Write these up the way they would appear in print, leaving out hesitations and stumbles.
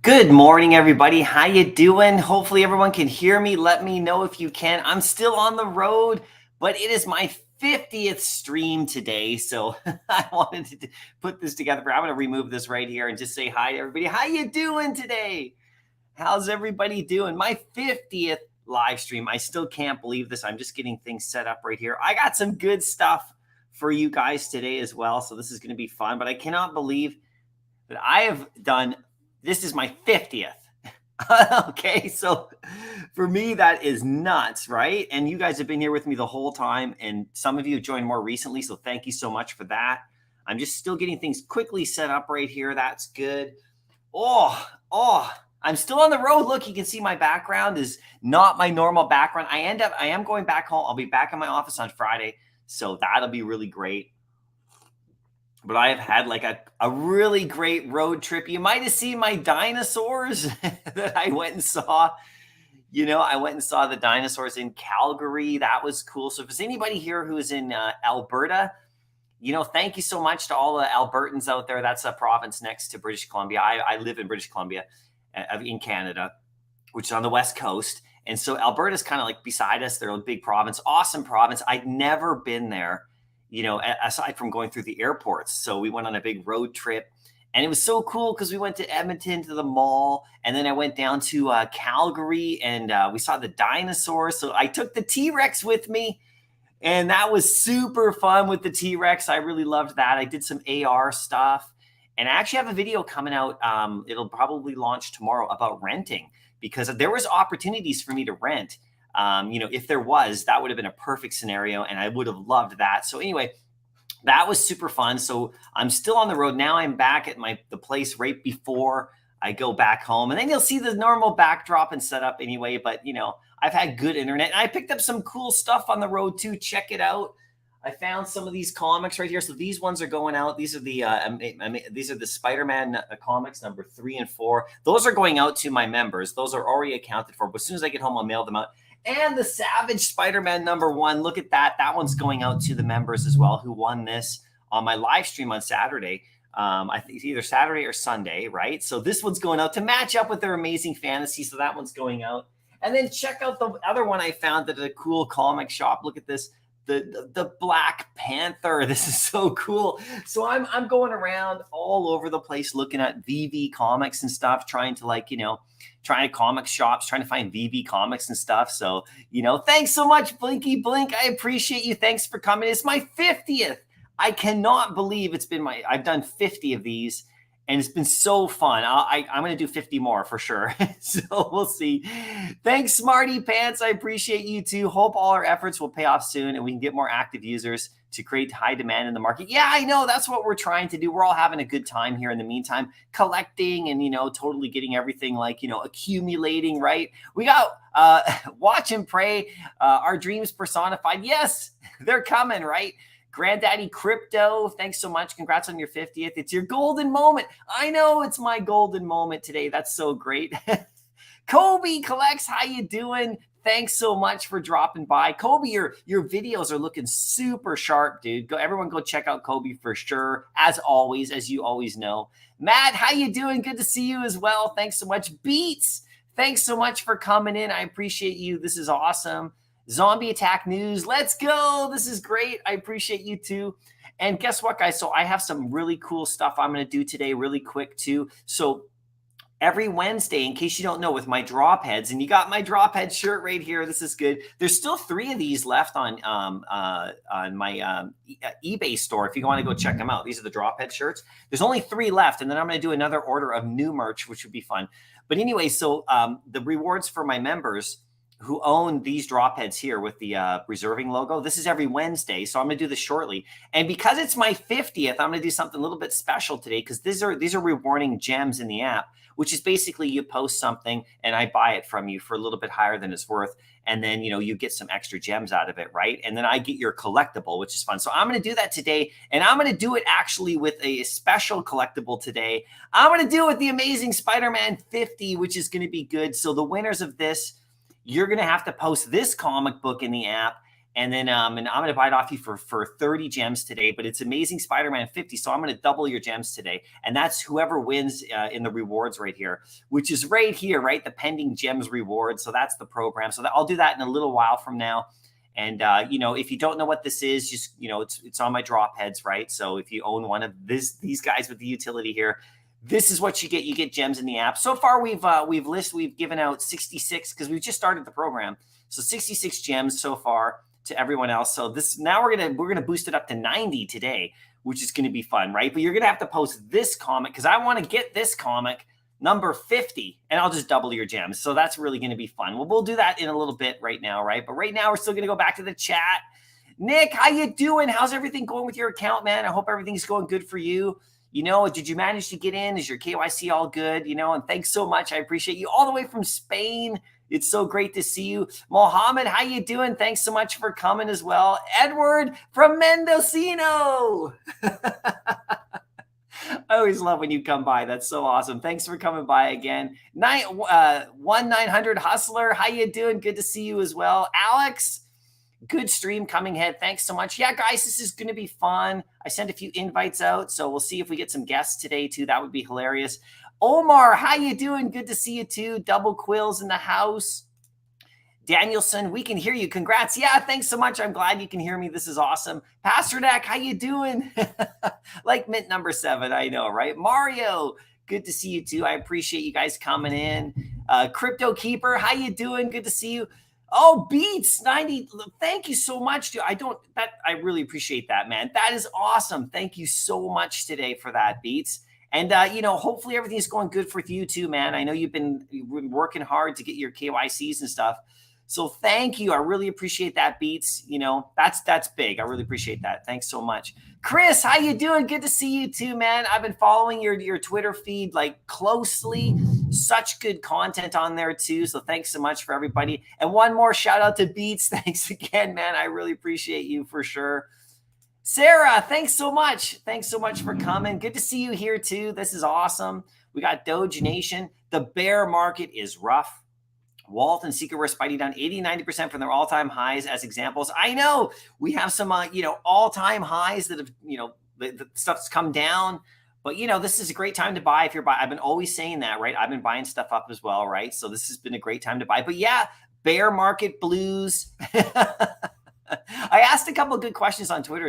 Good morning, everybody. How you doing? Hopefully everyone can hear me. Let me know if you can. I'm still on the road, but it is my 50th stream today, so I wanted to put this together. I'm going to remove this right here and just say hi to everybody. How you doing today? How's everybody doing? My 50th live stream. I still can't believe this. I'm just getting things set up right here. I got some good stuff for you guys today as well, so this is going to be fun, but I cannot believe that I have done. This is my 50th. Okay, so for me, that is nuts, right? And you guys have been here with me the whole time, and some of you have joined more recently, so thank you so much for that. I'm just still getting things quickly set up right here. That's good. Oh, I'm still on the road. Look, you can see my background is not my normal background. I am going back home. I'll be back in my office on Friday, so that'll be really great. But I have had like a really great road trip. You might have seen my dinosaurs that I went and saw. You know, I went and saw the dinosaurs in Calgary. That was cool. So if there's anybody here who is in Alberta, you know, thank you so much to all the Albertans out there. That's a province next to British Columbia. I live in British Columbia in Canada, which is on the West Coast. And so Alberta's kind of like beside us. They're a big province, awesome province. I'd never been there, you know, aside from going through the airports. So we went on a big road trip, and it was so cool because we went to Edmonton to the mall, and then I went down to Calgary, and we saw the dinosaurs. So I took the T-Rex with me, and that was super fun with the T-Rex. I really loved that. I did some AR stuff, and I actually have a video coming out. It'll probably launch tomorrow about renting, because there was opportunities for me to rent. You know, if there was, that would have been a perfect scenario, and I would have loved that. So anyway, that was super fun. So I'm still on the road now. I'm back at the place right before I go back home, and then you'll see the normal backdrop and setup anyway. But you know, I've had good internet, and I picked up some cool stuff on the road too. Check it out. I found some of these comics right here. So these ones are going out. These are the Spider-Man comics #3 and 4. Those are going out to my members. Those are already accounted for. But as soon as I get home, I'll mail them out. And the Savage Spider-Man #1. Look at that. That one's going out to the members as well who won this on my live stream on Saturday. I think it's either Saturday or Sunday, right? So this one's going out to match up with their amazing fantasy. So that one's going out. And then check out the other one I found at a cool comic shop. Look at this. The Black Panther. This is so cool. So I'm going around all over the place looking at Veve comics and stuff, trying to trying to comic shops, trying to find Veve comics and stuff. So, thanks so much, Blinky Blink. I appreciate you. Thanks for coming. It's my 50th. I cannot believe I've done 50 of these. And it's been so fun. I'm going to do 50 more for sure. So we'll see. Thanks, Smarty Pants. I appreciate you too. Hope all our efforts will pay off soon and we can get more active users to create high demand in the market. Yeah, I know. That's what we're trying to do. We're all having a good time here in the meantime, collecting and, totally getting everything accumulating, right? We got Watch and Pray, our dreams personified. Yes, they're coming, right? Granddaddy Crypto, thanks so much. Congrats on your 50th. It's your golden moment. I know it's my golden moment today. That's so great. Kobe Collects, how you doing? Thanks so much for dropping by. Kobe, your videos are looking super sharp, dude. Everyone go check out Kobe for sure. As always, as you always know. Matt, how you doing? Good to see you as well. Thanks so much. Beats, thanks so much for coming in. I appreciate you. This is awesome. Zombie Attack News. Let's go. This is great. I appreciate you too. And guess what, guys? So I have some really cool stuff I'm going to do today really quick too. So every Wednesday, in case you don't know, with my drop heads, and you got my drop head shirt right here. This is good. There's still 3 of these left on my eBay store. If you want to go check them out, these are the drop head shirts. There's only 3 left, and then I'm going to do another order of new merch, which would be fun. But anyway, so the rewards for my members who own these drop heads here with the reserving logo. This is every Wednesday, so I'm going to do this shortly. And because it's my 50th, I'm going to do something a little bit special today because these are rewarding gems in the app, which is basically you post something and I buy it from you for a little bit higher than it's worth. And then, you get some extra gems out of it, right? And then I get your collectible, which is fun. So I'm going to do that today. And I'm going to do it actually with a special collectible today. I'm going to do it with the Amazing Spider-Man 50, which is going to be good. So the winners of this, you're going to have to post this comic book in the app. And then and I'm going to buy it off you for 30 gems today. But it's Amazing Spider-Man 50. So I'm going to double your gems today. And that's whoever wins in the rewards right here, which is right here, right? The pending gems reward. So that's the program. So I'll do that in a little while from now. And, if you don't know what this is, just, it's on my drop heads, right? So if you own one of these guys with the utility here, this is what you get. You get gems in the app. So far, we've given out 66 because we've just started the program. So 66 gems so far to everyone else. So now we're gonna boost it up to 90 today, which is gonna be fun, right? But you're gonna have to post this comic because I want to get this comic number 50, and I'll just double your gems. So that's really gonna be fun. Well, we'll do that in a little bit right now, right? But right now we're still gonna go back to the chat. Nick, how you doing? How's everything going with your account, man? I hope everything's going good for you. Did you manage to get in? Is your KYC all good? And thanks so much. I appreciate you all the way from Spain. It's so great to see you. Mohammed, how you doing? Thanks so much for coming as well. Edward from Mendocino. I always love when you come by. That's so awesome. Thanks for coming by again. 1900 Hustler, how you doing? Good to see you as well. Alex, good stream coming ahead. Thanks so much. Yeah, guys, this is going to be fun. I sent a few invites out, so we'll see if we get some guests today too. That would be hilarious. Omar, how you doing? Good to see you too. Double Quills in the house. Danielson, we can hear you. Congrats. Yeah, thanks so much. I'm glad you can hear me. This is awesome. Pasternak, how you doing? Like mint number 7, I know, right? Mario, good to see you too. I appreciate you guys coming in. Crypto Keeper, how you doing? Good to see you. Oh, Beats 90. Thank you so much, dude. I really appreciate that, man. That is awesome. Thank you so much today for that, Beats. And, hopefully everything's going good for you too, man. I know you've been working hard to get your KYCs and stuff. So thank you. I really appreciate that, Beats. That's big. I really appreciate that. Thanks so much. Chris, how you doing? Good to see you too, man. I've been following your Twitter feed closely. Such good content on there too. So thanks so much for everybody. And one more shout out to Beats. Thanks again, man. I really appreciate you for sure. Sarah, thanks so much. Thanks so much for coming. Good to see you here too. This is awesome. We got Doge Nation. The bear market is rough. Walt and Secret Rare Spidey down 80-90% from their all-time highs as examples. I know we have some, all-time highs that have, the stuff's come down. But, this is a great time to buy if you're buying. I've been always saying that, right? I've been buying stuff up as well, right? So this has been a great time to buy. But yeah, bear market blues. I asked a couple of good questions on Twitter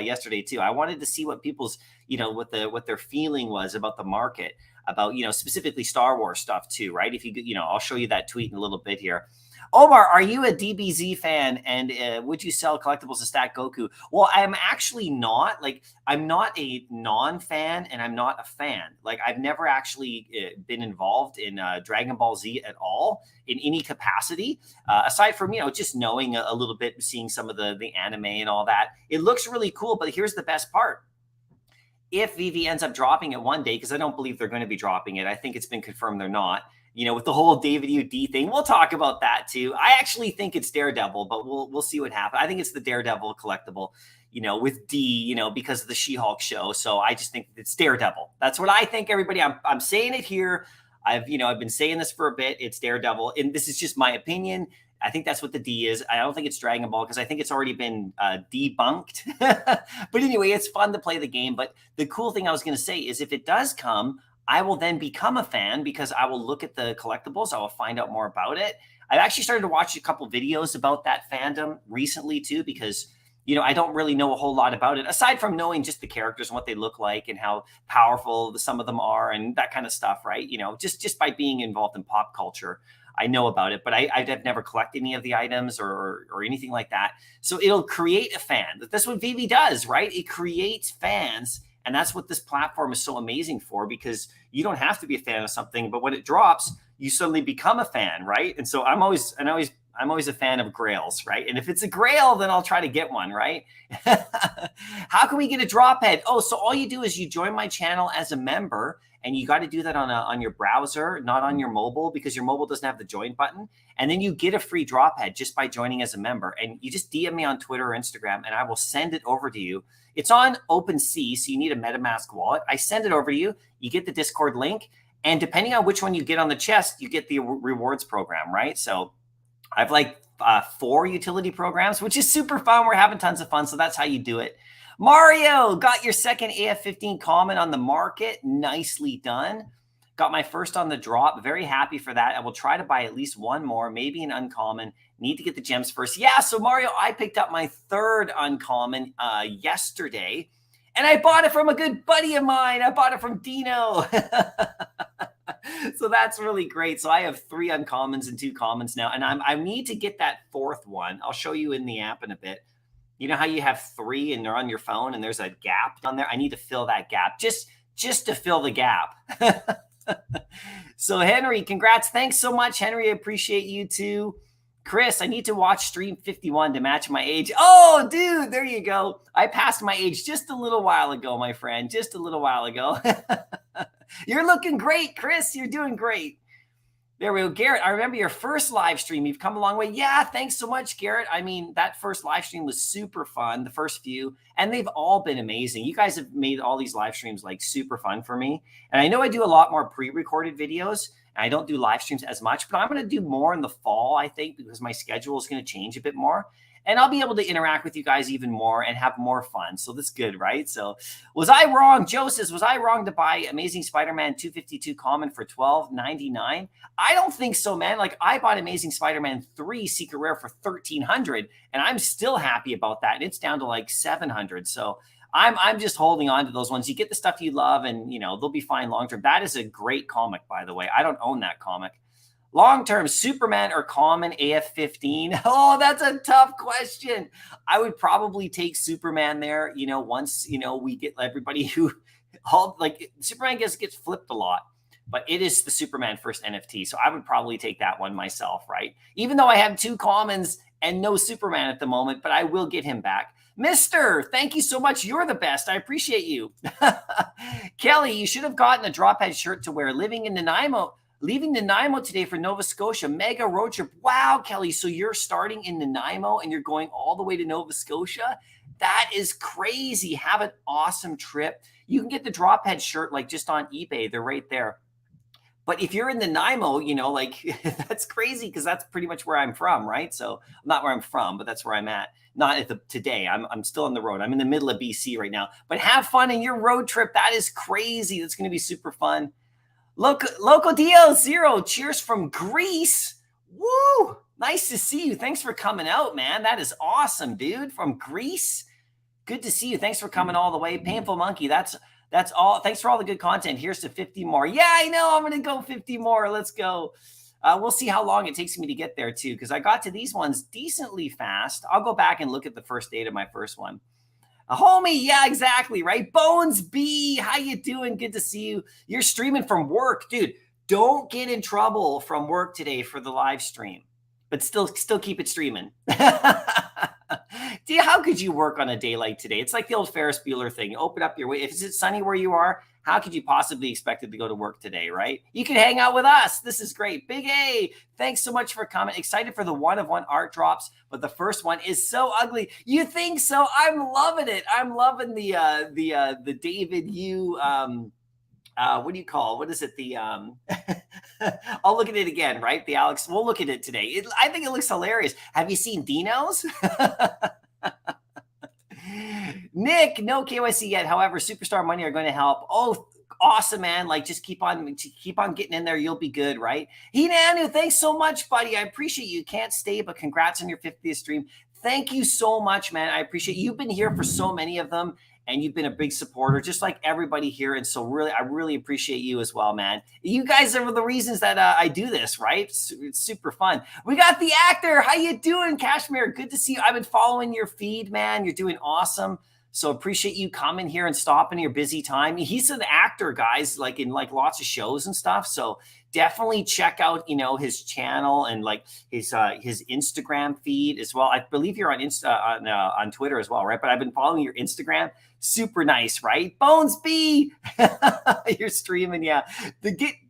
yesterday too. I wanted to see what people's, what their feeling was about the market, about, specifically Star Wars stuff too, right? If you, I'll show you that tweet in a little bit here. Omar, are you a DBZ fan, and would you sell collectibles to stack Goku? Well, I'm actually not. Like, I'm not a non-fan, and I'm not a fan. Like, I've never actually been involved in Dragon Ball Z at all in any capacity, aside from, just knowing a little bit, seeing some of the anime and all that. It looks really cool, but here's the best part. If Veve ends up dropping it one day, because I don't believe they're going to be dropping it, I think it's been confirmed they're not. With the whole David UD thing, we'll talk about that too. I actually think it's Daredevil, but we'll see what happens. I think it's the Daredevil collectible, with D, because of the She-Hulk show. So I just think it's Daredevil. That's what I think, everybody. I'm saying it here. I've been saying this for a bit. It's Daredevil, and this is just my opinion. I think that's what the D is. I don't think it's Dragon Ball, because I think it's already been debunked. But anyway, it's fun to play the game. But the cool thing I was going to say is, if it does come, I will then become a fan, because I will look at the collectibles. I will find out more about it. I've actually started to watch a couple videos about that fandom recently too, because, I don't really know a whole lot about it, aside from knowing just the characters and what they look like and how powerful some of them are and that kind of stuff, right? Just by being involved in pop culture, I know about it, but I've never collected any of the items or anything like that. So it'll create a fan. That's what Veve does, right? It creates fans. And that's what this platform is so amazing for, because you don't have to be a fan of something, but when it drops, you suddenly become a fan, right? And so I'm always a fan of grails, right? And if it's a grail, then I'll try to get one, right? How can we get a drop head? Oh, so all you do is you join my channel as a member, and you got to do that on your browser, not on your mobile, because your mobile doesn't have the join button. And then you get a free drop head just by joining as a member. And you just DM me on Twitter or Instagram, and I will send it over to you. It's on OpenSea, so you need a MetaMask wallet. I send it over to you. You get the Discord link. And depending on which one you get on the chest, you get the rewards program, right? So I've 4 utility programs, which is super fun. We're having tons of fun. So that's how you do it. Mario, got your second AF15 comment on the market. Nicely done. Got my first on the drop. Very happy for that. I will try to buy at least one more, maybe an uncommon. Need to get the gems first. Yeah, so Mario, I picked up my third uncommon yesterday, and I bought it from a good buddy of mine. I bought it from Dino. So that's really great. So I have 3 uncommons and 2 commons now, and I need to get that 4th one. I'll show you in the app in a bit. You know how you have 3 and they're on your phone and there's a gap on there? I need to fill that gap just to fill the gap. So Henry, congrats. Thanks so much, Henry. I appreciate you too. Chris, I need to watch Stream 51 to match my age. Oh, dude, there you go. I passed my age just a little while ago, my friend. Just a little while ago. You're looking great, Chris. You're doing great. There we go. Garrett, I remember your first live stream. You've come a long way. Yeah, thanks so much, Garrett. I mean, that first live stream was super fun, the first few, and they've all been amazing. You guys have made all these live streams super fun for me. And I know I do a lot more pre-recorded videos, and I don't do live streams as much, but I'm going to do more in the fall, I think, because my schedule is going to change a bit more. And I'll be able to interact with you guys even more and have more fun. So that's good, right? So was I wrong? Joe says, was I wrong to buy Amazing Spider-Man 252 common for $12.99? I don't think so, man. I bought Amazing Spider-Man 3 Secret Rare for $1,300, and I'm still happy about that. And it's down to $700. So I'm just holding on to those ones. You get the stuff you love, and they'll be fine long term. That is a great comic, by the way. I don't own that comic. Long-term, Superman or common AF15? Oh, that's a tough question. I would probably take Superman there, once, we get everybody who, Superman gets flipped a lot, but it is the Superman first NFT. So I would probably take that one myself, right? Even though I have 2 commons and no Superman at the moment, but I will get him back. Mister, thank you so much. You're the best. I appreciate you. Kelly, you should have gotten a Drophead shirt to wear. Leaving Nanaimo today for Nova Scotia. Mega road trip. Wow, Kelly. So you're starting in Nanaimo and you're going all the way to Nova Scotia? That is crazy. Have an awesome trip. You can get the Drophead shirt just on eBay. They're right there. But if you're in the Nanaimo, you know, like that's crazy because that's pretty much where I'm from, right? So not where I'm from, but that's where I'm at. Not at the today. I'm still on the road. I'm in the middle of BC right now. But have fun in your road trip. That is crazy. That's going to be super fun. Local DL Zero. Cheers from Greece. Woo! Nice to see you. Thanks for coming out, man. That is awesome, dude. From Greece. Good to see you. Thanks for coming all the way. Painful Monkey. That's all. Thanks for all the good content. Here's to 50 more. Yeah, I know. I'm gonna go 50 more. Let's go. We'll see how long it takes me to get there too, because I got to these ones decently fast. I'll go back and look at the first date of my first one. A homie, yeah, exactly, right? Bones B, how you doing? Good to see you. You're streaming from work, dude. Don't get in trouble from work today for the live stream, but still keep it streaming. How could you work on a day like today? It's like the old Ferris Bueller thing. You open up your way. If it's sunny where you are, how could you possibly expect it to go to work today, right? You can hang out with us. This is great. Big A, thanks so much for coming. Excited for the one-of-one art drops, but the first one is so ugly. You think so? I'm loving it. I'm loving the David Yu what do you call? What is it? I'll look at it again, right? The Alex. We'll look at it today. I think it looks hilarious. Have you seen Dino's? Nick, no KYC yet. However, Superstar Money are going to help. Oh, awesome, man. Like, just keep on getting in there. You'll be good, right? Hinanu, thanks so much, buddy. I appreciate you. Can't stay, but congrats on your 50th stream. Thank you so much, man. I appreciate you. You've been here for so many of them, and you've been a big supporter, just like everybody here. And so really, I really appreciate you as well, man. You guys are the reasons that I do this, right? It's super fun. We got the actor. How you doing, Kashmir? Good to see you. I've been following your feed, man. You're doing awesome. So appreciate you coming here and stopping your busy time. He's an actor, guys, like in like lots of shows and stuff. So definitely check out, you know, his channel and like his Instagram feed as well. I believe you're on on Twitter as well, right? But I've been following your Instagram. Super nice, right? Bones B, you're streaming, yeah.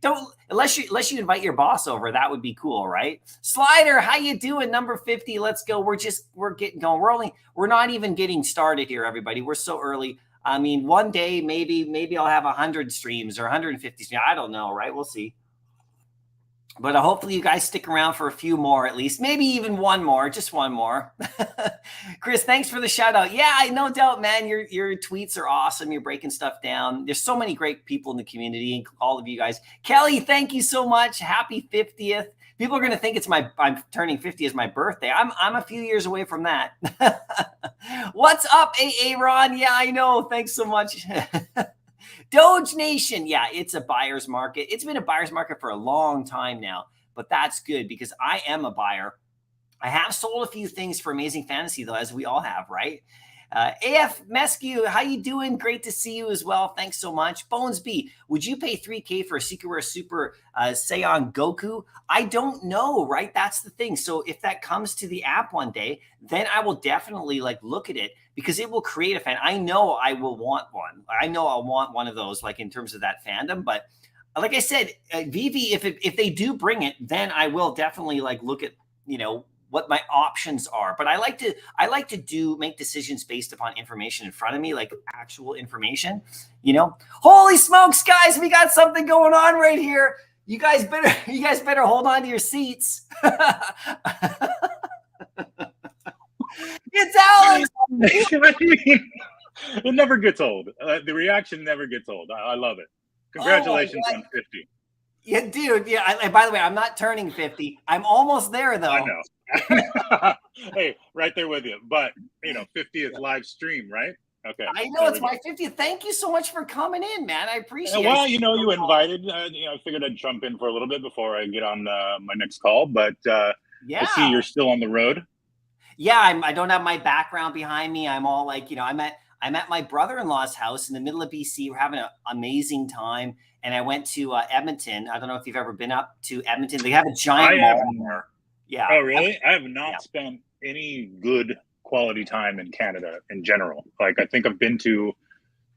Don't unless you invite your boss over, that would be cool, right? Slider, how you doing? Number 50. Let's go. We're getting going. We're not even getting started here, everybody. We're so early. I mean, one day maybe I'll have 100 streams or 150 streams. I don't know, right? We'll see. But hopefully you guys stick around for a few more at least, maybe even one more, just one more. Chris, thanks for the shout out. Yeah, no doubt, man. Your tweets are awesome. You're breaking stuff down. There's so many great people in the community, all of you guys. Kelly, thank you so much. Happy 50th. People are going to think I'm turning 50 as my birthday. I'm a few years away from that. What's up, AA Ron? Yeah, I know. Thanks so much. Doge Nation. Yeah, it's a buyer's market. It's been a buyer's market for a long time now, but that's good because I am a buyer. I have sold a few things for Amazing Fantasy, though, as we all have, right? AF Mescu, how you doing? Great to see you as well. Thanks so much. Bones B, would you pay $3K for a Secret Rare Super Saiyan Goku? I don't know, right? That's the thing. So if that comes to the app one day, then I will definitely like look at it because it will create a fan. I know I will want one. I know I'll want one of those, like in terms of that fandom. But like I said, Veve, if they do bring it, then I will definitely like look at, you know, what my options are. But I like to make decisions based upon information in front of me, like actual information, you know. Holy smokes, guys, we got something going on right here. You guys better hold on to your seats. It's Alex. It never gets old. The reaction never gets old. I love it. Congratulations on 50. Yeah, dude. Yeah. By the way, I'm not turning 50. I'm almost there, though. I know. Hey, right there with you. But, you know, 50th live stream, right? Okay. I know it's my 50th. Thank you so much for coming in, man. I appreciate it. Well, you know, you invited. You know, I figured I'd jump in for a little bit before I get on my next call. But yeah, I see you're still on the road. Yeah, I don't have my background behind me. I'm all like, you know, I'm at my brother-in-law's house in the middle of BC. We're having an amazing time. And I went to Edmonton. I don't know if you've ever been up to Edmonton. They have a giant mall there. Yeah. Oh, really? I have not spent any good quality time in Canada in general. Like, I think I've been to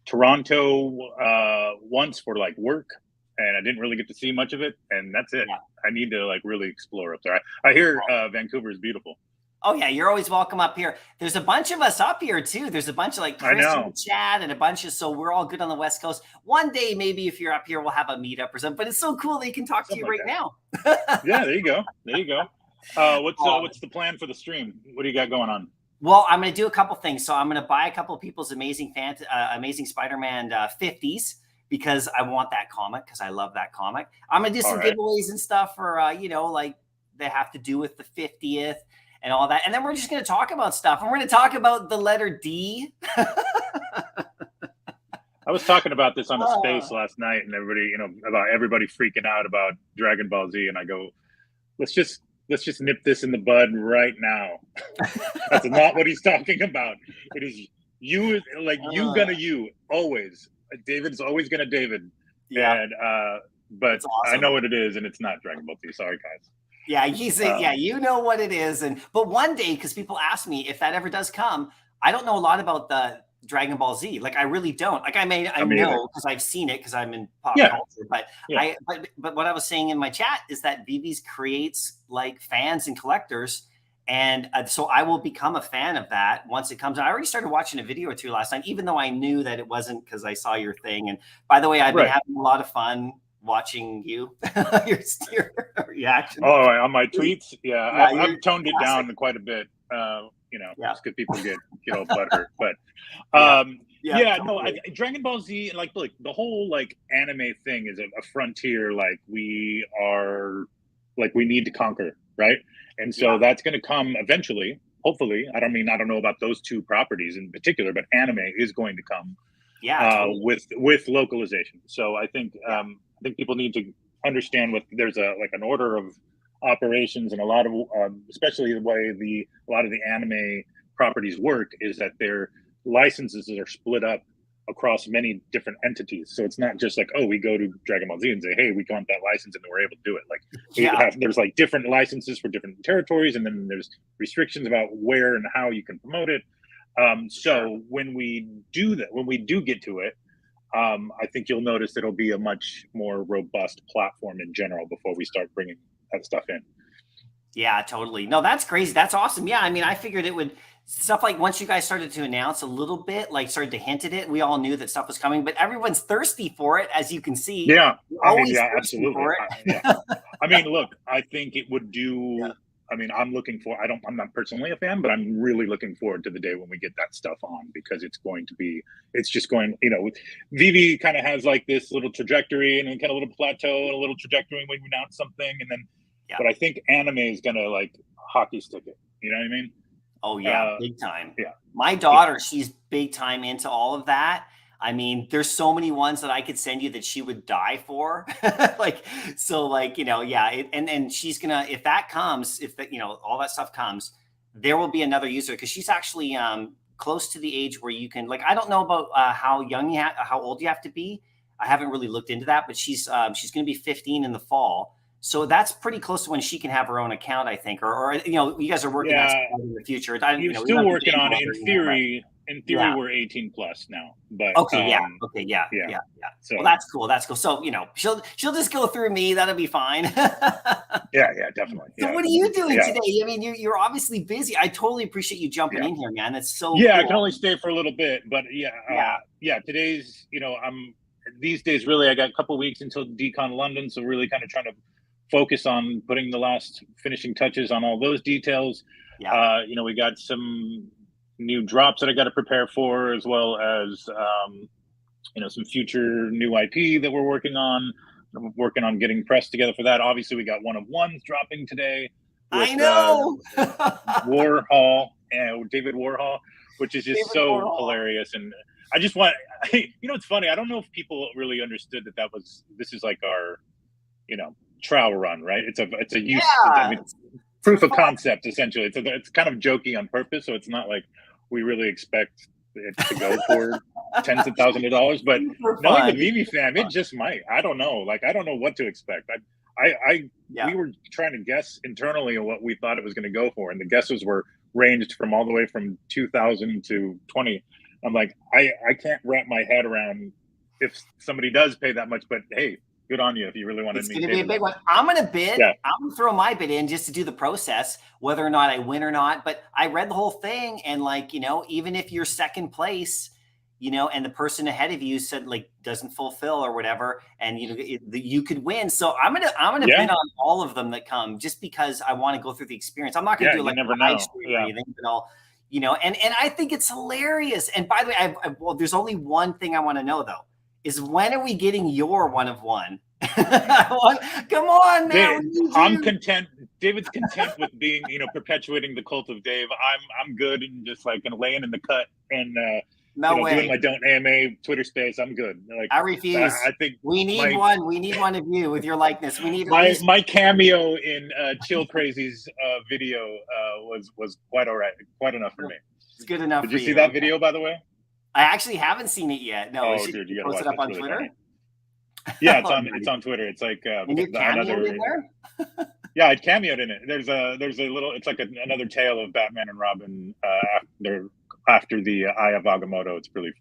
Toronto once for like work, and I didn't really get to see much of it. And that's it. Yeah. I need to like really explore up there. I hear Vancouver is beautiful. Oh yeah, you're always welcome up here. There's a bunch of us up here too. There's a bunch of like I Chris in the know. chat and a bunch of, so we're all good on the West Coast. One day, maybe if you're up here, we'll have a meetup or something. But it's so cool that he can talk to Something you like right that. now. Yeah, there you go. There you go. What's the plan for the stream? What do you got going on? Well, I'm going to do a couple things. So I'm going to buy a couple of people's Amazing Spider-Man 50s because I want that comic because I love that comic. I'm going to do some giveaways and stuff for like they have to do with the 50th and all that. And then we're just going to talk about stuff. And we're going to talk about the letter D. I was talking about this on the space last night, and everybody, about everybody freaking out about Dragon Ball Z, and I go, let's just nip this in the bud right now. That's not what he's talking about. It is you, like you gonna you always. David's always gonna David. Yeah. And but awesome. I know what it is, and it's not Dragon Ball Z. Sorry, guys. Yeah, you know what it is, but one day, because people ask me if that ever does come, I don't know a lot about the Dragon Ball Z. Like I really don't. Like I know because I've seen it because I'm in pop culture. But but what I was saying in my chat is that Veve's creates like fans and collectors, and so I will become a fan of that once it comes out. I already started watching a video or two last time, even though I knew that it wasn't because I saw your thing. And by the way, I've been having a lot of fun watching you, your reaction. Oh, on my tweets, I've toned it down quite a bit. Just because people get all butthurt. But Dragon Ball Z, like the whole like anime thing is a frontier. Like we need to conquer, right? And so that's going to come eventually. Hopefully, I don't know about those two properties in particular, but anime is going to come. Totally. with localization. So I think people need to understand there's an order of operations, and a lot of especially the way a lot of the anime properties work is that their licenses are split up across many different entities. So it's not just like, oh, we go to Dragon Ball Z and say, hey, we want that license, and then we're able to do it. Like there's like different licenses for different territories, and then there's restrictions about where and how you can promote it. So when we do get to it, I think you'll notice it'll be a much more robust platform in general before we start bringing that stuff in. Yeah, totally. No, that's crazy. That's awesome. Yeah, I mean, I figured it would stuff like once you guys started to announce a little bit, like started to hint at it, we all knew that stuff was coming, but everyone's thirsty for it, as you can see. Yeah, absolutely. I mean, look, I think it would do. Yeah. I mean, I'm not personally a fan, but I'm really looking forward to the day when we get that stuff on, because it's just going, Veve kind of has like this little trajectory and then kind of a little plateau and a little trajectory when we announce something. And then, but I think anime is going to like hockey stick it. You know what I mean? Oh yeah. Big time. Yeah. My daughter, she's big time into all of that. I mean, there's so many ones that I could send you that she would die for. And she's gonna, if that comes, all that stuff comes, there will be another user, because she's actually close to the age where you can, like, I don't know about how old you have to be. I haven't really looked into that, but she's going to be 15 in the fall. So that's pretty close to when she can have her own account, I think, or you guys are working on something in the future. You're still working on it in theory. In theory, we're 18 plus now, but yeah. So well, that's cool. So she'll just go through me. That'll be fine. yeah, definitely. So what are you doing today? I mean, you're obviously busy. I totally appreciate you jumping in here, man. That's so cool. I can only stay for a little bit, but today's I'm these days really I got a couple weeks until Decon London, so really kind of trying to focus on putting the last finishing touches on all those details. We got some new drops that I got to prepare for, as well as some future new IP that we're working on. I'm working on getting press together for that. Obviously, we got one of ones dropping today. With, I know Warhol and David Warhol, which is just hilarious. And I just want, it's funny. I don't know if people really understood that this is like our, trial run, right? It's a use. Proof of concept, essentially. It's kind of jokey on purpose, so it's not like we really expect it to go for tens of thousands of dollars. But knowing the Veve fam, it just might. I don't know. Like, I don't know what to expect. We were trying to guess internally on what we thought it was going to go for, and the guesses were ranged from all the way from 2,000 to 20. I'm like, I can't wrap my head around if somebody does pay that much, but hey, good on you if you really want to It's meet going to be a David. big one. I'm going to bid. Yeah. I'm going to throw my bid in just to do the process, whether or not I win or not. But I read the whole thing, and like, you know, even if you're second place, you know, and the person ahead of you said like doesn't fulfill or whatever, and you know, you could win. So I'm gonna bid on all of them that come, just because I want to go through the experience. I'm not gonna do like a live stream or anything, but I'll, you know, and I think it's hilarious. And by the way, well, there's only one thing I want to know though, is when are we getting your one of one? Come on, man. I'm content. David's content with being, you know, perpetuating the cult of Dave. I'm good and just like laying in the cut and doing my Don't AMA Twitter space. I'm good. Like, I refuse. I think we need one. We need one of you with your likeness. We need my cameo in Chill Crazy's video was quite all right, quite enough for me. It's good enough. Did you see that video, by the way? I actually haven't seen it yet. No, oh, dude, you gotta watch it up on really Twitter. Funny. Yeah, it's on Twitter. It's like another. In there? Yeah, I cameoed in it. There's a little. It's like another tale of Batman and Robin after the Eye of Agamotto. It's pretty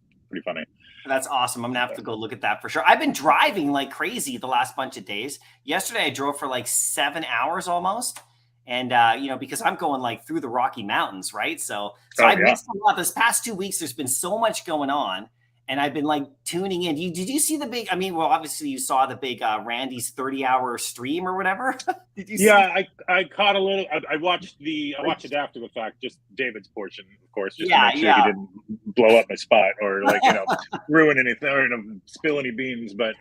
funny. That's awesome. I'm gonna have to go look at that for sure. I've been driving like crazy the last bunch of days. Yesterday I drove for like 7 hours almost. And, you know, because I'm going like through the Rocky Mountains, right? So I missed a lot. This past 2 weeks, there's been so much going on. And I've been like tuning in. Did you see the big, I mean, well, obviously you saw the big Randy's 30-hour stream or whatever. Did you see? Yeah, I caught a little, I watched it after the fact, just David's portion, of course, just to make sure he didn't blow up my spot or like, you know, ruin anything or spill any beans. But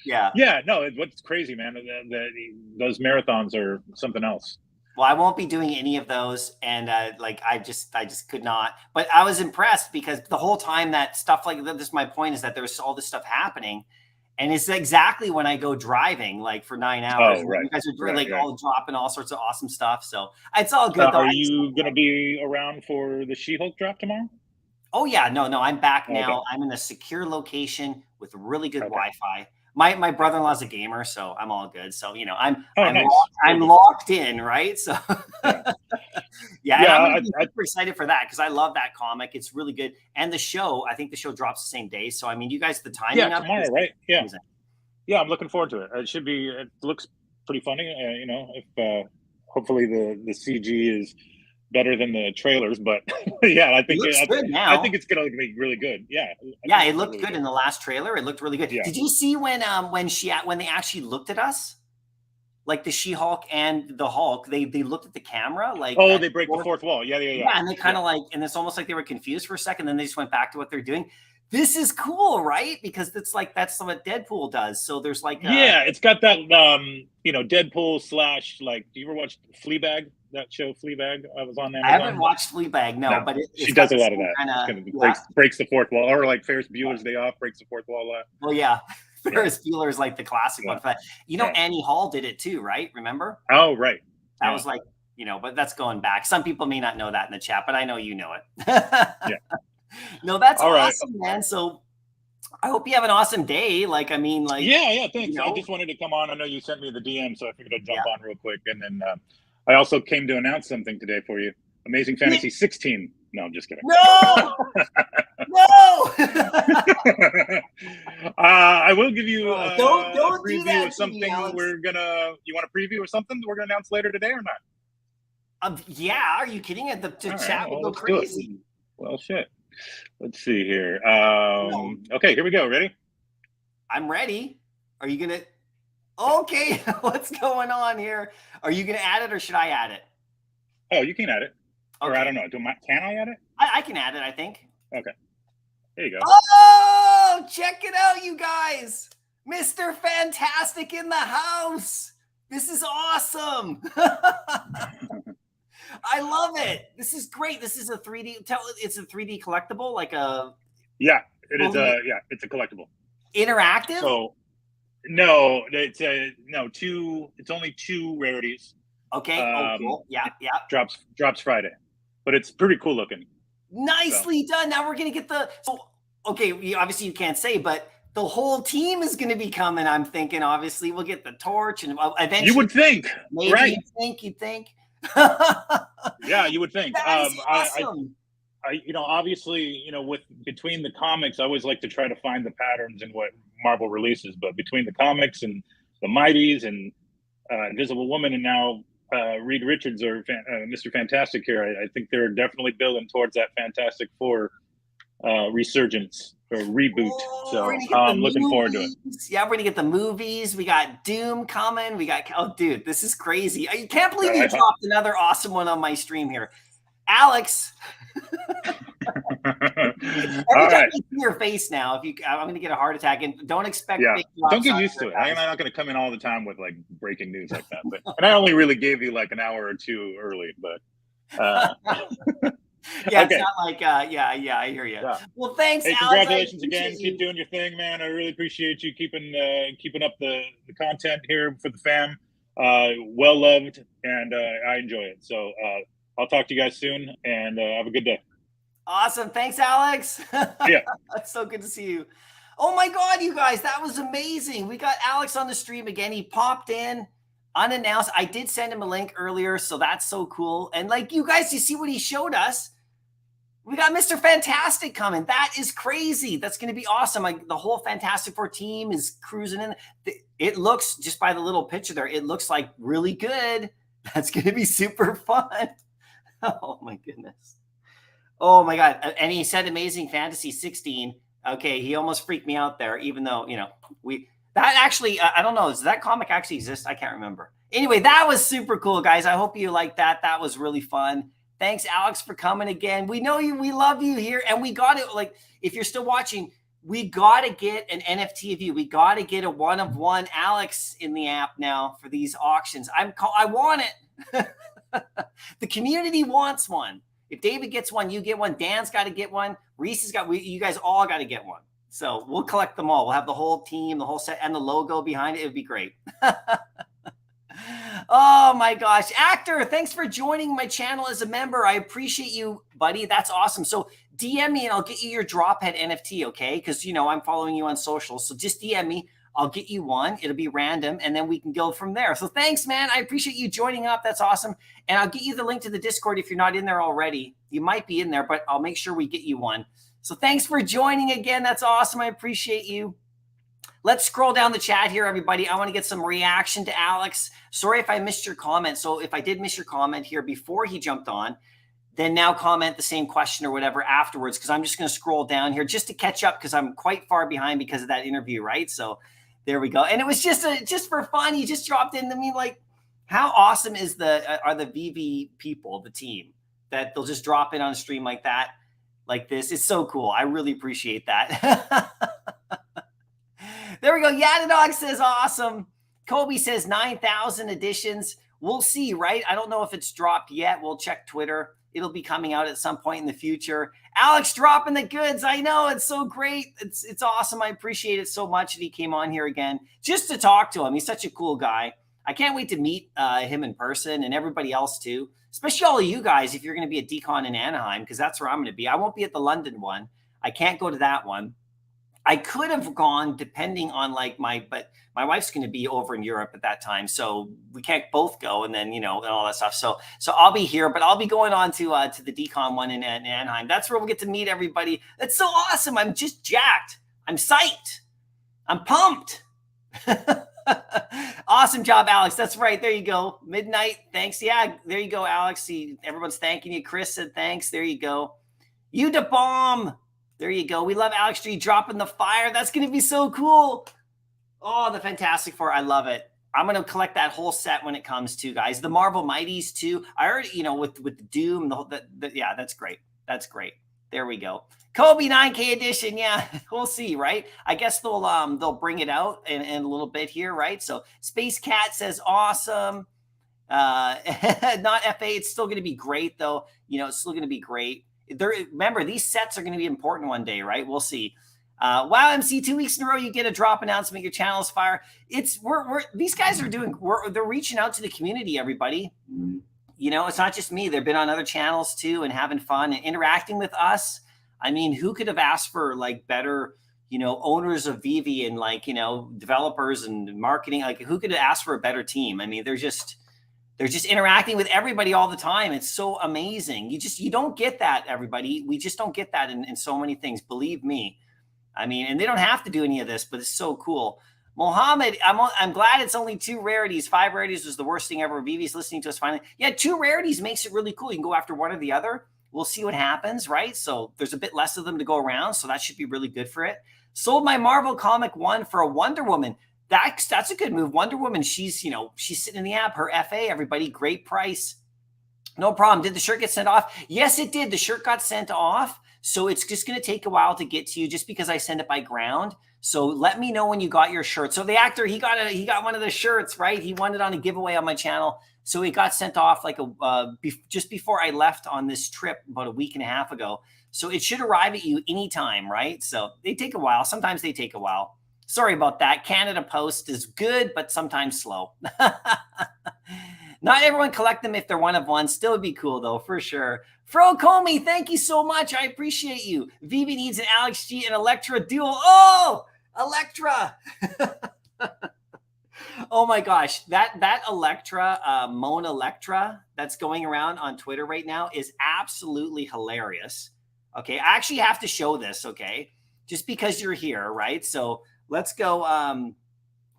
no, what's crazy, man, those marathons are something else. Well, I won't be doing any of those, and like I just could not. But I was impressed because the whole time that stuff like this. My point is that there's all this stuff happening, and it's exactly when I go driving, like for 9 hours. Oh, right. You guys are all dropping all sorts of awesome stuff, so it's all good. Are you going to be around for the She-Hulk drop tomorrow? Oh yeah, no, I'm back now. Okay. I'm in a secure location with really good Wi-Fi. My brother-in-law's a gamer, so I'm all good. So, you know, I'm locked in, right? So I'm super excited for that because I love that comic. It's really good. And the show, I think the show drops the same day. So, I mean, you guys, the timing of tomorrow, right? Yeah, I'm looking forward to it. It looks pretty funny. You know, if hopefully the CG is better than the trailers, but I think it's gonna be really good. It looked good in the last trailer. It looked really good. Did you see when they actually looked at us, like the She-Hulk and the Hulk? They looked at the camera like they break the fourth wall. Yeah, and they kind of like, and it's almost like they were confused for a second, then they just went back to what they're doing. This is cool, right? Because that's what Deadpool does. So there's like it's got that Deadpool / like, do you ever watch Fleabag? That show Fleabag, I was on Amazon. I haven't watched Fleabag, but she does a lot of that. Breaks the fourth wall, or like Ferris Bueller's Day Off breaks the fourth wall. Well, yeah, Ferris Bueller is like the classic one. But Annie Hall did it too, right? Remember? Oh, right. That was like, but that's going back. Some people may not know that in the chat, but I know you know it. No, that's awesome, man. So I hope you have an awesome day. Like, I mean, like, thanks. I just wanted to come on. I know you sent me the DM, so I figured I'd jump on real quick, and then. I also came to announce something today for you. Amazing Fantasy 16. No, I'm just kidding. No! I will give you don't a preview of something you want a preview of something we're going to announce later today or not? Are you kidding? The chat will go crazy. Well, shit. Let's see here. Okay, here we go. Ready? I'm ready. Are you going to... Okay, what's going on here? Are you going to add it or should I add it? Oh, you can add it. Okay. Or I don't know. Can I add it? I can add it, I think. Okay. There you go. Oh, check it out, you guys. Mr. Fantastic in the house. This is awesome. I love it. This is great. This is a 3D. It's a 3D collectible, like a. Yeah, it is. It's a collectible. Interactive. So. No, it's it's only 2 rarities. Okay. Cool. Yeah. Drops Friday, but it's pretty cool looking. Nicely done. Now we're gonna get obviously you can't say, but the whole team is gonna be coming. I'm thinking obviously we'll get the torch and eventually. You would think, maybe right? You'd think. Yeah, you would think. That is awesome. Obviously, between the comics, I always like to try to find the patterns in what Marvel releases, but between the comics and the Mighties and Invisible Woman and now Reed Richards or Mr. Fantastic here, I think they're definitely building towards that Fantastic Four resurgence or reboot. So I'm looking forward to it. Yeah, we're gonna get the movies. We got Doom coming. We got, oh dude, this is crazy. I can't believe you dropped another awesome one on my stream here. Alex. Every time you see your face now, I'm gonna get a heart attack, and don't expect. Yeah, don't get used to it. I'm not gonna come in all the time with like breaking news like that. But and I only really gave you like an hour or two early, but yeah, okay. It's not like yeah, I hear you. Yeah. Well, thanks. Hey, Alex, congratulations again. Keep doing your thing, man. I really appreciate you keeping up the content here for the fam. Well loved, and I enjoy it. So I'll talk to you guys soon, and have a good day. Awesome. Thanks, Alex. Yeah. That's so good to see you. Oh my God, you guys, that was amazing. We got Alex on the stream again. He popped in unannounced. I did send him a link earlier, so that's so cool. And like you guys, you see what he showed us? We got Mr. Fantastic coming. That is crazy. That's going to be awesome. Like the whole Fantastic Four team is cruising in. It looks, just by the little picture there, it looks like really good. That's going to be super fun. Oh my goodness. Oh my God. And he said Amazing Fantasy 16. Okay. He almost freaked me out there, even though, you know, that actually, I don't know. Does that comic actually exist? I can't remember. Anyway, that was super cool, guys. I hope you liked that. That was really fun. Thanks, Alex, for coming again. We know you. We love you here. And we got it. Like, if you're still watching, we got to get an NFT of you. We got to get a one-of-one Alex in the app now for these auctions. I want it. The community wants one. If David gets one, you get one. Dan's got to get one. Reese has got, you guys all got to get one. So we'll collect them all. We'll have the whole team, the whole set, and the logo behind it. It would be great. Oh my gosh. Actor, thanks for joining my channel as a member. I appreciate you, buddy. That's awesome. So DM me and I'll get you your Drophead NFT, okay? Because, you know, I'm following you on social. So just DM me. I'll get you one. It'll be random, and then we can go from there. So thanks, man. I appreciate you joining up. That's awesome. And I'll get you the link to the Discord if you're not in there already. You might be in there, but I'll make sure we get you one. So thanks for joining again. That's awesome. I appreciate you. Let's scroll down the chat here, everybody. I want to get some reaction to Alex. Sorry if I missed your comment. So if I did miss your comment here before he jumped on, then now comment the same question or whatever afterwards, because I'm just going to scroll down here just to catch up because I'm quite far behind because of that interview, right? So there we go. And it was just for fun. He just dropped in. I mean, like, how awesome is are the Veve people, the team, that they'll just drop in on a stream like that, like this? It's so cool. I really appreciate that. There we go. Yadadog says awesome. Kobe says 9,000 editions. We'll see, right? I don't know if it's dropped yet. We'll check Twitter. It'll be coming out at some point in the future. Alex dropping the goods. I know. It's so great. It's awesome. I appreciate it so much that he came on here again just to talk to him. He's such a cool guy. I can't wait to meet him in person and everybody else too, especially all of you guys if you're going to be at DCon in Anaheim, because that's where I'm going to be. I won't be at the London one. I can't go to that one. I could have gone depending on but my wife's going to be over in Europe at that time. So we can't both go. And then, you know, and all that stuff. So I'll be here, but I'll be going on to the DCon one in Anaheim. That's where we'll get to meet everybody. That's so awesome. I'm just jacked. I'm psyched. I'm pumped. Awesome job, Alex. That's right. There you go. Midnight. Thanks. Yeah, there you go, Alex. Everyone's thanking you. Chris said thanks. There you go. You da bomb. There you go. We love Alex G dropping the fire. That's going to be so cool. Oh, the Fantastic Four. I love it. I'm going to collect that whole set when it comes to, guys. The Marvel Mighties too. I already, you know, with the Doom, yeah, that's great. That's great. There we go. Kobe 9K edition. Yeah, we'll see, right? I guess they'll bring it out in a little bit here, right? So Space Cat says awesome. Not FA. It's still going to be great though. You know, it's still going to be great. Remember, these sets are going to be important one day, right? We'll see. Wow, MC, 2 weeks in a row, you get a drop announcement. Your channel is fire. These guys are they're reaching out to the community, everybody. You know, it's not just me. They've been on other channels too and having fun and interacting with us. I mean, who could have asked for like better, you know, owners of Veve and like, you know, developers and marketing? Like, who could have asked for a better team? I mean, they're just interacting with everybody all the time. It's so amazing. You don't get that, everybody. We just don't get that in so many things. Believe me. I mean, and they don't have to do any of this, but it's so cool. Mohammed, I'm glad it's only 2 rarities. 5 rarities was the worst thing ever. Vivi's listening to us finally. Yeah, 2 rarities makes it really cool. You can go after one or the other. We'll see what happens, right? So there's a bit less of them to go around, so that should be really good for it. Sold my Marvel comic 1 for a Wonder Woman. That's a good move. Wonder Woman, she's sitting in the app. Her FA, everybody, great price. No problem. Did the shirt get sent off? Yes, it did. The shirt got sent off. So it's just going to take a while to get to you just because I send it by ground. So let me know when you got your shirt. So the actor, he got one of the shirts, right? He won it on a giveaway on my channel. So it got sent off like just before I left on this trip about a week and a half ago. So it should arrive at you anytime, right? So they take a while. Sometimes they take a while. Sorry about that. Canada Post is good, but sometimes slow. Not everyone collect them if they're one of one. Still would be cool, though, for sure. Fro Comey, thank you so much. I appreciate you. Veve needs an Alex G and Electra duel. Oh, Electra. Oh, my gosh. That Electra, Mona Electra that's going around on Twitter right now is absolutely hilarious. Okay, I actually have to show this, okay, just because you're here, right? So let's go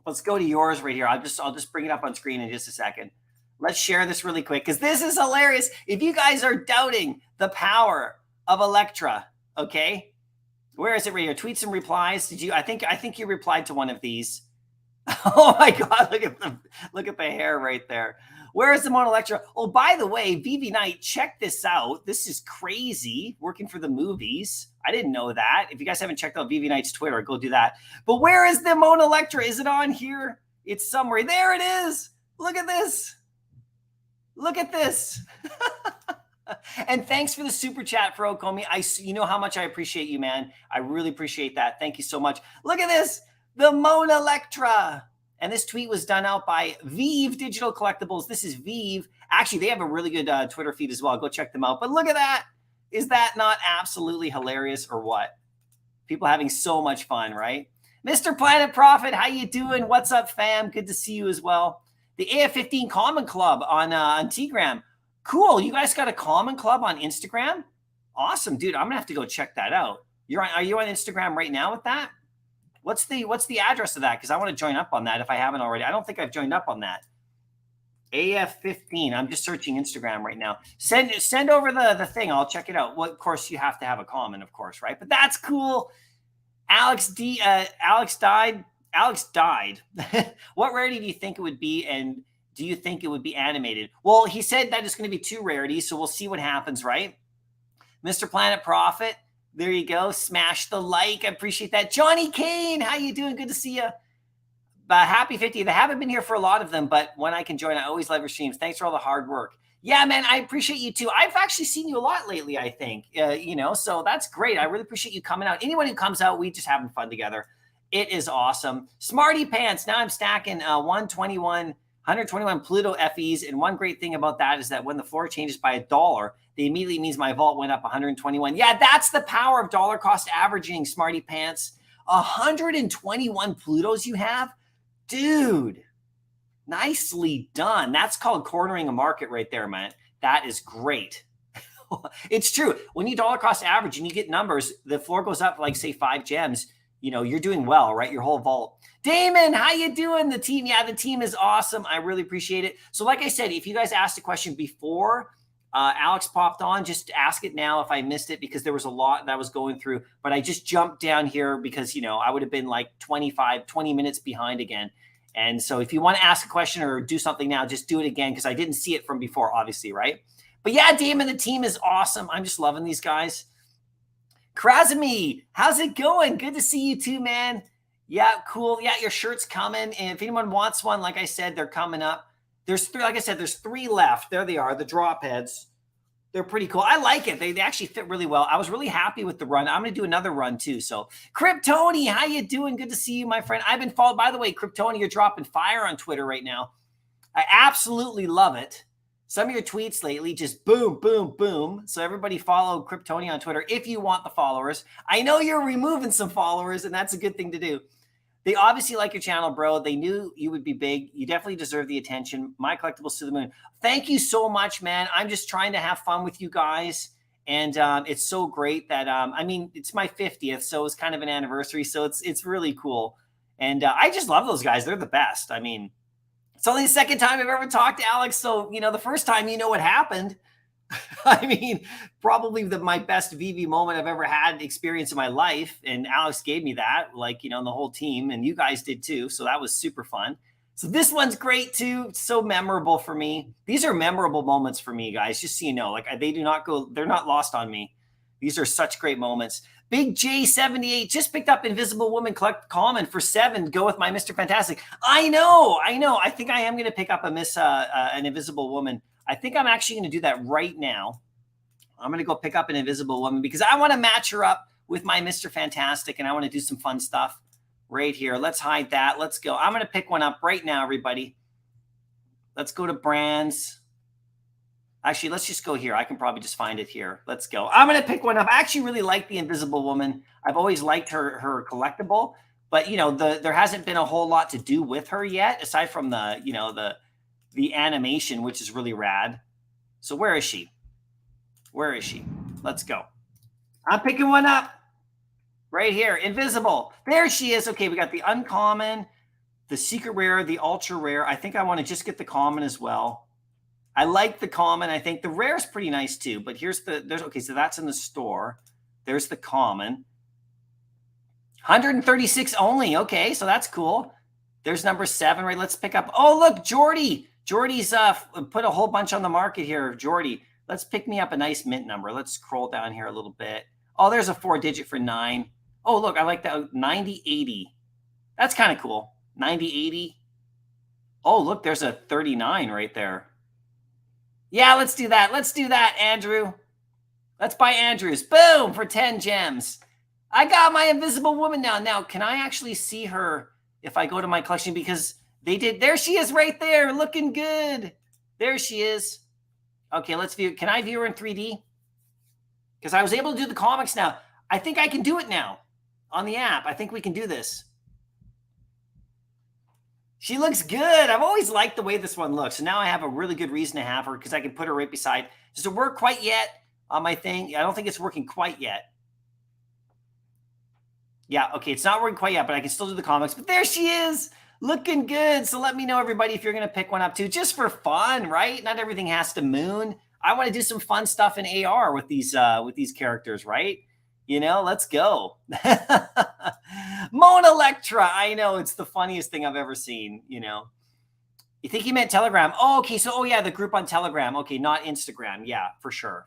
to yours right here. I'll just bring it up on screen in just a second. Let's share this really quick because this is hilarious. If you guys are doubting the power of Electra, okay, where is it right here? Tweets and replies. Did you? I think you replied to one of these. Oh my God! Look at the hair right there. Where is the Mona Electra? Oh, by the way, Veve Knight, check this out. This is crazy. Working for the movies. I didn't know that. If you guys haven't checked out Veve Knight's Twitter, go do that. But where is the Mona Electra? Is it on here? It's somewhere. There it is. Look at this. Look at this. And thanks for the super chat, Fro Comey. You know how much I appreciate you, man. I really appreciate that. Thank you so much. Look at this. The Mona Electra. And this tweet was done out by Veve Digital Collectibles. This is Veve. Actually, they have a really good Twitter feed as well. Go check them out. But look at that. Is that not absolutely hilarious or what? People having so much fun, right? Mr. Planet Prophet, how you doing? What's up, fam? Good to see you as well. The AF15 Common Club on Tgram. Cool. You guys got a Common Club on Instagram? Awesome, dude. I'm going to have to go check that out. Are you on Instagram right now with that? What's the address of that? Because I want to join up on that if I haven't already. I don't think I've joined up on that. AF15. I'm just searching Instagram right now. Send over the thing. I'll check it out. Well, of course, you have to have a comment, of course, right? But that's cool. Alex died. Alex died. What rarity do you think it would be? And do you think it would be animated? Well, he said that it's going to be 2 rarities. So we'll see what happens, right? Mr. Planet Prophet. There you go. Smash the like. I appreciate that. Johnny Kane, how you doing? Good to see you. Happy 50th. I haven't been here for a lot of them, but when I can join, I always love your streams. Thanks for all the hard work. Yeah, man, I appreciate you too. I've actually seen you a lot lately, I think. So that's great. I really appreciate you coming out. Anyone who comes out, we just having fun together. It is awesome. Smarty Pants. Now I'm stacking 121 Pluto FEs. And one great thing about that is that when the floor changes by $1, it immediately means my vault went up 121. Yeah, that's the power of dollar cost averaging, Smarty Pants. 121 Plutos you have? Dude, nicely done. That's called cornering a market right there, man. That is great. It's true. When you dollar cost average and you get numbers, the floor goes up like, say, 5 gems. You're doing well, right? Your whole vault. Damon, how you doing? The team, yeah, the team is awesome. I really appreciate it. So like I said, if you guys asked a question before Alex popped on, just ask it now if I missed it, because there was a lot that I was going through. But I just jumped down here because, I would have been like 20 minutes behind again. And so if you want to ask a question or do something now, just do it again, because I didn't see it from before, obviously, right? But yeah, Damon, the team is awesome. I'm just loving these guys. Krazami, how's it going? Good to see you too, man. Yeah, cool. Yeah, your shirt's coming. And if anyone wants one, like I said, they're coming up. There's 3, like I said, there's 3 left. There they are, the drop heads. They're pretty cool. I like it. They actually fit really well. I was really happy with the run. I'm going to do another run too. So Kryptoni, how you doing? Good to see you, my friend. I've been followed. By the way, Kryptoni, you're dropping fire on Twitter right now. I absolutely love it. Some of your tweets lately, just boom, boom, boom. So everybody follow Kryptoni on Twitter if you want the followers. I know you're removing some followers, and that's a good thing to do. They obviously like your channel, bro. They knew you would be big. You definitely deserve the attention. Mycollectables to the moon. Thank you so much, man. I'm just trying to have fun with you guys. And it's so great that, I mean, it's my 50th, so it's kind of an anniversary. So it's really cool. And I just love those guys. They're the best. I mean, it's only the second time I've ever talked to Alex. So, the first time, what happened. I mean, probably my best Veve moment I've ever had experience in my life. And Alex gave me that, like, and the whole team, and you guys did too. So that was super fun. So this one's great too. It's so memorable for me. These are memorable moments for me, guys, just so you know, like they're not lost on me. These are such great moments. Big J78 just picked up Invisible Woman Collect Common for 7. Go with my Mr. Fantastic. I know. I think I am going to pick up an Invisible Woman. I think I'm actually going to do that right now. I'm going to go pick up an Invisible Woman because I want to match her up with my Mr. Fantastic, and I want to do some fun stuff right here. Let's hide that. Let's go. I'm going to pick one up right now, everybody. Let's go to brands. Actually, let's just go here. I can probably just find it here. Let's go. I'm going to pick one up. I actually really like the Invisible Woman. I've always liked her collectible, but there hasn't been a whole lot to do with her yet, aside from the animation, which is really rad. So where is she? Where is she? Let's go. I'm picking one up right here. Invisible. There she is. Okay, we got the uncommon, the secret rare, the ultra rare. I think I want to just get the common as well. I like the common. I think the rare is pretty nice too, but okay, so that's in the store. There's the common. 136 only. Okay, so that's cool. There's number 7, right? Let's pick up. Oh, look, Jordy. Jordy's put a whole bunch on the market here. Jordy, let's pick me up a nice mint number. Let's scroll down here a little bit. Oh, there's a 4-digit for 9. Oh, look, I like that. 9080. That's kind of cool. 9080. Oh, look, there's a 39 right there. Yeah, let's do that. Let's do that, Andrew. Let's buy Andrew's. Boom, for 10 gems. I got my Invisible Woman now. Now, can I actually see her if I go to my collection? Because they did. There she is right there, looking good. There she is. Okay, let's view. Can I view her in 3D? Because I was able to do the comics now. I think I can do it now on the app. I think we can do this. She looks good. I've always liked the way this one looks. So now I have a really good reason to have her because I can put her right beside. Does it work quite yet on my thing? I don't think it's working quite yet. Yeah, okay, it's not working quite yet, but I can still do the comics. But there she is, looking good. So let me know, everybody, if you're going to pick one up too, just for fun, right? Not everything has to moon. I want to do some fun stuff in AR with these characters, right? Let's go. Mona Electra. I know, it's the funniest thing I've ever seen, You think he meant Telegram? Oh, okay. So, yeah, the group on Telegram. Okay, not Instagram. Yeah, for sure.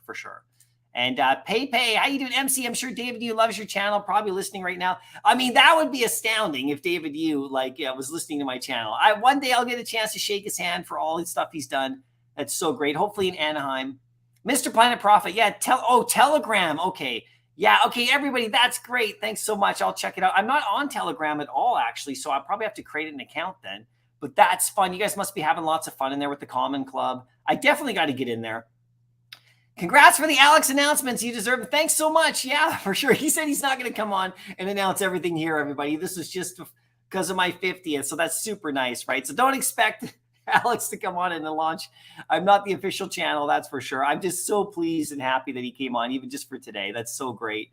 And Pay, how you doing, MC? I'm sure David Yu loves your channel, probably listening right now. I mean, that would be astounding if David Yu was listening to my channel. One day I'll get a chance to shake his hand for all the stuff he's done. That's so great. Hopefully in Anaheim. Mr. Planet Prophet. Yeah, Telegram. Okay. Yeah, okay, everybody, that's great. Thanks so much. I'll check it out. I'm not on Telegram at all, actually, so I'll probably have to create an account then. But that's fun. You guys must be having lots of fun in there with the Common Club. I definitely got to get in there. Congrats for the Alex announcements. You deserve it. Thanks so much. Yeah, for sure. He said he's not going to come on and announce everything here, everybody. This is just because of my 50th, so that's super nice, right? So don't expect Alex to come on and launch. I'm not the official channel, that's for sure. I'm just so pleased and happy that he came on, even just for today. That's so great.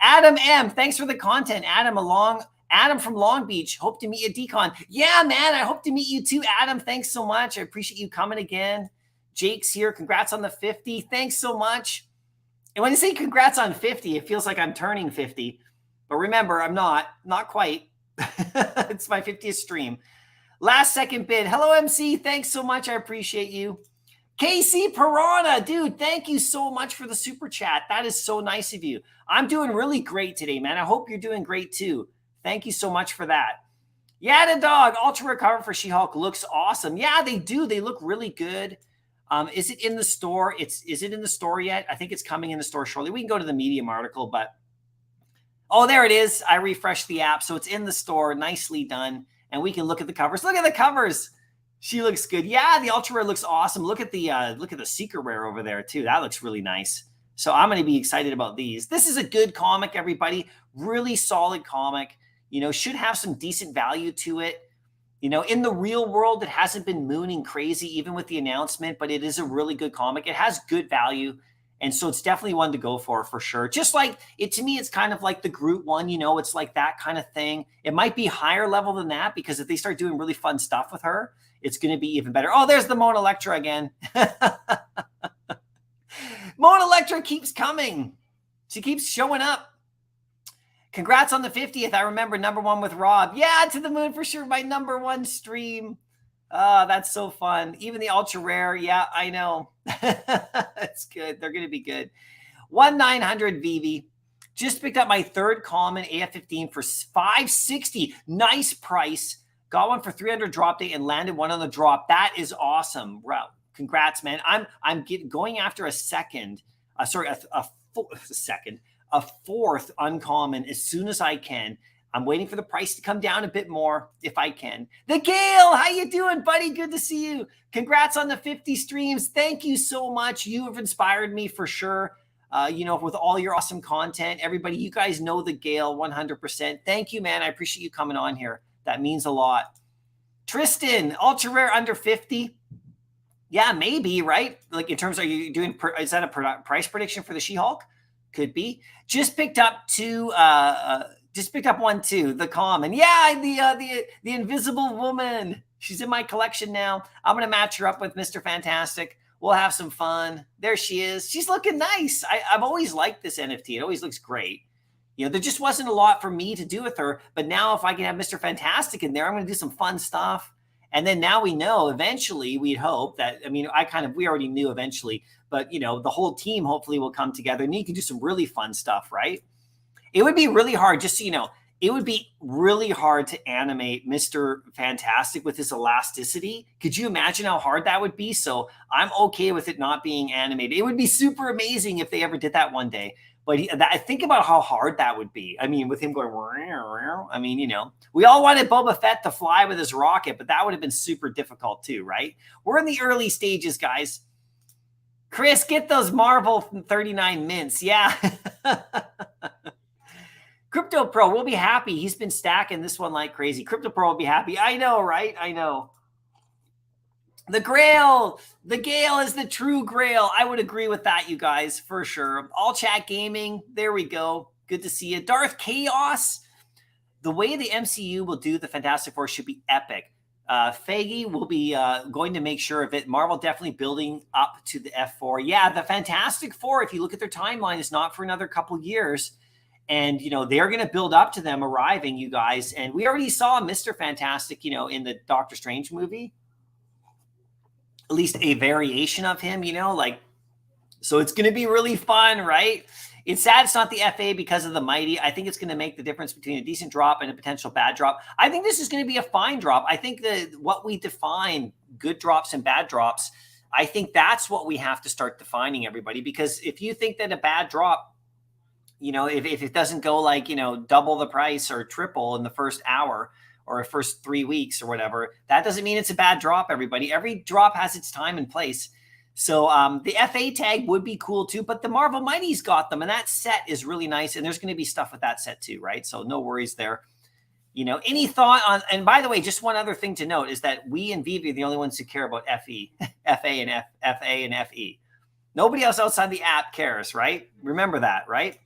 Adam M, thanks for the content. Adam from Long Beach. Hope to meet you at Decon. Yeah, man, I hope to meet you too, Adam. Thanks so much. I appreciate you coming again. Jake's here. Congrats on the 50. Thanks so much. And when you say congrats on 50, it feels like I'm turning 50. But remember, I'm not quite. It's my 50th stream. Last second bid. Hello, MC. Thanks so much. I appreciate you. KC Piranha, dude, thank you so much for the super chat. That is so nice of you. I'm doing really great today, man. I hope you're doing great too. Thank you so much for that. Yada Dog, Ultra Recover for She-Hulk looks awesome. Yeah, they do. They look really good. Is it in the store? Is it in the store yet? I think it's coming in the store shortly. We can go to the Medium article, but oh, there it is. I refreshed the app, so it's in the store. Nicely done. And we can look at the covers. Look at the covers. She looks good. Yeah, the Ultra Rare looks awesome. Look at the Secret Rare over there too. That looks really nice. So I'm going to be excited about these. This is a good comic, everybody. Really solid comic. Should have some decent value to it. In the real world, it hasn't been mooning crazy, even with the announcement, but it is a really good comic. It has good value. And so it's definitely one to go for sure. Just like it, to me, it's kind of like the Groot one, you know, it's like that kind of thing. It might be higher level than that because if they start doing really fun stuff with her, it's going to be even better. Oh, there's the Mona Electra again. Mona Electra keeps coming. She keeps showing up. Congrats on the 50th. I remember #1 with Rob. Yeah, to the moon for sure. My #1 stream. Oh, that's so fun. Even the ultra rare. Yeah, I know. That's good. They're going to be good. 1,900 Veve. Just picked up my third common AF15 for $560. Nice price. Got one for 300 drop day and landed one on the drop. That is awesome. Wow. Congrats, man. I'm going after a second. A fourth uncommon as soon as I can. I'm waiting for the price to come down a bit more if I can. The Gale, how you doing, buddy? Good to see you. Congrats on the 50 streams. Thank you so much. You have inspired me for sure. You know, with all your awesome content. Everybody, you guys know the Gale 100%. Thank you, man. I appreciate you coming on here. That means a lot. Tristan, ultra rare under 50. Yeah, maybe, right? Like in terms of, are you doing, is that a price prediction for the She-Hulk? Could be. Just picked up one too, the common. Yeah, the Invisible Woman. She's in my collection now. I'm gonna match her up with Mr. Fantastic. We'll have some fun. There she is. She's looking nice. I've always liked this NFT. It always looks great. You know, there just wasn't a lot for me to do with her, but now if I can have Mr. Fantastic in there, I'm gonna do some fun stuff. And then now we know eventually we'd hope that, I mean, we already knew eventually, but you know, the whole team hopefully will come together and you can do some really fun stuff, right? It would be really hard, just so you know, it would be really hard to animate Mr. Fantastic with his elasticity. Could you imagine how hard that would be? So I'm okay with it not being animated. It would be super amazing if they ever did that one day. But I think about how hard that would be. I mean, with him going, I mean, you know, we all wanted Boba Fett to fly with his rocket, but that would have been super difficult too, right? We're in the early stages, guys. Chris, get those Marvel 39 mints. Yeah. Crypto Pro will be happy. He's been stacking this one like crazy. Crypto Pro will be happy. I know, right? I know. The Grail. The Gale is the true Grail. I would agree with that, you guys, for sure. All Chat Gaming. There we go. Good to see you. Darth Chaos. The way the MCU will do the Fantastic Four should be epic. Feige will be going to make sure of it. Marvel definitely building up to the F4. Yeah, the Fantastic Four, if you look at their timeline, is not for another couple years. And, you know, they're going to build up to them arriving, you guys. And we already saw Mr. Fantastic, you know, in the Doctor Strange movie. At least a variation of him, you know, like, so it's going to be really fun, right? It's sad it's not the FA because of the mighty. I think it's going to make the difference between a decent drop and a potential bad drop. I think this is going to be a fine drop. I think that what we define good drops and bad drops, I think that's what we have to start defining, everybody. Because if you think that a bad drop, you know, if it doesn't go like, you know, double the price or triple in the first hour or first 3 weeks or whatever, that doesn't mean it's a bad drop, everybody. Every drop has its time and place. So the FA tag would be cool too, but the Marvel Mighty's got them, and that set is really nice, and there's going to be stuff with that set too, right? So no worries there. You know, any thought on, and by the way, just one other thing to note is that we and Veve are the only ones who care about FA and FE. Nobody else outside the app cares, right? Remember that, right?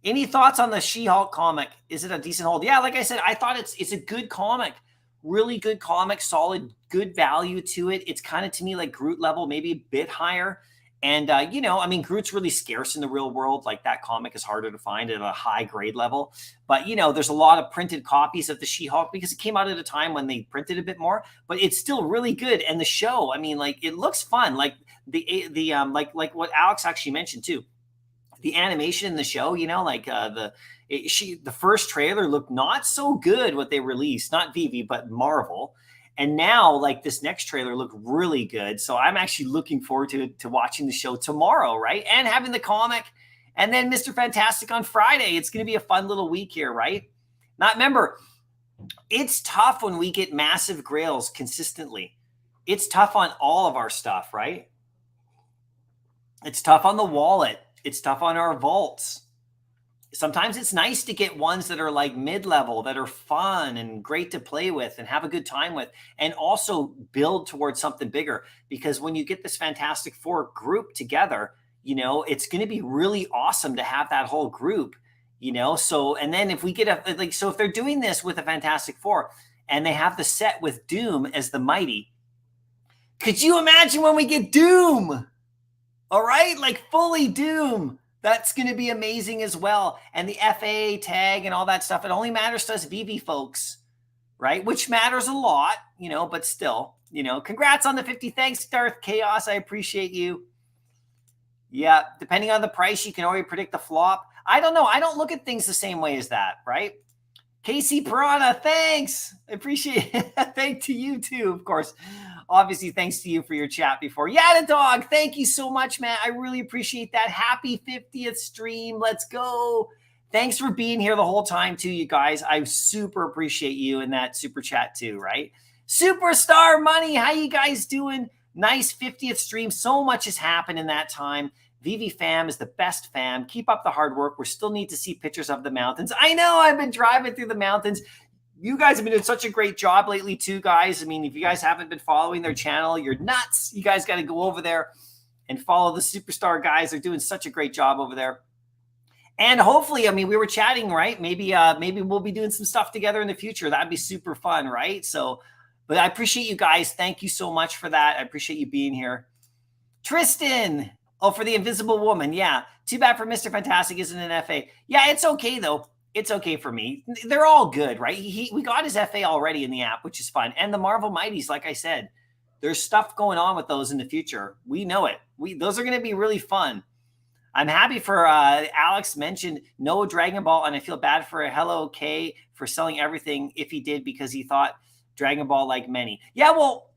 Any thoughts on the She-Hulk comic? Is it a decent hold? Yeah, like I said, I thought it's a good comic. Really good comic, solid, good value to it. It's kind of, to me, like Groot level, maybe a bit higher. And, you know, I mean, Groot's really scarce in the real world. Like, that comic is harder to find at a high grade level. But, you know, there's a lot of printed copies of the She-Hulk because it came out at a time when they printed a bit more. But it's still really good. And the show, I mean, like, it looks fun. Like, like what Alex actually mentioned, too. The animation in the show, you know, like the first trailer looked not so good what they released, not Veve, but Marvel. And now, like, this next trailer looked really good. So I'm actually looking forward to watching the show tomorrow, right? And having the comic, and then Mr. Fantastic on Friday. It's going to be a fun little week here, right? Now, remember, it's tough when we get massive grails consistently. It's tough on all of our stuff, right? It's tough on the wallet. It's tough on our vaults. Sometimes it's nice to get ones that are like mid-level, that are fun and great to play with and have a good time with, and also build towards something bigger. Because when you get this Fantastic Four group together, you know, it's going to be really awesome to have that whole group, you know. So, and then if we get a, like, so if they're doing this with a Fantastic Four and they have the set with Doom as the Mighty, could you imagine when we get Doom? All right, like fully Doom. That's going to be amazing as well. And the FA tag and all that stuff. It only matters to us Veve folks, right? Which matters a lot, you know, but still, you know, congrats on the 50. Thanks, Darth Chaos. I appreciate you. Yeah, depending on the price, you can already predict the flop. I don't know. I don't look at things the same way as that, right? Casey Piranha, thanks. I appreciate it. Thank to you too, of course. Obviously, thanks to you for your chat before. Yada Dog, thank you so much, man. I really appreciate that. Happy 50th stream. Let's go. Thanks for being here the whole time too, you guys. I super appreciate you in that super chat too, right? Superstar Money, how you guys doing? Nice 50th stream. So much has happened in that time. Veve fam is the best fam. Keep up the hard work. We still need to see pictures of the mountains. I know I've been driving through the mountains. You guys have been doing such a great job lately too, guys. I mean, if you guys haven't been following their channel, you're nuts. You guys got to go over there and follow the Superstar guys. They're doing such a great job over there. And hopefully, I mean, we were chatting, right? Maybe we'll be doing some stuff together in the future. That'd be super fun, right? So, but I appreciate you guys. Thank you so much for that. I appreciate you being here. Tristan. Oh, for the Invisible Woman. Yeah. Too bad for Mr. Fantastic isn't an FA. Yeah, it's okay, though. It's okay for me. They're all good, right? We got his FA already in the app, which is fun. And the Marvel Mighties, like I said, there's stuff going on with those in the future. We know it. Those are going to be really fun. I'm happy for Alex mentioned no Dragon Ball, and I feel bad for Hello K for selling everything if he did because he thought Dragon Ball like many. Yeah, well,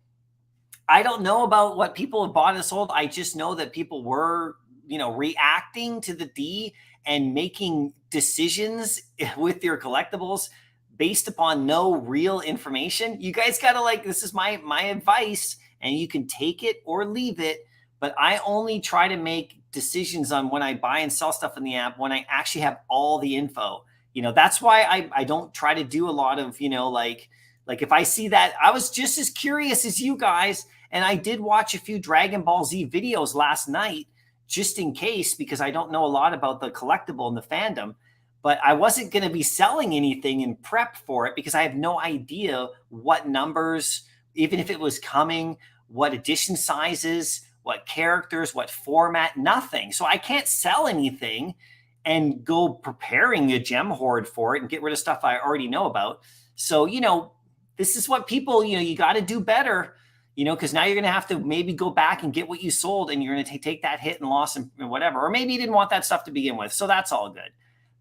I don't know about what people have bought and sold. I just know that people were, you know, reacting to the D and making decisions with your collectibles based upon no real information. You guys got to like, this is my advice, and you can take it or leave it. But I only try to make decisions on when I buy and sell stuff in the app when I actually have all the info. You know, that's why I don't try to do a lot of, you know, like if I see that, I was just as curious as you guys. And I did watch a few Dragon Ball Z videos last night, just in case, because I don't know a lot about the collectible and the fandom. But I wasn't going to be selling anything in prep for it because I have no idea what numbers, even if it was coming, what edition sizes, what characters, what format, nothing. So I can't sell anything and go preparing a gem hoard for it and get rid of stuff I already know about. So, you know, this is what people, you know, you got to do better. You know, because now you're going to have to maybe go back and get what you sold, and you're going to take that hit and loss and whatever. Or maybe you didn't want that stuff to begin with. So that's all good.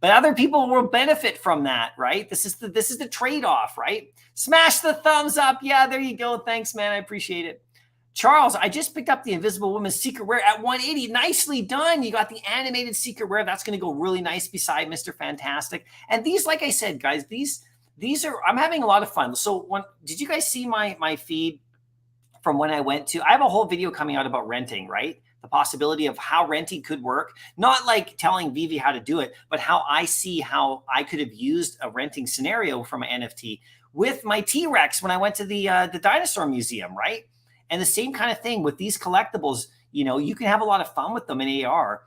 But other people will benefit from that, right? This is the trade-off, right? Smash the thumbs up. Yeah, there you go. Thanks, man. I appreciate it. Charles, I just picked up the Invisible Woman's Secret Rare at 180. Nicely done. You got the animated Secret Rare. That's going to go really nice beside Mr. Fantastic. And these, like I said, guys, these are, I'm having a lot of fun. So did you guys see my feed? From when I went to, I have a whole video coming out about renting, right? The possibility of how renting could work, not like telling Veve how to do it, but how I see how I could have used a renting scenario from an NFT with my T-Rex when I went to the dinosaur museum, right? And the same kind of thing with these collectibles, you know, you can have a lot of fun with them in AR.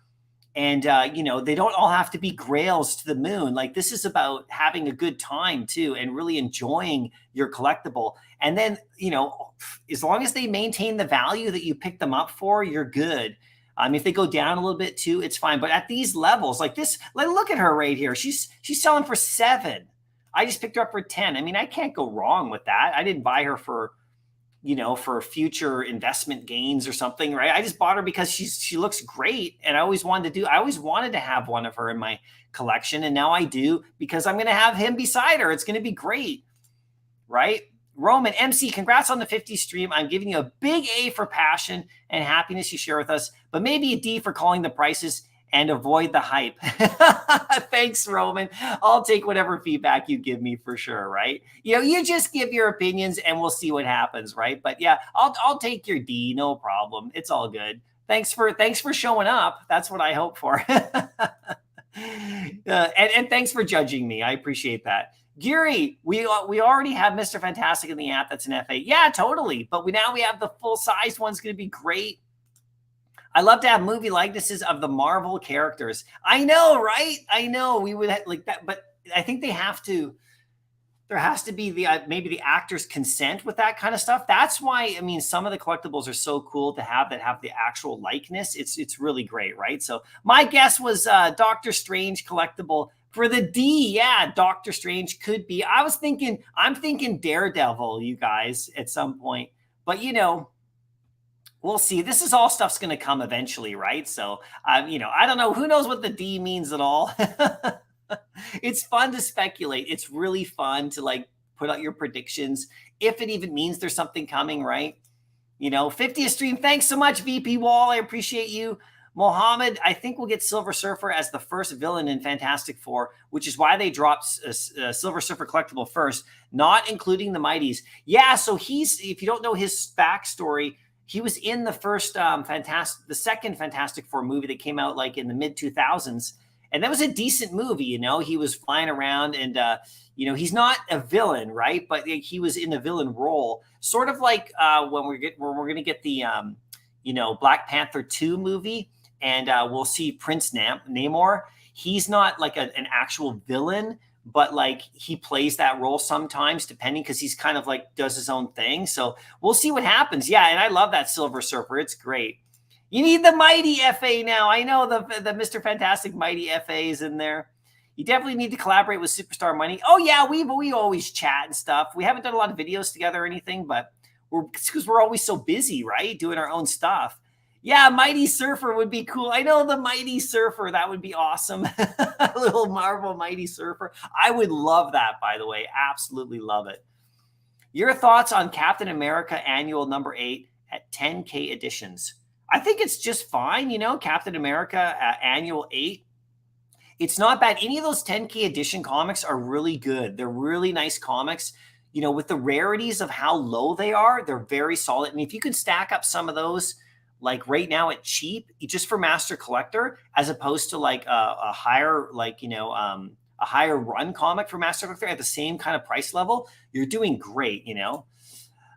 And, you know, they don't all have to be grails to the moon. Like, this is about having a good time, too, and really enjoying your collectible. And then, you know, as long as they maintain the value that you picked them up for, you're good. If they go down a little bit, too, it's fine. But at these levels, like this, like, look at her right here. She's selling for 7. I just picked her up for 10. I mean, I can't go wrong with that. I didn't buy her for, you know, for future investment gains or something, right? I just bought her because she looks great. And I always wanted to have one of her in my collection. And now I do because I'm going to have him beside her. It's going to be great, right? Roman MC, congrats on the 50 stream. I'm giving you a big A for passion and happiness you share with us, but maybe a D for calling the prices and avoid the hype. Thanks, Roman. I'll take whatever feedback you give me for sure, right? You know, you just give your opinions and we'll see what happens, right? But yeah, I'll take your D, no problem. It's all good. Thanks for showing up. That's what I hope for. And thanks for judging me. I appreciate that. Geary, we already have Mr. Fantastic in the app. That's an FA. Yeah, totally. But now we have the full size one's going to be great. I love to have movie likenesses of the Marvel characters. I know, right? I know we would like that, but I think they have to. There has to be the maybe the actor's consent with that kind of stuff. That's why I mean some of the collectibles are so cool to have that have the actual likeness. It's really great, right? So my guess was Doctor Strange collectible for the D. Yeah, Doctor Strange could be. I'm thinking Daredevil, you guys, at some point. But you know, we'll see. This is all stuff's going to come eventually, right? So, you know, I don't know. Who knows what the D means at all? It's fun to speculate. It's really fun to like put out your predictions if it even means there's something coming, right? You know, 50th stream. Thanks so much, VP Wall. I appreciate you. Mohammed, I think we'll get Silver Surfer as the first villain in Fantastic Four, which is why they dropped Silver Surfer collectible first, not including the Mighties. Yeah, so if you don't know his backstory, he was in the first the second Fantastic Four movie that came out like in the mid 2000s. And that was a decent movie, you know. He was flying around, and you know, he's not a villain, right? But he was in a villain role, sort of like when we're going to get the you know, Black Panther 2 movie, and we'll see Prince Namor. He's not like an actual villain, but like he plays that role sometimes, depending, because he's kind of like does his own thing. So we'll see what happens. Yeah, and I love that Silver Surfer. It's great. You need the Mighty FA now. I know the Mr. Fantastic Mighty FA is in there. You definitely need to collaborate with Superstar Money. Oh yeah, we always chat and stuff. We haven't done a lot of videos together or anything, but because we're always so busy, right? Doing our own stuff. Yeah, Mighty Surfer would be cool. I know the Mighty Surfer. That would be awesome. A little Marvel Mighty Surfer. I would love that, by the way. Absolutely love it. Your thoughts on Captain America Annual number 8 at 10K editions? I think it's just fine, you know, Captain America Annual 8. It's not bad. Any of those 10K edition comics are really good. They're really nice comics. You know, with the rarities of how low they are, they're very solid. And if you can stack up some of those, like right now at cheap, just for Master Collector, as opposed to like a higher, like, you know, a higher run comic for Master Collector at the same kind of price level, you're doing great, you know.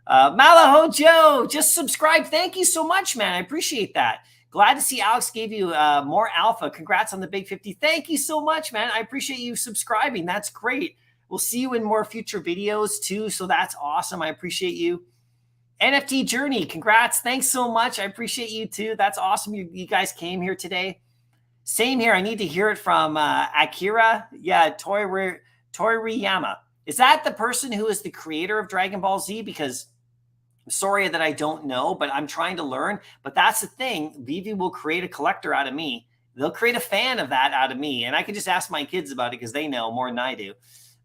Malaho Joe, just subscribe. Thank you so much, man. I appreciate that. Glad to see Alex gave you more alpha. Congrats on the big 50. Thank you so much, man. I appreciate you subscribing. That's great. We'll see you in more future videos too. So that's awesome. I appreciate you. NFT Journey, congrats. Thanks so much. I appreciate you too. That's awesome. You guys came here today. Same here. I need to hear it from Akira. Yeah, Toriyama. Is that the person who is the creator of Dragon Ball Z? Because I'm sorry that I don't know, but I'm trying to learn. But that's the thing. Veve will create a collector out of me. They'll create a fan of that out of me. And I can just ask my kids about it because they know more than I do.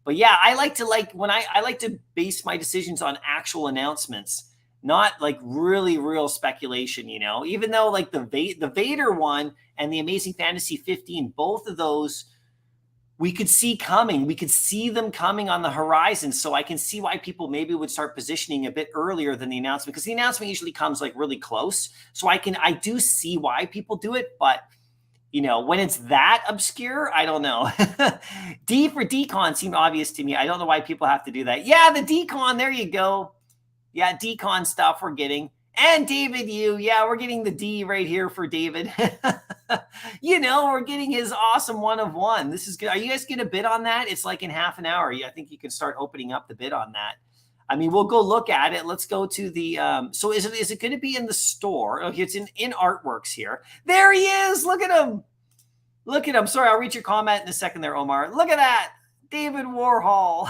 But yeah, I like to base my decisions on actual announcements, not like really real speculation, you know, even though like the Vader one and the Amazing Fantasy 15, both of those we could see coming. We could see them coming on the horizon. So I can see why people maybe would start positioning a bit earlier than the announcement, because the announcement usually comes like really close. So I do see why people do it, but you know, when it's that obscure, I don't know. D for decon seemed obvious to me. I don't know why people have to do that. Yeah, the decon, there you go. Yeah, decon stuff we're getting. And David, yeah, we're getting the D right here for David. You know, we're getting his awesome 1 of 1. This is good. Are you guys going to bid on that? It's like in half an hour. I think you can start opening up the bid on that. I mean, we'll go look at it. Let's go to the, so is it going to be in the store? Okay, it's in Artworks here. There he is. Look at him. Look at him. Sorry, I'll read your comment in a second there, Omar. Look at that. David Warhol.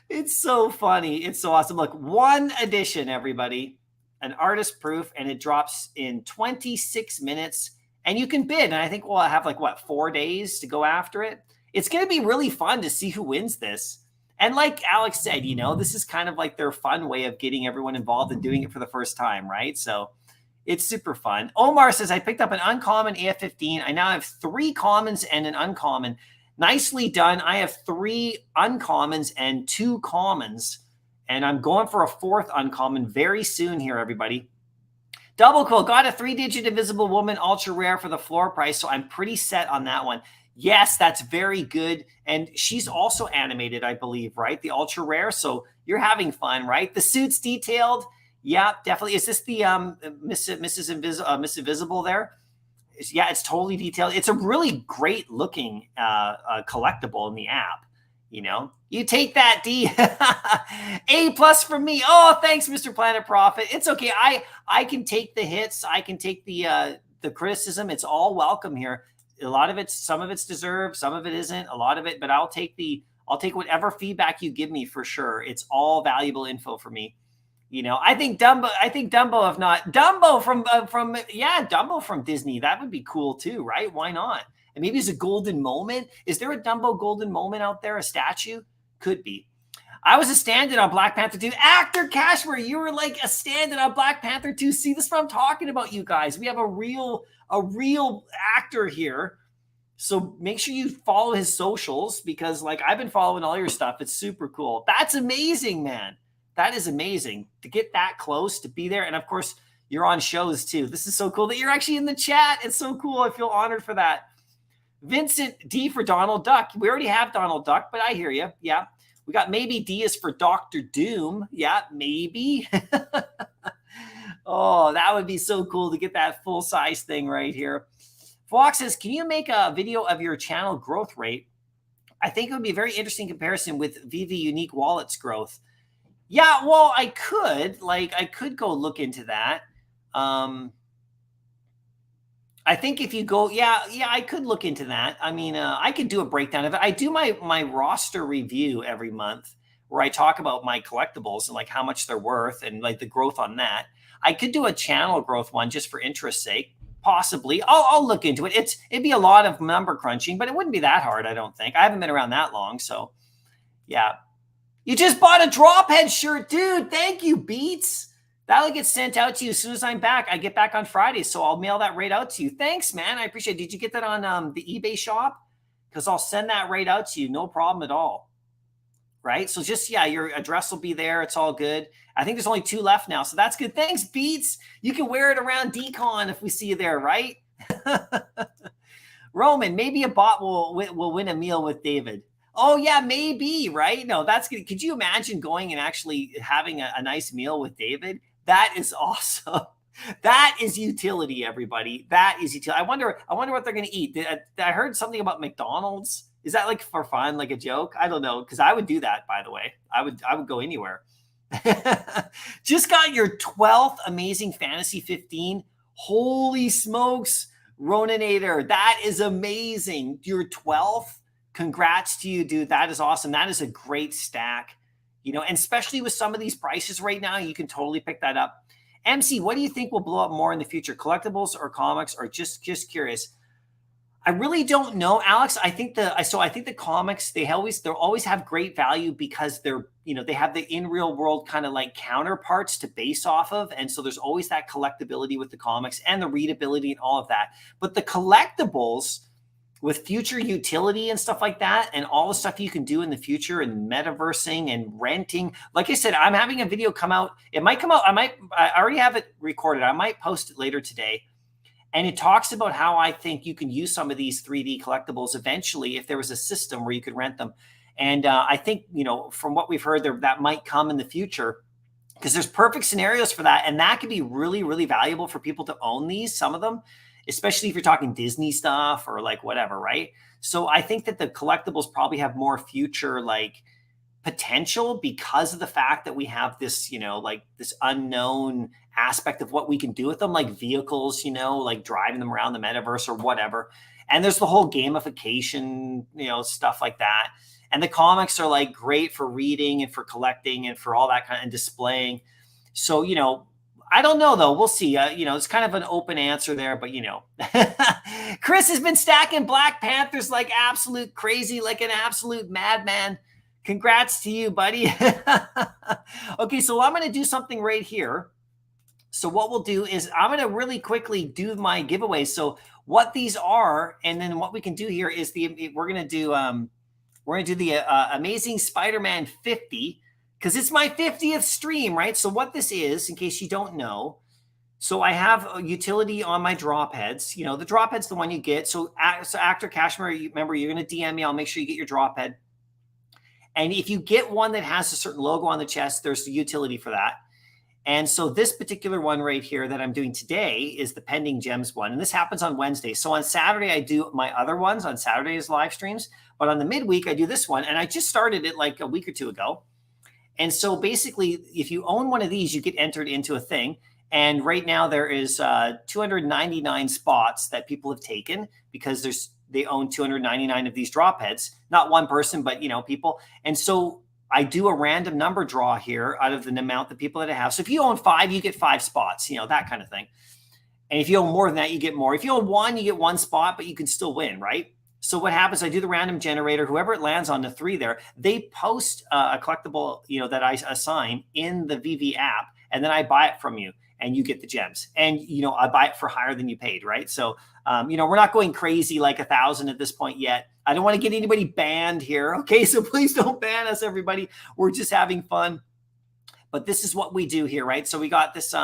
It's so funny. It's so awesome. Look, 1 edition, everybody, an artist proof, and it drops in 26 minutes. And you can bid. And I think we'll have like, what, 4 days to go after it. It's going to be really fun to see who wins this. And like Alex said, you know, this is kind of like their fun way of getting everyone involved and doing it for the first time, right? So it's super fun. Omar says, I picked up an uncommon AF-15. I now have 3 commons and an uncommon. Nicely done. I have 3 uncommons and 2 commons, and I'm going for a 4th uncommon very soon here, everybody. Double Quill, got a 3-digit Invisible Woman ultra rare for the floor price, so I'm pretty set on that one. Yes, that's very good, and she's also animated, I believe, right? The ultra rare, so you're having fun, right? The suit's detailed. Yeah, definitely. Is this the Miss Invisible there? Yeah, it's totally detailed. It's a really great looking collectible in the app. You know, you take that, D. A+ from me. Oh, thanks, Mr. Planet Profit. It's okay. I can take the hits. I can take the criticism. It's all welcome here. A lot of it's, some of it's deserved, some of it isn't. A lot of it, but I'll take whatever feedback you give me for sure. It's all valuable info for me. You know, I think Dumbo, if not Dumbo Dumbo from Disney, that would be cool too, right? Why not? And maybe it's a golden moment. Is there a Dumbo golden moment out there? A statue? Could be. I was a stand-in on Black Panther 2. Actor Cashmere, you were like a stand-in on Black Panther 2. See, this is what I'm talking about, you guys. We have a real actor here. So make sure you follow his socials, because like I've been following all your stuff. It's super cool. That's amazing, man. That is amazing to get that close, to be there. And of course, you're on shows too. This is so cool that you're actually in the chat. It's so cool. I feel honored for that. Vincent D for Donald Duck. We already have Donald Duck, but I hear you. Yeah. We got maybe D is for Dr. Doom. Yeah, maybe. Oh, that would be so cool to get that full size thing right here. Fox says, can you make a video of your channel growth rate? I think it would be a very interesting comparison with Veve Unique Wallets growth. Yeah, well, I could go look into that. I think if you go, yeah, I could look into that. I mean, I could do a breakdown of it. I do my roster review every month where I talk about my collectibles and like how much they're worth and like the growth on that. I could do a channel growth one just for interest's sake. Possibly. I'll look into it. It'd be a lot of number crunching, but it wouldn't be that hard, I don't think. I haven't been around that long, so yeah. You just bought a drop head shirt, dude. Thank you, Beats. That'll get sent out to you as soon as I'm back. I get back on Friday, so I'll mail that right out to you. Thanks, man. I appreciate it. Did you get that on the eBay shop? Because I'll send that right out to you. No problem at all. Right? So just, yeah, your address will be there. It's all good. I think there's only 2 left now, so that's good. Thanks, Beats. You can wear it around Decon if we see you there, right? Roman, maybe a bot will win a meal with David. Oh, yeah, maybe, right? No, that's good. Could you imagine going and actually having a nice meal with David? That is awesome. That is utility, everybody. That is utility. I wonder what they're going to eat. I heard something about McDonald's. Is that like for fun, like a joke? I don't know, because I would do that, by the way. I would go anywhere. Just got your 12th Amazing Fantasy 15. Holy smokes, Roninator. That is amazing. Your 12th. Congrats to you, dude. That is awesome. That is a great stack, you know, and especially with some of these prices right now, you can totally pick that up. MC, what do you think will blow up more in the future, collectibles or comics, or just curious? I really don't know, Alex. I think the comics, they'll always have great value because they're, you know, they have the in real world kind of like counterparts to base off of. And so there's always that collectability with the comics and the readability and all of that. But the collectibles, with future utility and stuff like that, and all the stuff you can do in the future and metaversing and renting. Like I said, I'm having a video come out. It might come out. I already have it recorded. I might post it later today. And it talks about how I think you can use some of these 3D collectibles eventually if there was a system where you could rent them. And I think, you know, from what we've heard, that might come in the future, because there's perfect scenarios for that. And that could be really, really valuable for people to own these, some of them, especially if you're talking Disney stuff or like whatever, right? So I think that the collectibles probably have more future like potential because of the fact that we have this, you know, like this unknown aspect of what we can do with them, like vehicles, you know, like driving them around the metaverse or whatever. And there's the whole gamification, you know, stuff like that. And the comics are like great for reading and for collecting and for all that kind of and displaying. So, you know, I don't know, though. We'll see. You know, it's kind of an open answer there, but, you know. Chris has been stacking Black Panthers like absolute crazy, like an absolute madman. Congrats to you, buddy. Okay, so I'm going to do something right here. So what we'll do is I'm going to really quickly do my giveaway. So what these are, and then what we can do here is we're going to do the Amazing Spider-Man 50. Because it's my 50th stream, right? So what this is, in case you don't know, so I have a utility on my drop heads. You know, the drop head's the one you get. So Actor Cashmere, remember, you're going to DM me. I'll make sure you get your drop head. And if you get one that has a certain logo on the chest, there's the utility for that. And so this particular one right here that I'm doing today is the pending gems one. And this happens on Wednesday. So on Saturday, I do my other ones on Saturday's live streams. But on the midweek, I do this one. And I just started it like a week or two ago. And so basically, if you own one of these, you get entered into a thing. And right now there is 299 spots that people have taken because they own 299 of these drop heads. Not one person, but people. And so I do a random number draw here out of the amount of people that I have. So if you own 5, you get 5 spots, that kind of thing. And if you own more than that, you get more. If you own 1, you get 1 spot, but you can still win, right? So what happens, I do the random generator, whoever it lands on the 3 there, they post a collectible, that I assign in the Veve app, and then I buy it from you and you get the gems. And, I buy it for higher than you paid, right? So, we're not going crazy like 1,000 at this point yet. I don't want to get anybody banned here. Okay, so please don't ban us, everybody. We're just having fun. But this is what we do here, right? So we got this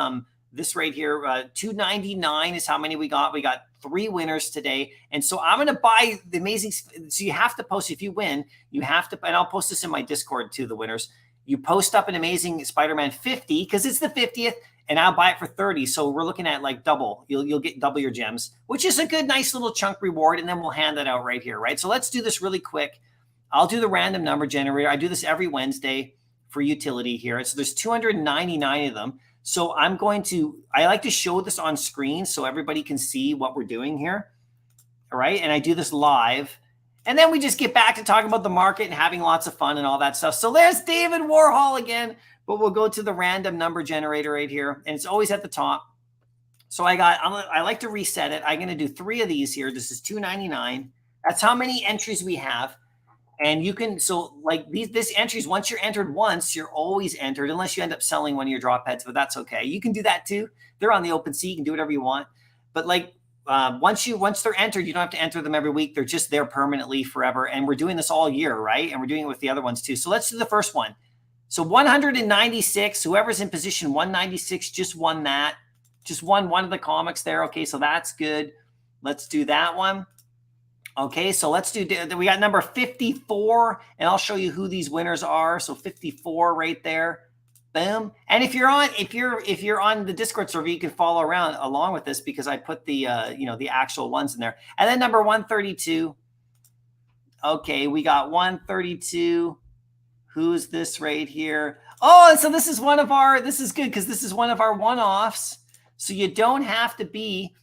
this right here, 299 is how many we got. We got 3 winners today. And so I'm going to buy the amazing. So you have to post, if you win, you have to, and I'll post this in my Discord too, the winners. You post up an amazing Spider-Man 50 because it's the 50th, and I'll buy it for 30. So we're looking at like double. You'll get double your gems, which is a good, nice little chunk reward. And then we'll hand that out right here, right? So let's do this really quick. I'll do the random number generator. I do this every Wednesday for utility here. So there's 299 of them. So I like to show this on screen so everybody can see what we're doing here. All right. And I do this live. And then we just get back to talking about the market and having lots of fun and all that stuff. So there's David Warhol again, but we'll go to the random number generator right here. And it's always at the top. So I like to reset it. I'm going to do 3 of these here. This is 299. That's how many entries we have. And you can, so like this entries, once you're entered once, you're always entered unless you end up selling one of your drop heads, but that's okay. You can do that too. They're on the open sea. You can do whatever you want. But like once they're entered, you don't have to enter them every week. They're just there permanently forever. And we're doing this all year, right? And we're doing it with the other ones too. So let's do the first one. So 196, whoever's in position 196 just won that. Just won one of the comics there. Okay, so that's good. Let's do that one. Okay, so let's do, we got number 54, and I'll show you who these winners are. So 54 right there. Boom. And if you're on the Discord server, you can follow around along with this because I put the the actual ones in there. And then number 132. Okay, we got 132. Who's this right here? Oh, so this is this is good because this is one of our one-offs. So you don't have to be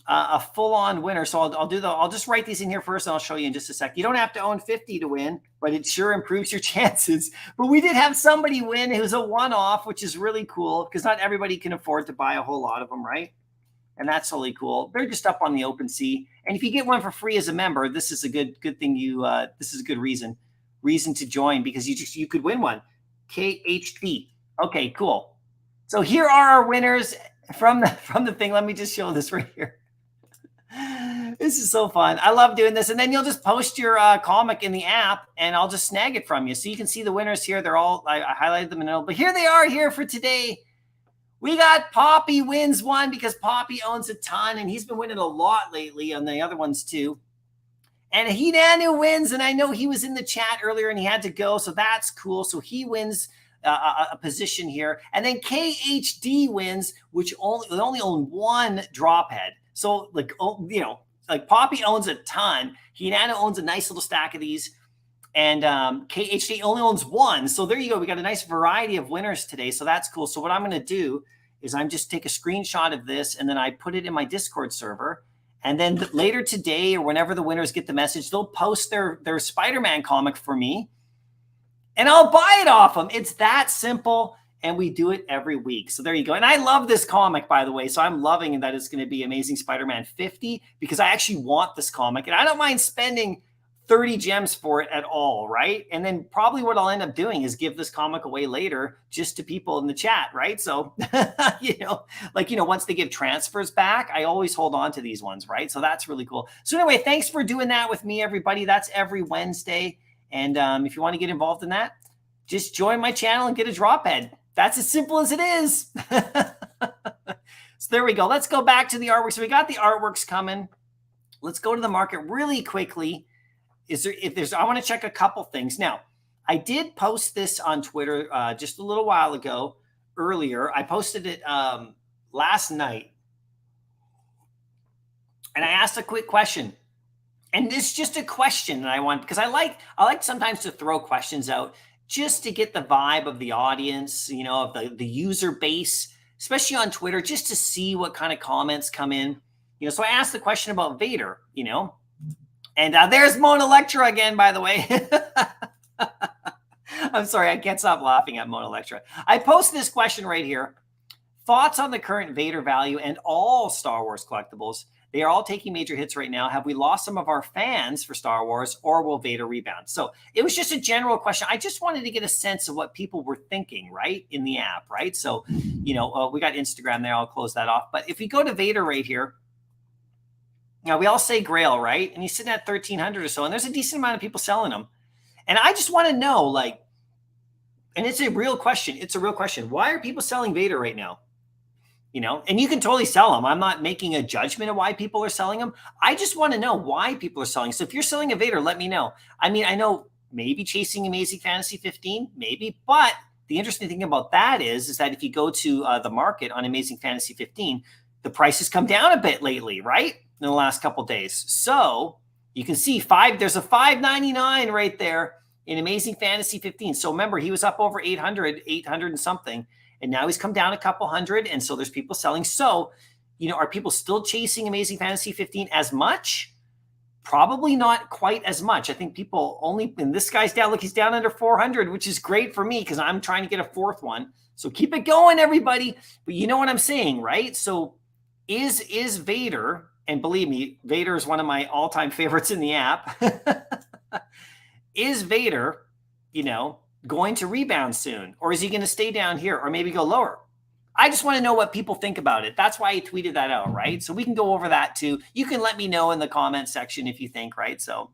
a full-on winner. So I'll just write these in here first, and I'll show you in just a sec. You don't have to own 50 to win, but it sure improves your chances. But we did have somebody win who's a one-off, which is really cool because not everybody can afford to buy a whole lot of them, right? And that's really cool. They're just up on the open sea. And if you get one for free as a member, this is a good thing. This is a good reason to join because you could win one. KHD. Okay, cool. So here are our winners from the thing. Let me just show this right here. This is so fun. I love doing this. And then you'll just post your comic in the app and I'll just snag it from you. So you can see the winners here. They're all, I highlighted them in the middle, but here they are here for today. We got Poppy wins one because Poppy owns a ton and he's been winning a lot lately on the other ones too. And Hinanu wins. And I know he was in the chat earlier and he had to go. So that's cool. So he wins a position here. And then KHD wins, which only own one drop head. So like Poppy owns a ton. Hinana owns a nice little stack of these. And KHD only owns one. So there you go. We got a nice variety of winners today. So that's cool. So what I'm going to do is I'm just take a screenshot of this and then I put it in my Discord server. And then later today or whenever the winners get the message, they'll post their Spider-Man comic for me. And I'll buy it off them. It's that simple. And we do it every week. So there you go. And I love this comic, by the way. So I'm loving that it's going to be Amazing Spider-Man 50 because I actually want this comic. And I don't mind spending 30 gems for it at all, right? And then probably what I'll end up doing is give this comic away later just to people in the chat, right? So, once they give transfers back, I always hold on to these ones, right? So that's really cool. So anyway, thanks for doing that with me, everybody. That's every Wednesday. And if you want to get involved in that, just join my channel and get a drop head. That's as simple as it is. So there we go. Let's go back to the artwork. So we got the artworks coming. Let's go to the market really quickly. I want to check a couple things. Now, I did post this on Twitter just a little while ago. earlier. I posted it last night, and I asked a quick question. And it's just a question that I want, because I like sometimes to throw questions out just to get the vibe of the audience, of the user base, especially on Twitter, just to see what kind of comments come in. So I asked the question about Vader, and there's Mona Electra again, by the way. I'm sorry, I can't stop laughing at Mona Electra. I posted this question right here. Thoughts on the current Vader value and all Star Wars collectibles? They are all taking major hits right now. Have we lost some of our fans for Star Wars, or will Vader rebound? So it was just a general question. I just wanted to get a sense of what people were thinking, right, in the app, right? So, we got Instagram there. I'll close that off. But if we go to Vader right here, we all say Grail, right? And he's sitting at 1,300 or so, and there's a decent amount of people selling them. And I just want to know, and it's a real question. It's a real question. Why are people selling Vader right now? And you can totally sell them. I'm not making a judgment of why people are selling them. I just want to know why people are selling. So if you're selling a Vader, let me know. I mean, I know maybe chasing Amazing Fantasy 15, maybe, but the interesting thing about that is that if you go to the market on Amazing Fantasy 15, the price has come down a bit lately, right? In the last couple of days. So you can see there's a $5.99 right there in Amazing Fantasy 15. So remember, he was up over 800 and something. And now he's come down a couple hundred. And so there's people selling. So, are people still chasing Amazing Fantasy 15 as much? Probably not quite as much. I think people and this guy's down, look, he's down under 400, which is great for me because I'm trying to get a fourth one. So keep it going, everybody. But you know what I'm saying, right? So is Vader, and believe me, Vader is one of my all-time favorites in the app. Is Vader, going to rebound soon? Or is he going to stay down here or maybe go lower? I just want to know what people think about it. That's why I tweeted that out, right? So we can go over that too. You can let me know in the comment section if you think, right? So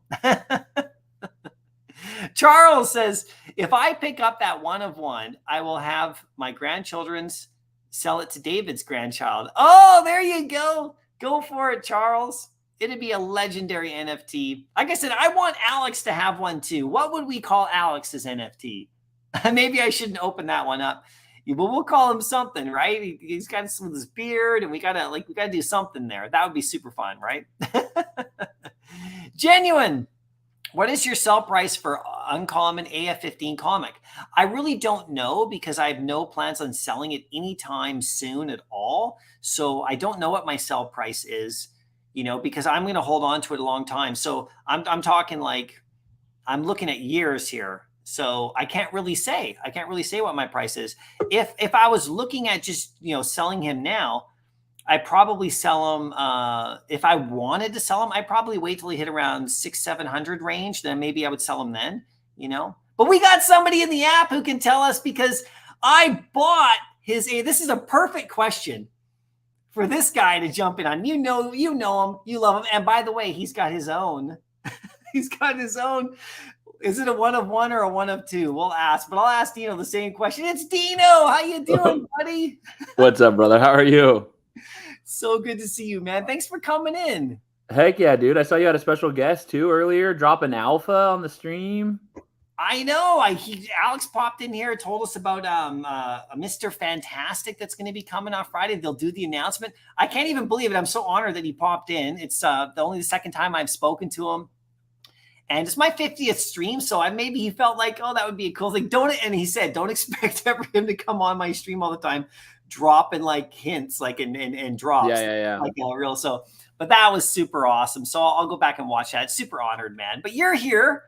Charles says, if I pick up that 1 of 1, I will have my grandchildren's sell it to David's grandchild. Oh, there you go. Go for it, Charles. It'd be a legendary NFT. Like I said, I want Alex to have one too. What would we call Alex's NFT? Maybe I shouldn't open that one up. But we'll call him something, right? He's got some of his beard, and we gotta do something there. That would be super fun, right? Genuine. What is your sell price for Uncommon AF-15 comic? I really don't know because I have no plans on selling it anytime soon at all. So I don't know what my sell price is. Because I'm going to hold on to it a long time. So I'm talking I'm looking at years here. So I can't really say what my price is. If I was looking at just, selling him now, I'd probably sell him. If I wanted to sell him, I'd probably wait till he hit around 600-700 range. Then maybe I would sell him then, but we got somebody in the app who can tell us because I bought this is a perfect question for this guy to jump in on. You know him, you love him. And by the way, he's got his own. He's got his own. Is it a 1 of 1 or a 1 of 2? We'll ask, but I'll ask Dino the same question. It's Dino. How you doing, buddy? What's up, brother? How are you? So good to see you, man. Thanks for coming in. Heck yeah, dude. I saw you had a special guest too earlier, dropping alpha on the stream. I know. Alex popped in here, told us about a Mr. Fantastic that's going to be coming on Friday. They'll do the announcement. I can't even believe it. I'm so honored that he popped in. It's only the second time I've spoken to him. And it's my 50th stream, so maybe he felt like, oh, that would be a cool thing. And he said, don't expect him to come on my stream all the time, dropping hints, and drops. Yeah. Real. So, but that was super awesome. So I'll go back and watch that. Super honored, man. But you're here,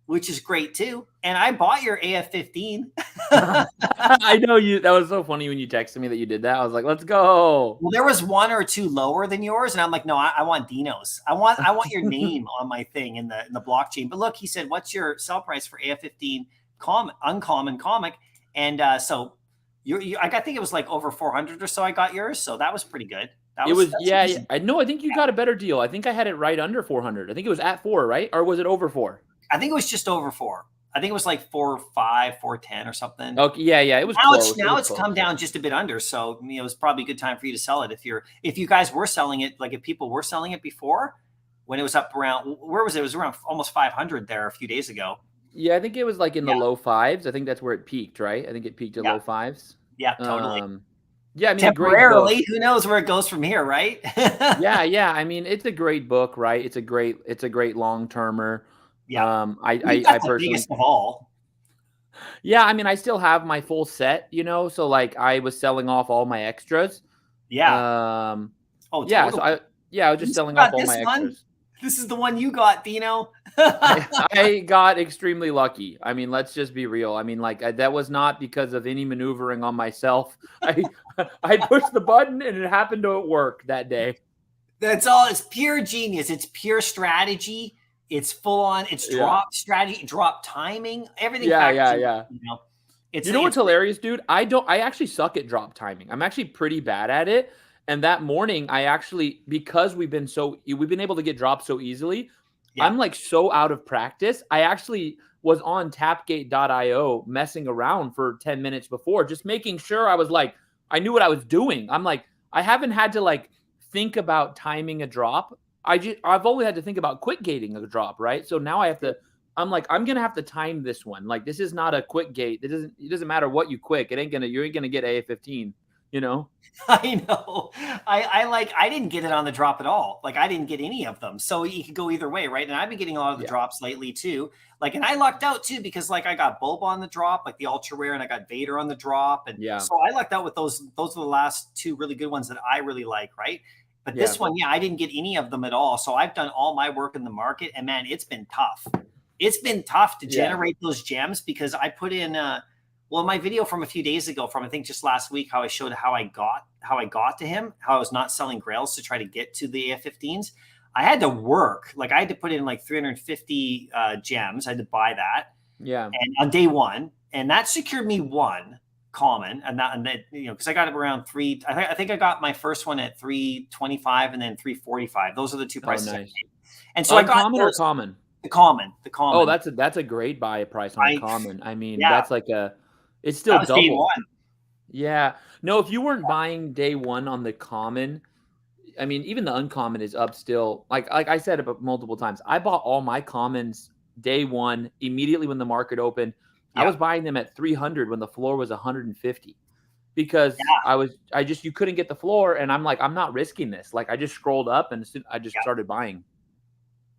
which is great too. And I bought your AF-15. I know you. That was so funny when you texted me that you did that. I was like, let's go. Well, there was 1 or 2 lower than yours. And I'm like, no, I want Dino's. I want your name on my thing in the blockchain. But look, he said, what's your sell price for AF-15 uncommon comic? And so I think it was over 400 or so. I got yours. So that was pretty good. I know. I think you got a better deal. I think I had it right under 400. I think it was at 4, right? Or was it over 4? I think it was just over 4. I think it was 4.5, 4.10 or something. Okay, yeah. It was now it's come down just a bit under. So it was probably a good time for you to sell it if you guys were selling it, if people were selling it before when it was up around, where was it? It was around almost 500 there a few days ago. Yeah, I think it was in the low 5s. I think that's where it peaked, right? I think it peaked at low 5s. Yeah, totally. Yeah, I mean, a great book. Temporarily, who knows where it goes from here, right? Yeah. I mean, it's a great book, right? It's a great long-termer. Yeah. You I got the personally, biggest of all. yeah, I mean, I still have my full set, so like I was selling off all my extras. Yeah. Um, Oh, yeah, so totally. I was You just still selling off got all this my one? extras. This is the one you got, Dino. I got extremely lucky. I mean, let's just be real. I mean, like that was not because of any maneuvering on myself. I pushed the button and it happened to work that day. That's all. It's pure genius. It's pure strategy. It's full on. It's Yeah. drop strategy, drop timing. Everything Yeah. factors in. It's You know what's hilarious, dude? I actually suck at drop timing. I'm actually pretty bad at it. And that morning, I actually, because we've been able to get drops so easily, Yeah. I'm like so out of practice. I actually was on tapgate.io messing around for 10 minutes before, just making sure I knew what I was doing. I'm like, I haven't had to like think about timing a drop. I've only had to think about quick gating a drop, right? So now I have to, I'm like, I'm gonna have to time this one. Like, this is not a quick gate. It doesn't matter what you quick. You ain't gonna get AA15, I know. I didn't get it on the drop at all. Like, I didn't get any of them. So you could go either way, right? And I've been getting a lot of the drops lately too. Like, and I lucked out too, because like I got Boba on the drop, like the ultra rare, and I got Vader on the drop. And so I lucked out with those. Those are the last two really good ones that I really like, right? But this one, I didn't get any of them at all. So I've done all my work in the market, and man, it's been tough. It's been tough to generate those gems, because I put in my video from a few days ago, from I think just last week, how I showed how I got to him, how I was not selling grails to try to get to the AF15s. I had to work. Like, I had to put in like 350 gems. I had to buy that. Yeah. And on day one, and that secured me one common, and that because I got it around I think I got my first one at 325 and then 345. Those are the two prices. Oh, nice. And so I got common or common. The common. Oh, that's a great buy price on common. I mean, that's like it's still double. Day one. Yeah. No, if you weren't buying day one on the common, I mean, even the uncommon is up still. Like I said about multiple times, I bought all my commons day one immediately when the market opened. I was buying them at 300 when the floor was 150, because you couldn't get the floor, and I'm like, I'm not risking this. Like, I just scrolled up and I just started buying.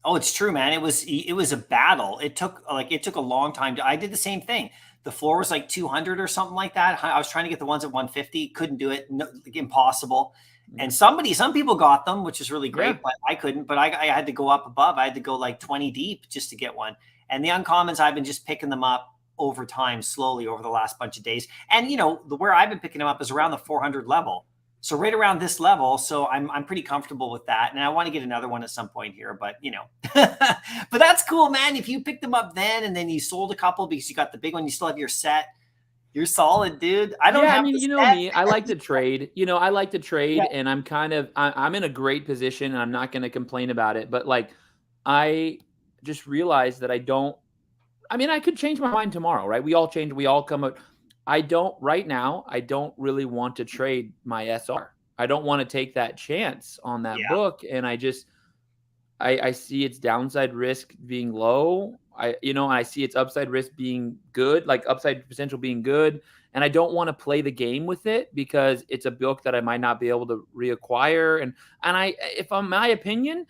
Oh, it's true, man. It was a battle. It took a long time. I did the same thing. The floor was like 200 or something like that. I was trying to get the ones at 150. Couldn't do it. No, like, impossible. And some people got them, which is really great, but I couldn't. But I had to go up above. I had to go like 20 deep just to get one. And the uncommons, I've been just picking them up over time, slowly over the last bunch of days. And where I've been picking them up is around the 400 level. So right around this level. So I'm pretty comfortable with that. And I want to get another one at some point here, but but that's cool, man. If you picked them up then, and then you sold a couple because you got the big one, you still have your set. You're solid, dude. I mean, you know me, I like to trade, and I'm in a great position, and I'm not going to complain about it. But like, I just realized that I could change my mind tomorrow, right? We all change. We all come out. Right now, I don't really want to trade my SR. I don't want to take that chance on that book. And I see its downside risk being low. I see its upside risk being good, like upside potential being good. And I don't want to play the game with it, because it's a book that I might not be able to reacquire. And if I'm my opinion,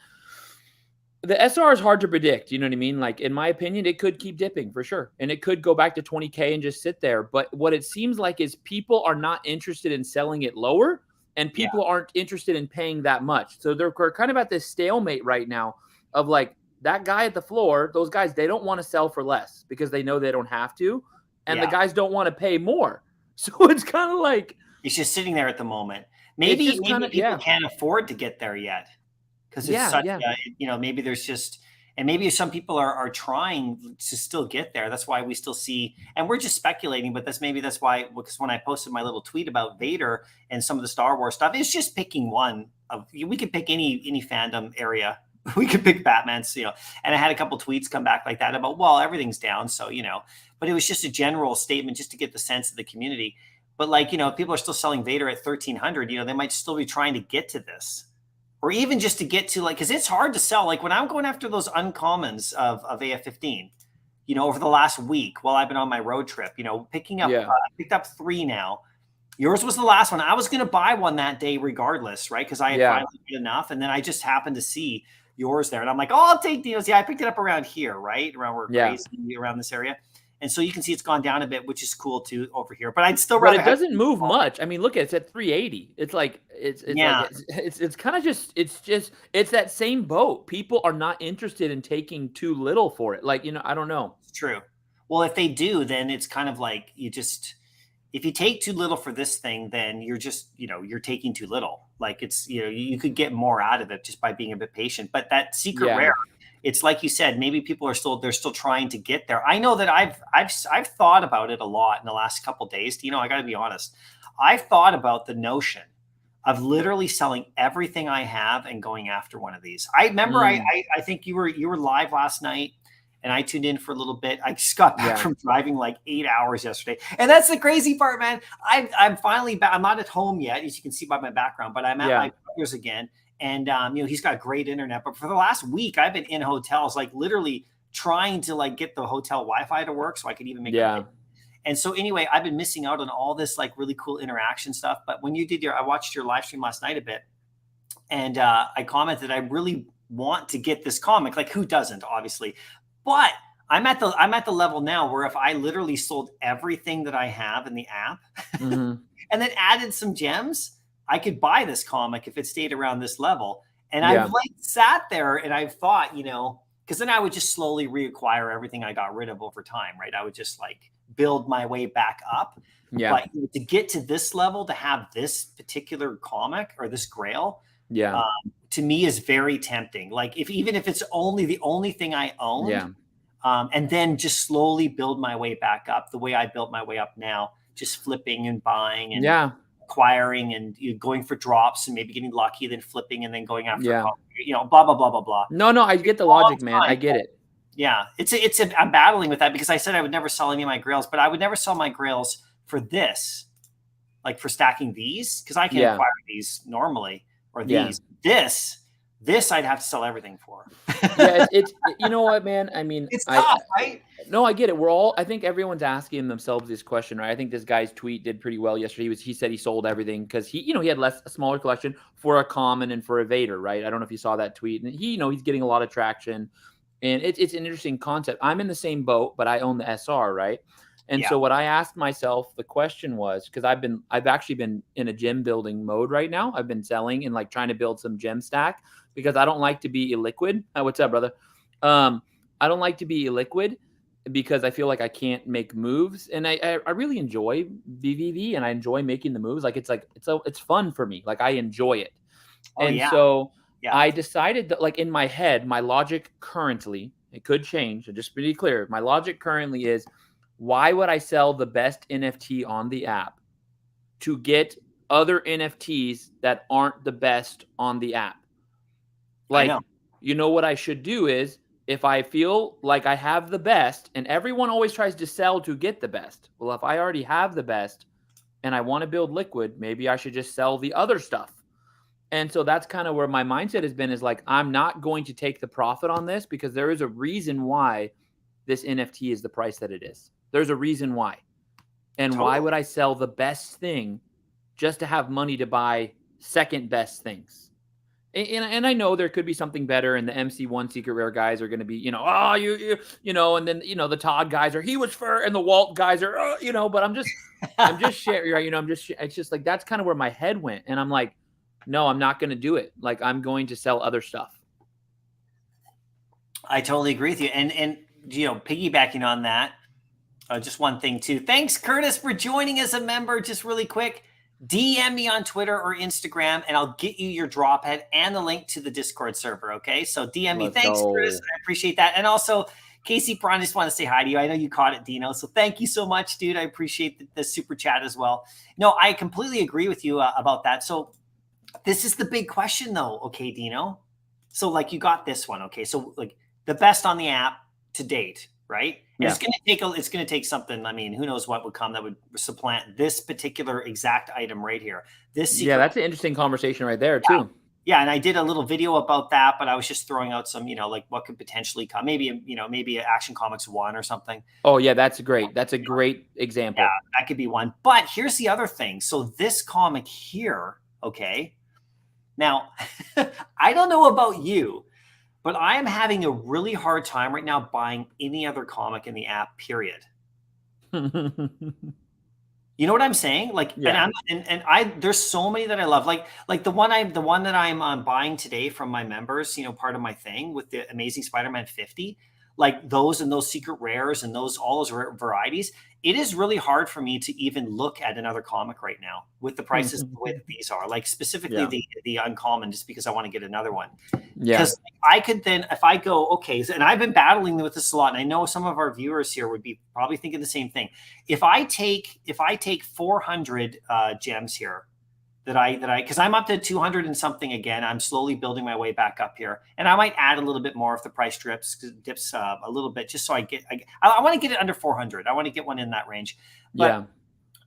the SR is hard to predict. You know what I mean? Like, in my opinion, it could keep dipping for sure. And it could go back to 20K and just sit there. But what it seems like is people are not interested in selling it lower, and people aren't interested in paying that much. So they're kind of at this stalemate right now of like, that guy at the floor, those guys, they don't want to sell for less because they know they don't have to. And the guys don't want to pay more. So it's kind of like, it's just sitting there at the moment. Maybe people can't afford to get there yet. Because it's such, maybe there's just, and maybe some people are trying to still get there. That's why we still see, and we're just speculating, but that's why, because when I posted my little tweet about Vader and some of the Star Wars stuff, it's just picking one of, we could pick any fandom area. We could pick Batman's, and I had a couple tweets come back like that about, well, everything's down. So, but it was just a general statement just to get the sense of the community. But like, if people are still selling Vader at 1,300, they might still be trying to get to this. Or even just to get to, like, because it's hard to sell. Like, when I'm going after those uncommons of AF15, over the last week while I've been on my road trip, picking up, I picked up 3 now. Yours was the last one. I was going to buy one that day regardless, right? Because I had finally paid enough. And then I just happened to see yours there. And I'm like, oh, I'll take Dino's. Yeah, I picked it up around here, right? Around where Grace, around this area. And so you can see it's gone down a bit, which is cool too over here. But I'd still rather. But it doesn't move much. I mean, look, it's at 380. It's like it's kind of just it's that same boat. People are not interested in taking too little for it. Like, I don't know. It's true. Well, if they do, then it's kind of like if you take too little for this thing, then you're just, you're taking too little. Like it's, you could get more out of it just by being a bit patient. But that secret rare, it's like you said, maybe people are still trying to get there. I know that I've thought about it a lot in the last couple of days. I got to be honest. I've thought about the notion of literally selling everything I have and going after one of these. I remember I think you were live last night. And I tuned in for a little bit. I just got back from driving like 8 hours yesterday. And that's the crazy part, man. I'm finally back. I'm not at home yet, as you can see by my background, but I'm at my brother's again. And, he's got great internet. But for the last week, I've been in hotels, like literally trying to like get the hotel Wi-Fi to work so I could even make it. And so anyway, I've been missing out on all this like really cool interaction stuff. But when you did I watched your live stream last night a bit. And I commented, I really want to get this comic. Like who doesn't, obviously. But I'm at the level now where if I literally sold everything that I have in the app and then added some gems, I could buy this comic if it stayed around this level. And I've like sat there and I've thought, because then I would just slowly reacquire everything I got rid of over time, right? I would just like build my way back up. But to get to this level, to have this particular comic or this grail, to me is very tempting. Like even if it's the only thing I own, and then just slowly build my way back up the way I built my way up now, just flipping and buying and acquiring and going for drops and maybe getting lucky, then flipping and then going after, blah, blah, blah, blah, blah. No, I get the logic, man. I get it. Yeah. I'm battling with that because I said I would never sell any of my grails, but I would never sell my grails for this, like for stacking these, because I can acquire these normally. Or these, this I'd have to sell everything for. It's you know what, man? I mean, it's tough, right? No, I get it. I think everyone's asking themselves this question, right? I think this guy's tweet did pretty well yesterday. He said he sold everything because he had a smaller collection for a common and for a Vader, right? I don't know if you saw that tweet. And he's getting a lot of traction. And it's an interesting concept. I'm in the same boat, but I own the SR, right? And so what I asked myself, the question was, because I've actually been in a gem building mode right now. I've been selling and like trying to build some gem stack because I don't like to be illiquid. What's up, brother? I don't like to be illiquid because I feel like I can't make moves. And I really enjoy BVV and I enjoy making the moves. Like it's fun for me. Like I enjoy it. I decided that like in my head, my logic currently, it could change. Just to be clear, my logic currently is, why would I sell the best NFT on the app to get other NFTs that aren't the best on the app? Like, what I should do is, if I feel like I have the best, and everyone always tries to sell to get the best. Well, if I already have the best and I want to build liquid, maybe I should just sell the other stuff. And so that's kind of where my mindset has been, is like, I'm not going to take the profit on this because there is a reason why this NFT is the price that it is. There's a reason why. And why would I sell the best thing just to have money to buy second best things? And I know there could be something better, and the MC1 secret rare guys are going to be, and then, the Todd guys he was fur, and the Walt guys are, but I'm just sharing, right? It's just like, that's kind of where my head went. And I'm like, no, I'm not going to do it. Like, I'm going to sell other stuff. I totally agree with you. And piggybacking on that, just one thing too. Thanks, Curtis, for joining as a member. Just really quick, DM me on Twitter or Instagram, and I'll get you your drop head and the link to the Discord server. Okay, so DM me. Thanks, Curtis. I appreciate that. And also, Casey Braun, I just want to say hi to you. I know you caught it, Dino. So thank you so much, dude. I appreciate the super chat as well. No, I completely agree with you about that. So this is the big question, though. Okay, Dino. So like you got this one. Okay, so like the best on the app to date, right? Yeah. It's gonna take something. I mean, who knows what would come that would supplant this particular exact item right here. That's an interesting conversation right there too. Yeah, and I did a little video about that, but I was just throwing out some, like what could potentially come. Maybe, maybe Action Comics 1 or something. Oh yeah, that's great. That's a great example. Yeah, that could be one. But here's the other thing. So this comic here, okay. Now, I don't know about you, but I am having a really hard time right now buying any other comic in the app, period. You know what I'm saying? Like, Yeah. and I there's so many that I love. Like the one that I'm buying today from my members, part of my thing with the Amazing Spider-Man 50, like those and those secret rares and all those varieties. It is really hard for me to even look at another comic right now with the prices the way that these are. Like specifically the uncommon, just because I want to get another one. Yeah. Because I could then, if I go, okay, and I've been battling with this a lot, and I know some of our viewers here would be probably thinking the same thing. If I take 400 gems here, because I'm up to 200 and something again, I'm slowly building my way back up here, and I might add a little bit more if the price dips a little bit, just so I want to get it under 400. I want to get one in that range. But yeah.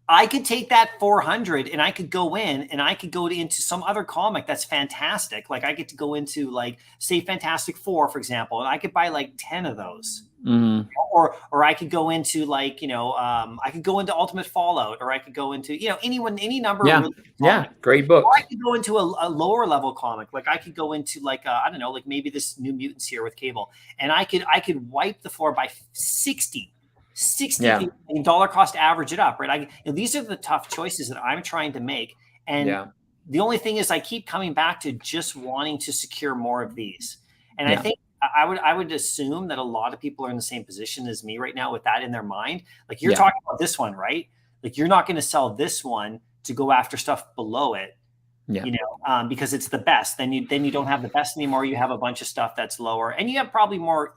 I could take that 400 and I could go in and I could go into some other comic that's fantastic. Like I get to go into like, say, Fantastic Four, for example, and I could buy like 10 of those. Mm-hmm. Or I could go into like, I could go into Ultimate Fallout, or I could go into, any number. Yeah. Of really yeah. Great book. Or I could go into a lower level comic. Like I could go into like, I don't know, like maybe this New Mutants here with Cable, and I could wipe the floor by 60 dollar cost, average it up, right? These are the tough choices that I'm trying to make. And the only thing is I keep coming back to just wanting to secure more of these. And I think I would assume that a lot of people are in the same position as me right now with that in their mind. Like you're talking about this one, right? Like you're not going to sell this one to go after stuff below it. Because it's the best. Then you don't have the best anymore. You have a bunch of stuff that's lower, and you have probably more,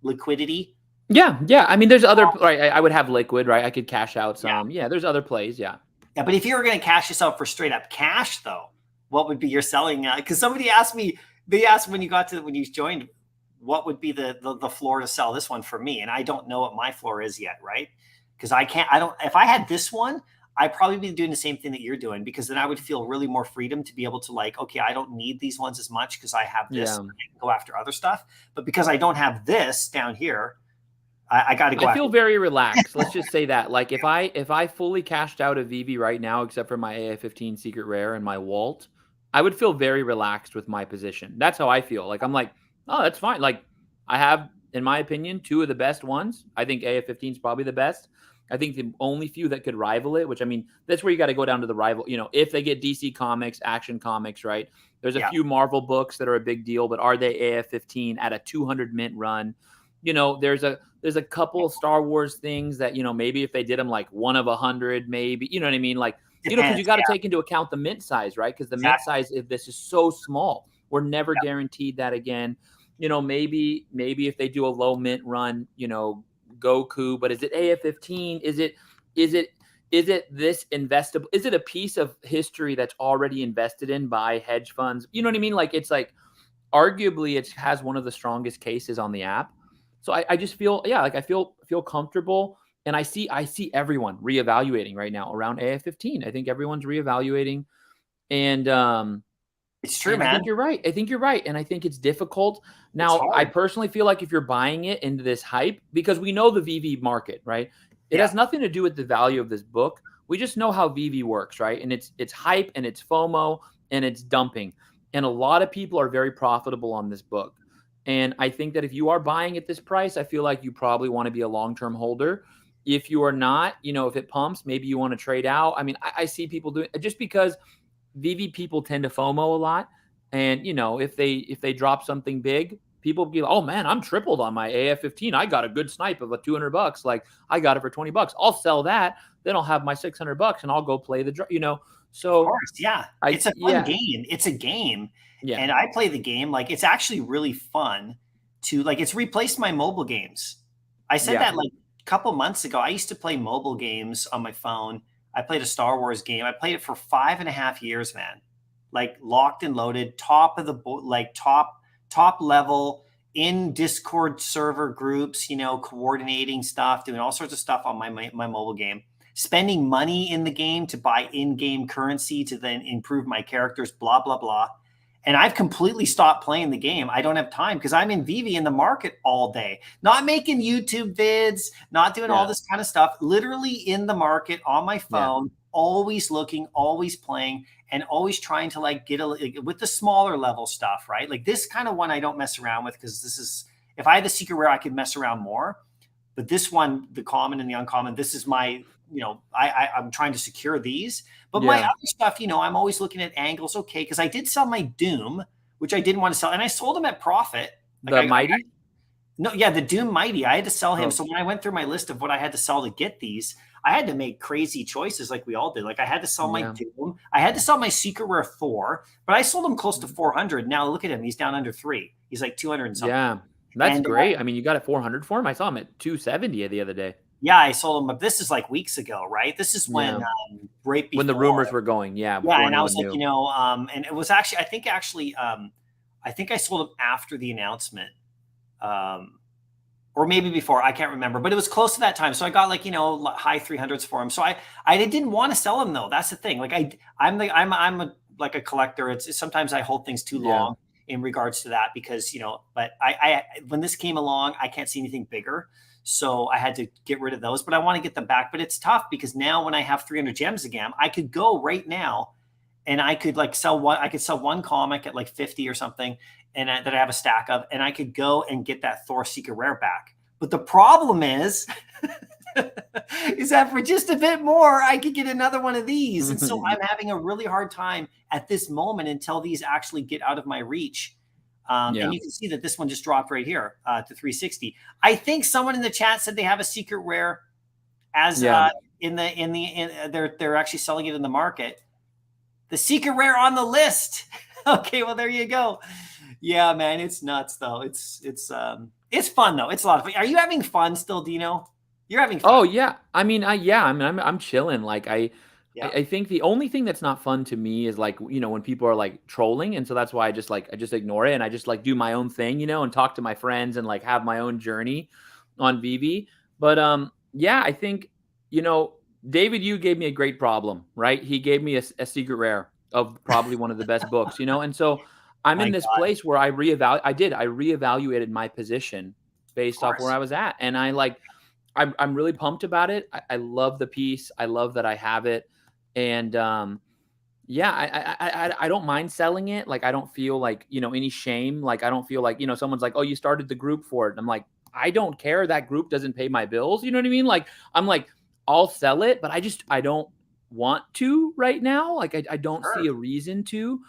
liquidity. Yeah. I mean, there's other. Right, I would have liquid. Right, I could cash out some. Yeah, there's other plays. Yeah. But if you were going to cash yourself for straight up cash, though, what would be your selling? Because somebody asked me. They asked when you joined, what would be the floor to sell this one for me, and I don't know what my floor is yet, right? Because if I had this one, I'd probably be doing the same thing that you're doing, because then I would feel really more freedom to be able to like, okay, I don't need these ones as much because I have this, and I can go after other stuff. But because I don't have this down here, I got to go. I feel very relaxed. Let's just say that. Like if I fully cashed out of Veve right now, except for my AF-15 secret rare and my Walt, I would feel very relaxed with my position. That's how I feel. Like I'm like, oh, that's fine. Like I have, in my opinion, two of the best ones. I think AF-15 is probably the best. I think the only few that could rival it, which I mean, that's where you got to go down to the rival. If they get DC Comics, Action Comics, right? There's a few Marvel books that are a big deal, but are they AF-15 at a 200 mint run? There's a couple of Star Wars things that, maybe if they did them like 1 of 100, maybe, you know what I mean? Like, because you got to take into account the mint size, right? Because the mint size of this is so small. We're never guaranteed that again. Maybe if they do a low mint run, Goku, but is it AF-15? Is it this investable? Is it a piece of history that's already invested in by hedge funds? You know what I mean? Like it's like arguably it has one of the strongest cases on the app. So I just feel, like I feel comfortable, and I see everyone reevaluating right now around AF-15. I think everyone's reevaluating, and it's true, man. I think you're right, and I think it's difficult. Now, I personally feel like if you're buying it into this hype, because we know the Veve market, right? It has nothing to do with the value of this book. We just know how Veve works, right? And it's hype, and it's FOMO, and it's dumping, and a lot of people are very profitable on this book. And I think that if you are buying at this price, I feel like you probably want to be a long-term holder. If you are not, if it pumps, maybe you want to trade out. I mean, I see people doing it just because Veve people tend to FOMO a lot. And, if they drop something big, people be like, oh man, I'm tripled on my AF-15. I got a good snipe of a $200. Like I got it for $20. I'll sell that. Then I'll have my $600 and I'll go play So of course, it's a fun game. It's a game. Yeah. And I play the game. Like it's actually really fun to it's replaced my mobile games. I said that like a couple months ago. I used to play mobile games on my phone. I played a Star Wars game. I played it for 5.5 years, man. Like locked and loaded, top of the top level in Discord server groups, coordinating stuff, doing all sorts of stuff on my mobile game. spending money in the game to buy in-game currency to then improve my characters, blah, blah, blah. And I've completely stopped playing the game. I don't have time because I'm in Veve in the market all day, not making YouTube vids, not doing all this kind of stuff, literally in the market on my phone, always looking, always playing, and always trying to like get with the smaller level stuff, right? Like this kind of one I don't mess around with because this is, if I had the secret rare, I could mess around more. But this one, the common and the uncommon, this is my, I'm trying to secure these. But my other stuff, I'm always looking at angles. Okay, because I did sell my Doom, which I didn't want to sell, and I sold them at profit. Like the Mighty? The Doom Mighty. I had to sell him. So when I went through my list of what I had to sell to get these, I had to make crazy choices like we all did. Like I had to sell my Doom. I had to sell my secret rare Thor, but I sold him close to 400. Now look at him. He's down under 3. He's like 200 and something. Yeah, that's great. I mean, you got a 400 for him. I saw him at 270 the other day. Yeah, I sold him, but this is like weeks ago, right? This is when right before, when the rumors were going, and I was like, and it was actually, I think I sold him after the announcement, or maybe before, I can't remember, but it was close to that time. So I got like high 300s for him. So I didn't want to sell him though. That's the thing. Like I'm like a collector. It's sometimes I hold things too long in regards to that because But I when this came along, I can't see anything bigger. So I had to get rid of those, but I want to get them back. But it's tough because now when I have 300 gems again, I could go right now and I could like sell one. I could sell one comic at like 50 or something, and that I have a stack of, and I could go and get that Thor Secret Rare back. But the problem is that for just a bit more, I could get another one of these. And so I'm having a really hard time at this moment until these actually get out of my reach. And you can see that this one just dropped right here to 360. I think someone in the chat said they have a secret rare as they're actually selling it in the market. The secret rare on the list. Okay, well there you go. Yeah, man, it's nuts though. It's fun though. It's a lot of fun. Are you having fun still, Dino? You're having fun. Oh yeah. I mean, I'm chilling. Like I think the only thing that's not fun to me is like, when people are like trolling. And so that's why I just ignore it. And I just like do my own thing, and talk to my friends and like have my own journey on Veve. But I think, David, you gave me a great problem, right? He gave me a secret rare of probably one of the best books, and so I'm in this place where I reevaluated my position based off where I was at. And I'm really pumped about it. I love the piece. I love that I have it. And I don't mind selling it. Like, I don't feel like, any shame. Like, I don't feel like, someone's like, oh, you started the group for it. And I'm like, I don't care. That group doesn't pay my bills. You know what I mean? Like, I'm like, I'll sell it, but I don't want to right now. Like, I don't see a reason to.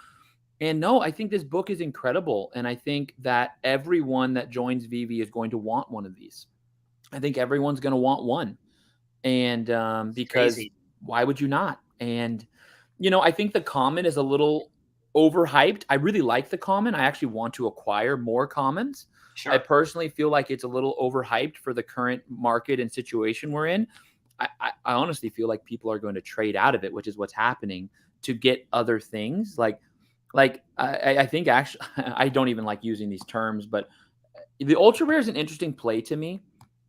And no, I think this book is incredible. And I think that everyone that joins Veve is going to want one of these. I think everyone's going to want one. And because why would you not? And, I think the common is a little overhyped. I really like the common. I actually want to acquire more commons. Sure. I personally feel like it's a little overhyped for the current market and situation we're in. I honestly feel like people are going to trade out of it, which is what's happening, to get other things. I think actually, I don't even like using these terms, but the ultra rare is an interesting play to me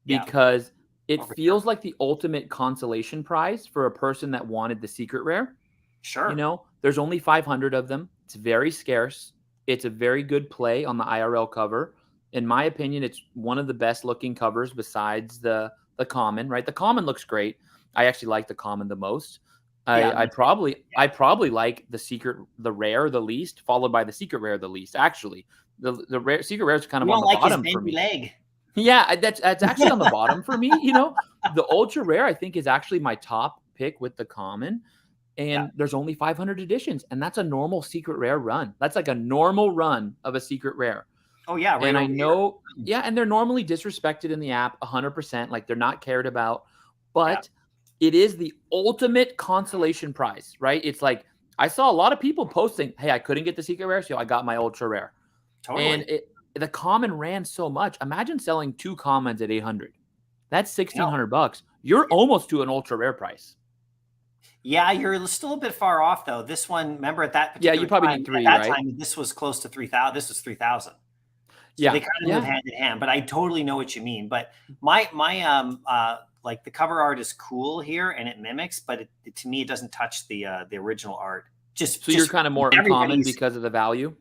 because it feels like the ultimate consolation prize for a person that wanted the secret rare. Sure. There's only 500 of them. It's very scarce. It's a very good play on the IRL cover. In my opinion, it's one of the best looking covers besides the common, right? The common looks great. I actually like the common the most. I probably like the rare the least, followed by the secret rare the least. Actually, the rare secret rare is kind of on the bottom for me. Leg. Yeah, that's actually on the bottom for me. The ultra rare I think is actually my top pick with the common, and there's only 500 editions, and that's a normal secret rare run. That's like a normal run of a secret rare. Oh yeah, right. And I know, and they're normally disrespected in the app 100%. Like, they're not cared about, but it is the ultimate consolation prize, right? It's like, I saw a lot of people posting, hey, I couldn't get the secret rare, so I got my ultra rare. Totally. And the common ran so much. Imagine selling 2 commons at 800. That's $1,600. You're almost to an ultra rare price. Yeah, you're still a bit far off though. This one, remember at that particular you probably time, need 3, at that right? time, this was close to 3,000. This was 3,000. So they kind of move hand in hand, but I totally know what you mean. But my like the cover art is cool here and it mimics, but to me, it doesn't touch the original art. So you're kind of more uncommon because of the value?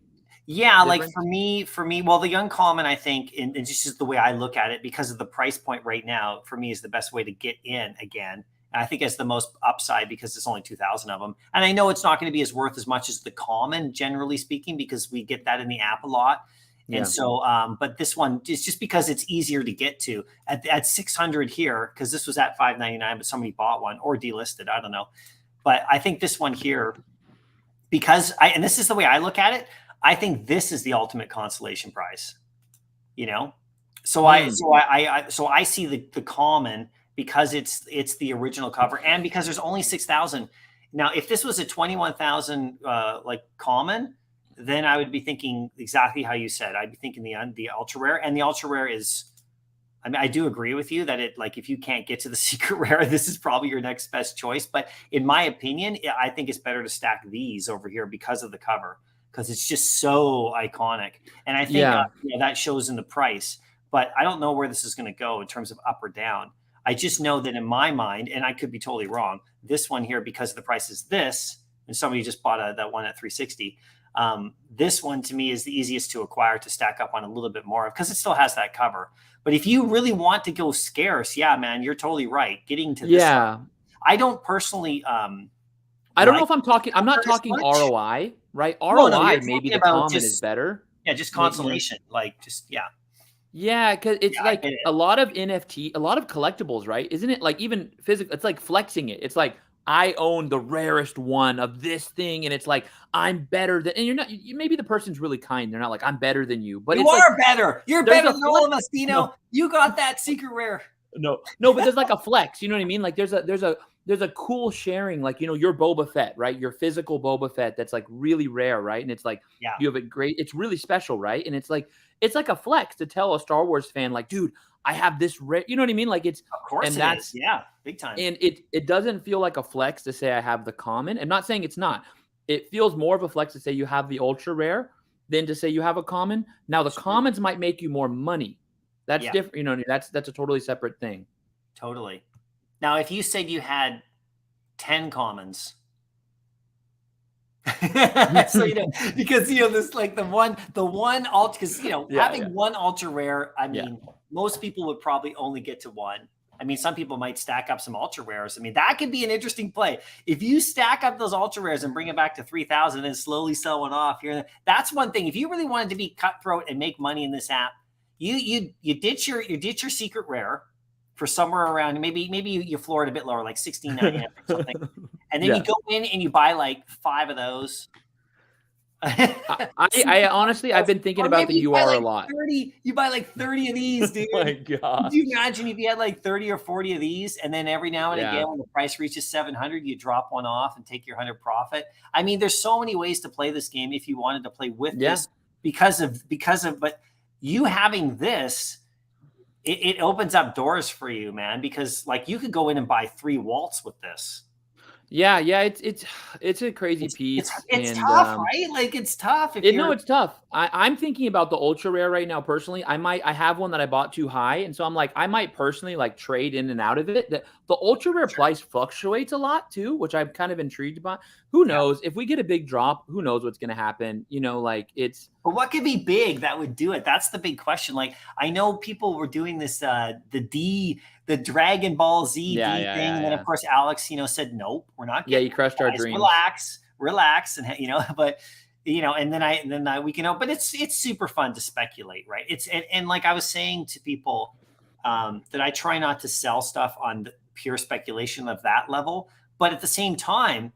Yeah, like for me, well, the uncommon, I think, and just the way I look at it, because of the price point right now, for me is the best way to get in again. And I think it's the most upside because it's only 2,000 of them. And I know it's not going to be as worth as much as the common, generally speaking, because we get that in the app a lot. And so, but this one is just because it's easier to get to at 600 here, because this was at 599, but somebody bought one or delisted. I don't know. But I think this one here, because and this is the way I look at it, I think this is the ultimate consolation prize, you know? So I see the common because it's the original cover and because there's only 6,000. Now, if this was a 21,000 like common, then I would be thinking exactly how you said. I'd be thinking the ultra rare, and the ultra rare is, I mean, I do agree with you that if you can't get to the secret rare, this is probably your next best choice. But in my opinion, I think it's better to stack these over here because of the cover, because it's just so iconic. And I think that shows in the price. But I don't know where this is going to go in terms of up or down. I just know that in my mind, and I could be totally wrong, this one here, because the price is this, and somebody just bought that one at 360. This one to me is the easiest to acquire, to stack up on a little bit more, because it still has that cover. But if you really want to go scarce, yeah, man, you're totally right. Getting to this one, I don't personally I don't know if I'm not talking ROI, right? ROI, maybe the common is better. Yeah, just consolation. Yeah, because it's a lot of NFT, a lot of collectibles, right? Isn't it like even physical? It's like flexing it. It's like, I own the rarest one of this thing, and it's like, I'm better than, and you're not, maybe the person's really kind. They're not like, I'm better than you, but you are better. You're better than Nolan Mastino. No. You got that secret rare. No, but there's like a flex. You know what I mean? Like there's a cool sharing, like, your Boba Fett, right? Your physical Boba Fett that's like really rare, right? And it's like, you have it's really special, right? And it's like a flex to tell a Star Wars fan, like, dude, I have this rare, you know what I mean? Like it's, of course, and that's big time. And it doesn't feel like a flex to say I have the common. I'm not saying it's not. It feels more of a flex to say you have the ultra rare than to say you have a common. Now the commons might make you more money. That's different. You know, that's a totally separate thing. Totally. Now, if you said you had 10 commons, so because this, like the one ultra, because having one ultra rare, I mean, most people would probably only get to one. I mean, some people might stack up some ultra rares. I mean, that could be an interesting play if you stack up those ultra rares and bring it back to 3,000 and slowly sell one off here. That's one thing. If you really wanted to be cutthroat and make money in this app, you ditch your secret rare for somewhere around, maybe you floor it a bit lower, like 16.99 or something, and then you go in and you buy like 5 of those. I honestly, I've been thinking about the UR a lot. 30, you buy like 30 of these, dude. Oh my God. Could you imagine if you had like 30 or 40 of these, and then every now and again, when the price reaches 700, you drop one off and take your 100 profit? I mean, there's so many ways to play this game if you wanted to play with this, because of, but you having this, it opens up doors for you, man, because like you could go in and buy 3 Waltz with this. Yeah, it's a crazy piece. It's tough, right? Like it's tough. It's tough. I'm thinking about the ultra rare right now. Personally, I have one that I bought too high, and so I'm like, I might personally like trade in and out of it. The ultra rare price fluctuates a lot too, which I'm kind of intrigued by. Who knows if we get a big drop? Who knows what's going to happen? Like it's. But what could be big that would do it? That's the big question. Like I know people were doing this the Dragon Ball Z thing, and then of course Alex, said nope, we're not. Yeah, you crushed our dreams. Relax, and but and then we can. But it's super fun to speculate, right? It's and like I was saying to people that I try not to sell stuff on the pure speculation of that level, but at the same time,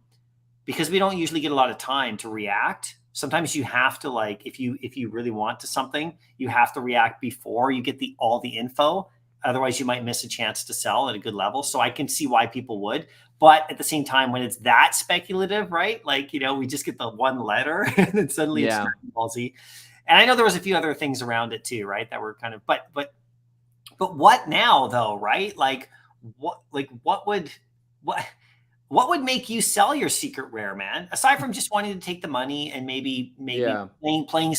because we don't usually get a lot of time to react. Sometimes you have to, like, if you really want to something, you have to react before you get all the info. Otherwise, you might miss a chance to sell at a good level. So I can see why people would. But at the same time, when it's that speculative, right? Like, we just get the one letter and then suddenly it's Dragon Ball Z. And I know there was a few other things around it too, right? That were kind of, but what now though, right? Like what would make you sell your secret rare, man? Aside from just wanting to take the money and maybe playing,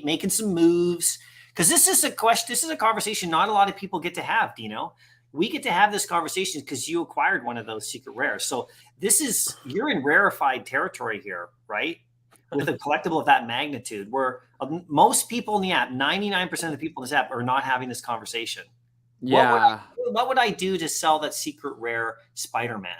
making some moves. Because this is a question, this is a conversation not a lot of people get to have, we get to have this conversation because you acquired one of those secret rares. So you're in rarefied territory here, right? With a collectible of that magnitude, where most people in the app, 99% of the people in this app are not having this conversation. Yeah. What would I do to sell that secret rare Spider-Man?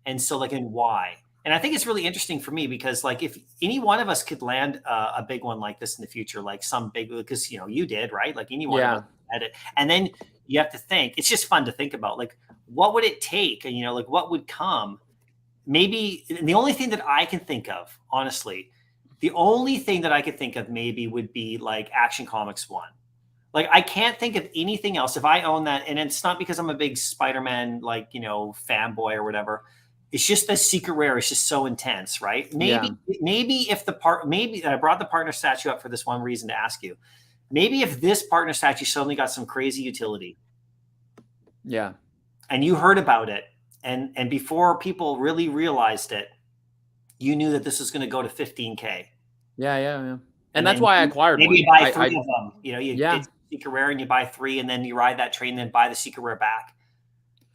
And so and why? And I think it's really interesting for me because if any one of us could land a big one like this in the future, like some big, because you did, right? Like any one of us had it. And then you have to think, it's just fun to think about, what would it take? And what would come? Maybe the only thing that I can think of, honestly, the only thing that I could think of maybe would be Action Comics 1. I can't think of anything else. If I own that, and it's not because I'm a big Spider-Man, fanboy or whatever. It's just the secret rare is just so intense, right? Maybe if maybe I brought the partner statue up for this one reason to ask you. Maybe if this partner statue suddenly got some crazy utility. Yeah. And you heard about it, and before people really realized it, you knew that this was going to go to 15K. Yeah. And that's why I acquired maybe one. You buy 3 of them. You get secret rare and you buy 3, and then you ride that train, and then buy the secret rare back.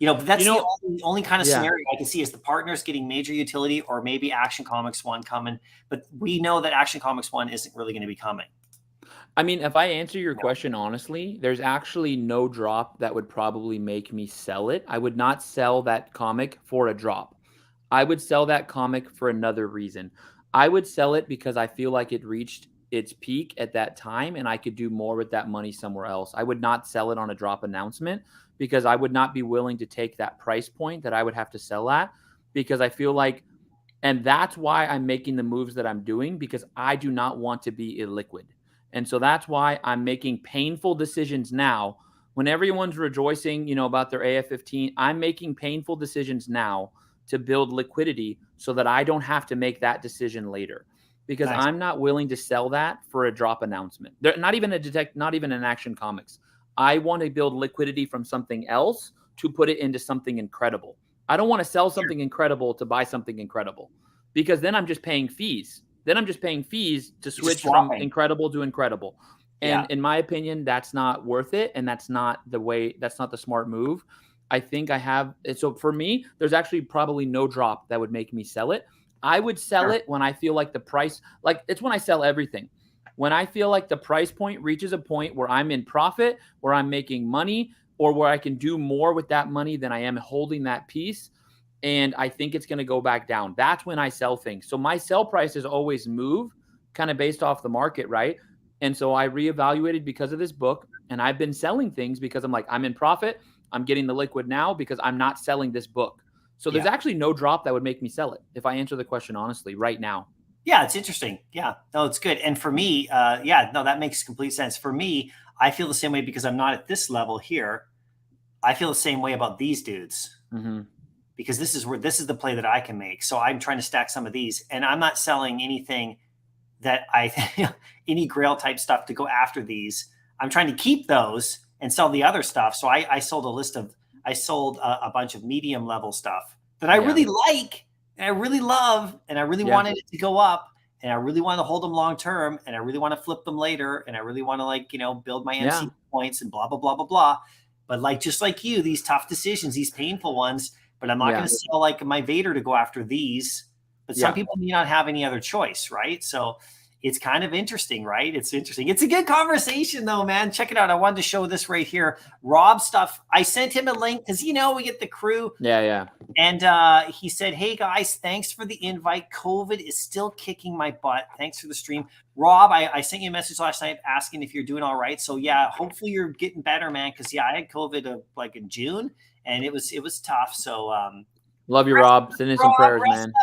But that's the only kind of scenario I can see is the partners getting major utility, or maybe Action Comics 1 coming. But we know that Action Comics 1 isn't really going to be coming. I mean, if I answer your question honestly, there's actually no drop that would probably make me sell it. I would not sell that comic for a drop. I would sell that comic for another reason. I would sell it because I feel like it reached its peak at that time and I could do more with that money somewhere else. I would not sell it on a drop announcement because I would not be willing to take that price point that I would have to sell at, because I feel like, and that's why I'm making the moves that I'm doing, because I do not want to be illiquid. And so that's why I'm making painful decisions now. When everyone's rejoicing, about their AF-15, I'm making painful decisions now to build liquidity so that I don't have to make that decision later, because I'm not willing to sell that for a drop announcement. Not even an Action Comics. I want to build liquidity from something else to put it into something incredible. I don't want to sell something incredible to buy something incredible, because then I'm just paying fees. Then I'm just paying fees to switch from incredible to incredible. And in my opinion, that's not worth it. And that's not the smart move. I think so for me, there's actually probably no drop that would make me sell it. I would sell it when I feel like the price, it's when I sell everything. When I feel like the price point reaches a point where I'm in profit, where I'm making money, or where I can do more with that money than I am holding that piece, and I think it's going to go back down. That's when I sell things. So my sell prices always move kind of based off the market, right? And so I reevaluated because of this book, and I've been selling things because I'm in profit. I'm getting the liquid now because I'm not selling this book. So there's actually no drop that would make me sell it, if I answer the question honestly right now. Yeah, it's interesting. Yeah, no, it's good. And for me, that makes complete sense. For me, I feel the same way because I'm not at this level here. I feel the same way about these dudes. Mm-hmm. Because this is the play that I can make. So I'm trying to stack some of these, and I'm not selling anything that any grail type stuff to go after these. I'm trying to keep those and sell the other stuff. So I sold a bunch of medium level stuff that I really like, and I really love, and I really wanted it to go up, and I really want to hold them long term, and I really want to flip them later, and I really want to build my MC points and blah blah blah blah blah. But just like you, these tough decisions, these painful ones. But I'm not going to sell my Vader to go after these. But some people may not have any other choice, right? So it's kind of interesting, right? It's interesting. It's a good conversation, though, man. Check it out. I wanted to show this right here. Rob stuff. I sent him a link because, we get the crew. Yeah. And he said, hey, guys, thanks for the invite. COVID is still kicking my butt. Thanks for the stream. Rob, I sent you a message last night asking if you're doing all right. So, yeah, hopefully you're getting better, man, because, I had COVID in June. And it was tough. So love you, Rob. Send in some prayers, man.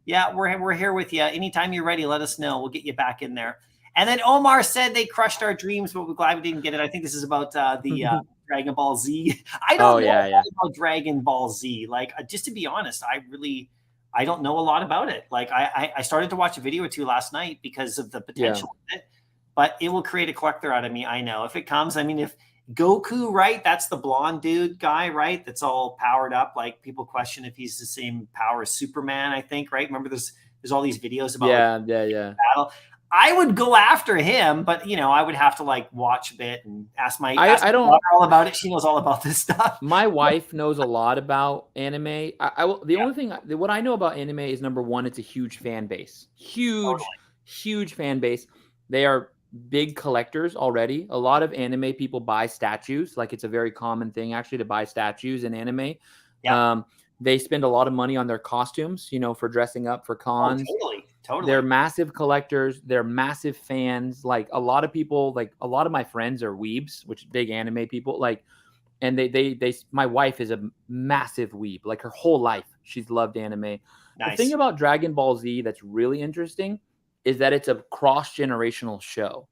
Yeah, we're here with you. Anytime you're ready, let us know. We'll get you back in there. And then Omar said they crushed our dreams, but we're glad we didn't get it. I think this is about the Dragon Ball Z. I don't know about Dragon Ball Z. Just to be honest, I don't know a lot about it. I started to watch a video or two last night because of the potential of it, but it will create a collector out of me. I know if it comes. I mean, if Goku, right? That's the blonde dude guy, right? That's all powered up. People question if he's the same power as Superman, I think, right? Remember there's all these videos about battle. I would go after him, but I would have to like watch a bit and ask my I don't daughter all about it. She knows all about this stuff. My wife knows a lot about anime. The only thing what I know about anime is, number one, it's a huge fan base. Huge fan base. They are big collectors already. A lot of anime people buy statues. Like, it's a very common thing actually to buy statues in anime. Yeah. They spend a lot of money on their costumes, for dressing up for cons. Oh, totally. They're massive collectors. They're massive fans. Like, a lot of people, like a lot of my friends are weebs, which big anime people. Like, and my wife is a massive weeb. Like, her whole life, she's loved anime. Nice. The thing about Dragon Ball Z that's really interesting is that it's a cross-generational show.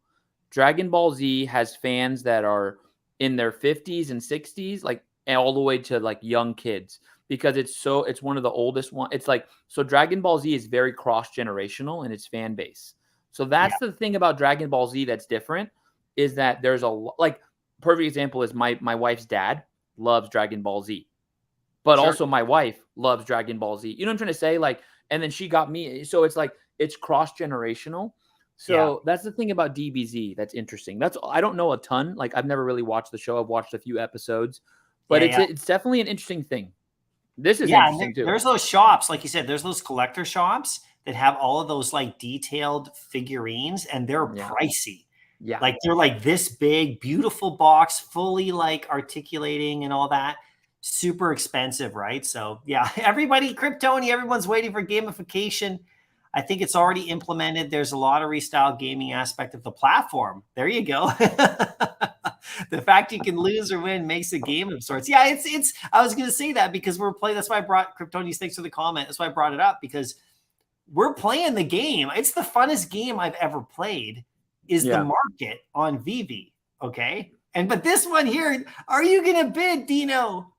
Dragon Ball Z has fans that are in their 50s and 60s, like, and all the way to like young kids, because it's one of the oldest one. It's like, so Dragon Ball Z is very cross-generational in its fan base. So that's the thing about Dragon Ball Z that's different, is that there's like, perfect example is my wife's dad loves Dragon Ball Z, but also my wife loves Dragon Ball Z. You know what I'm trying to say? Like, and then she got me. So it's like, it's cross-generational. So that's the thing about DBZ that's interesting. I don't know a ton. Like, I've never really watched the show. I've watched a few episodes, but it's definitely an interesting thing. This is interesting too. There's those shops, like you said, there's those collector shops that have all of those like detailed figurines, and they're pricey. Yeah. Like, they're like this big, beautiful box, fully like articulating and all that. Super expensive, right? So yeah, everybody, Kryptoni, everyone's waiting for gamification. I think it's already implemented. There's a lot of restyle gaming aspect of the platform. There you go. The fact you can lose or win makes a game of sorts. Yeah, it's. I was going to say that because we're playing. That's why I brought Kryptoni's. Thanks for the comment. That's why I brought it up, because we're playing the game. It's the funnest game I've ever played. Is the market on Veve, okay? But this one here, are you going to bid, Dino?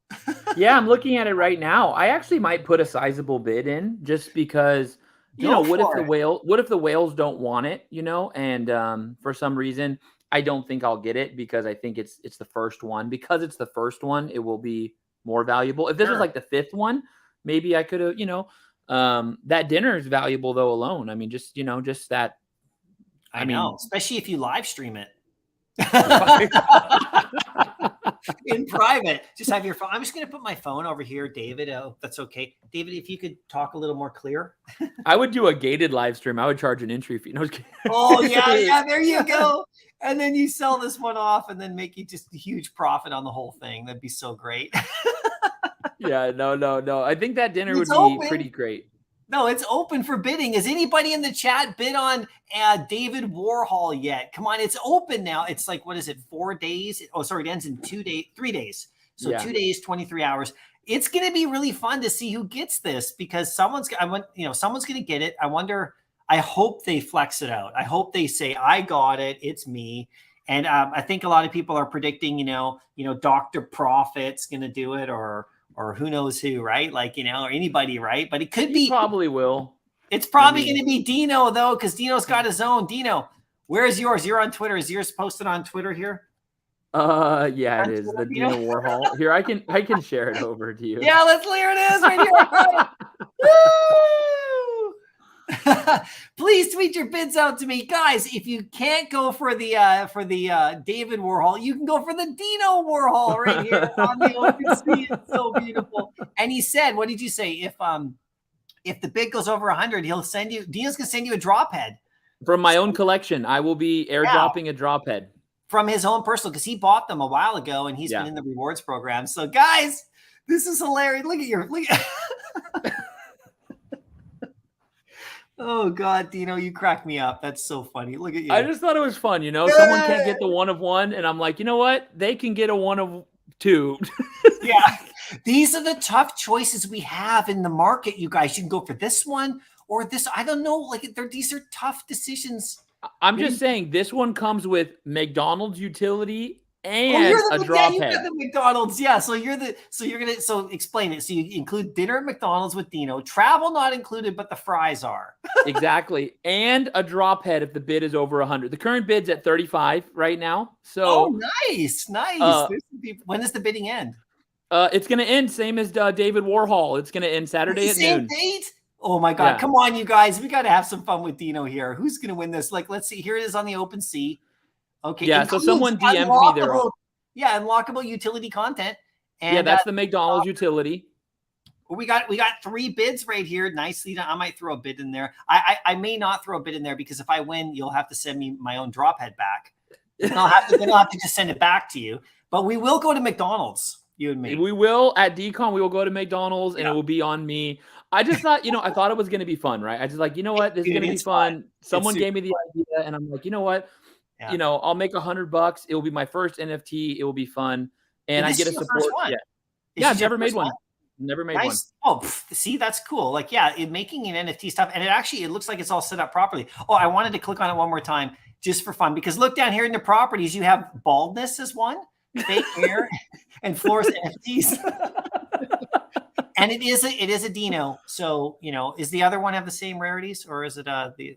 Yeah, I'm looking at it right now. I actually might put a sizable bid in, just because, what if the whales don't want it, and for some reason I don't think I'll get it, because I think it's the first one. Because it's the first one, it will be more valuable. If this was like the fifth one, maybe I could have, that dinner is valuable though alone. I mean, just that. I know, especially if you live stream it in private. Just have your phone. I'm just going to put my phone over here, David. Oh, that's okay. David, if you could talk a little more clear. I would do a gated live stream. I would charge an entry fee. No, oh, yeah, there you go. And then you sell this one off and then make you just a huge profit on the whole thing. That'd be so great. Yeah, no. I think that dinner would be pretty great. No, it's open for bidding. Has anybody in the chat bid on David Warhol yet? Come on, it's open now. It's like, what is it, 4 days? Oh, sorry, it ends in 3 days. So 2 days, 23 hours. It's going to be really fun to see who gets this, because someone's going to get it. I hope they flex it out. I hope they say, I got it. It's me. And I think a lot of people are predicting, Dr. Profit's going to do it, or who knows who, right? Like, or anybody, right? But it could be. Probably will. It's probably going to be Dino, though, because Dino's got his own. Dino, where's yours? You're on Twitter. Is yours posted on Twitter here? Yeah, it is. The Dino Warhol. Here, I can share it over to you. Yeah, here it is right here. Woo! Please tweet your bids out to me, guys. If you can't go for the David Warhol, you can go for the Dino Warhol right here on the open sea. It's so beautiful. And he said, what did you say? If the bid goes over 100, Dino's gonna send you a drop head from my own collection. I will be airdropping a drop head from his own personal, because he bought them a while ago and he's been in the rewards program. So guys, this is hilarious. Look at oh God, Dino, you crack me up. That's so funny. Look at you. I just thought it was fun. Someone can't get the 1 of 1, and I'm like, you know what? They can get a 1 of 2. Yeah. These are the tough choices we have in the market, you guys. You can go for this one or this. I don't know. Like, these are tough decisions. I'm just saying, this one comes with McDonald's utility and a drop head. The McDonald's, so explain it. So you include dinner at McDonald's with Dino, travel not included, but the fries are. Exactly. And a drop head if the bid is over 100. The current bid's at 35 right now. So nice. When does the bidding end? It's going to end same as David Warhol. It's going to end Saturday at noon. Same date? Oh my God. Come on, you guys. We got to have some fun with Dino here. Who's going to win this? Like, let's see. Here it is on the open sea. Okay. Yeah. So someone DM'd me there. Yeah. Unlockable utility content. And yeah, that's the McDonald's utility. We got 3 bids right here. Nicely done. I might throw a bid in there. I may not throw a bid in there because if I win, you'll have to send me my own drop head back. Then I'll have to just send it back to you. But we will go to McDonald's, you and me. We will at DCon. We will go to McDonald's, and it will be on me. I just thought, I thought it was going to be fun, right? I just like, you know what, this is going to be fun. Someone gave me the idea, and I'm like, you know what, I'll make $100. It will be my first NFT. It will be fun, and I get a support. Yeah, I've never made one. Never made one. Oh, see, that's cool. Like, making an NFT stuff, and it looks like it's all set up properly. Oh, I wanted to click on it one more time just for fun because look down here in the properties, you have baldness as one, fake hair, and Flores NFTs. And it is a Dino. So, is the other one have the same rarities, or is it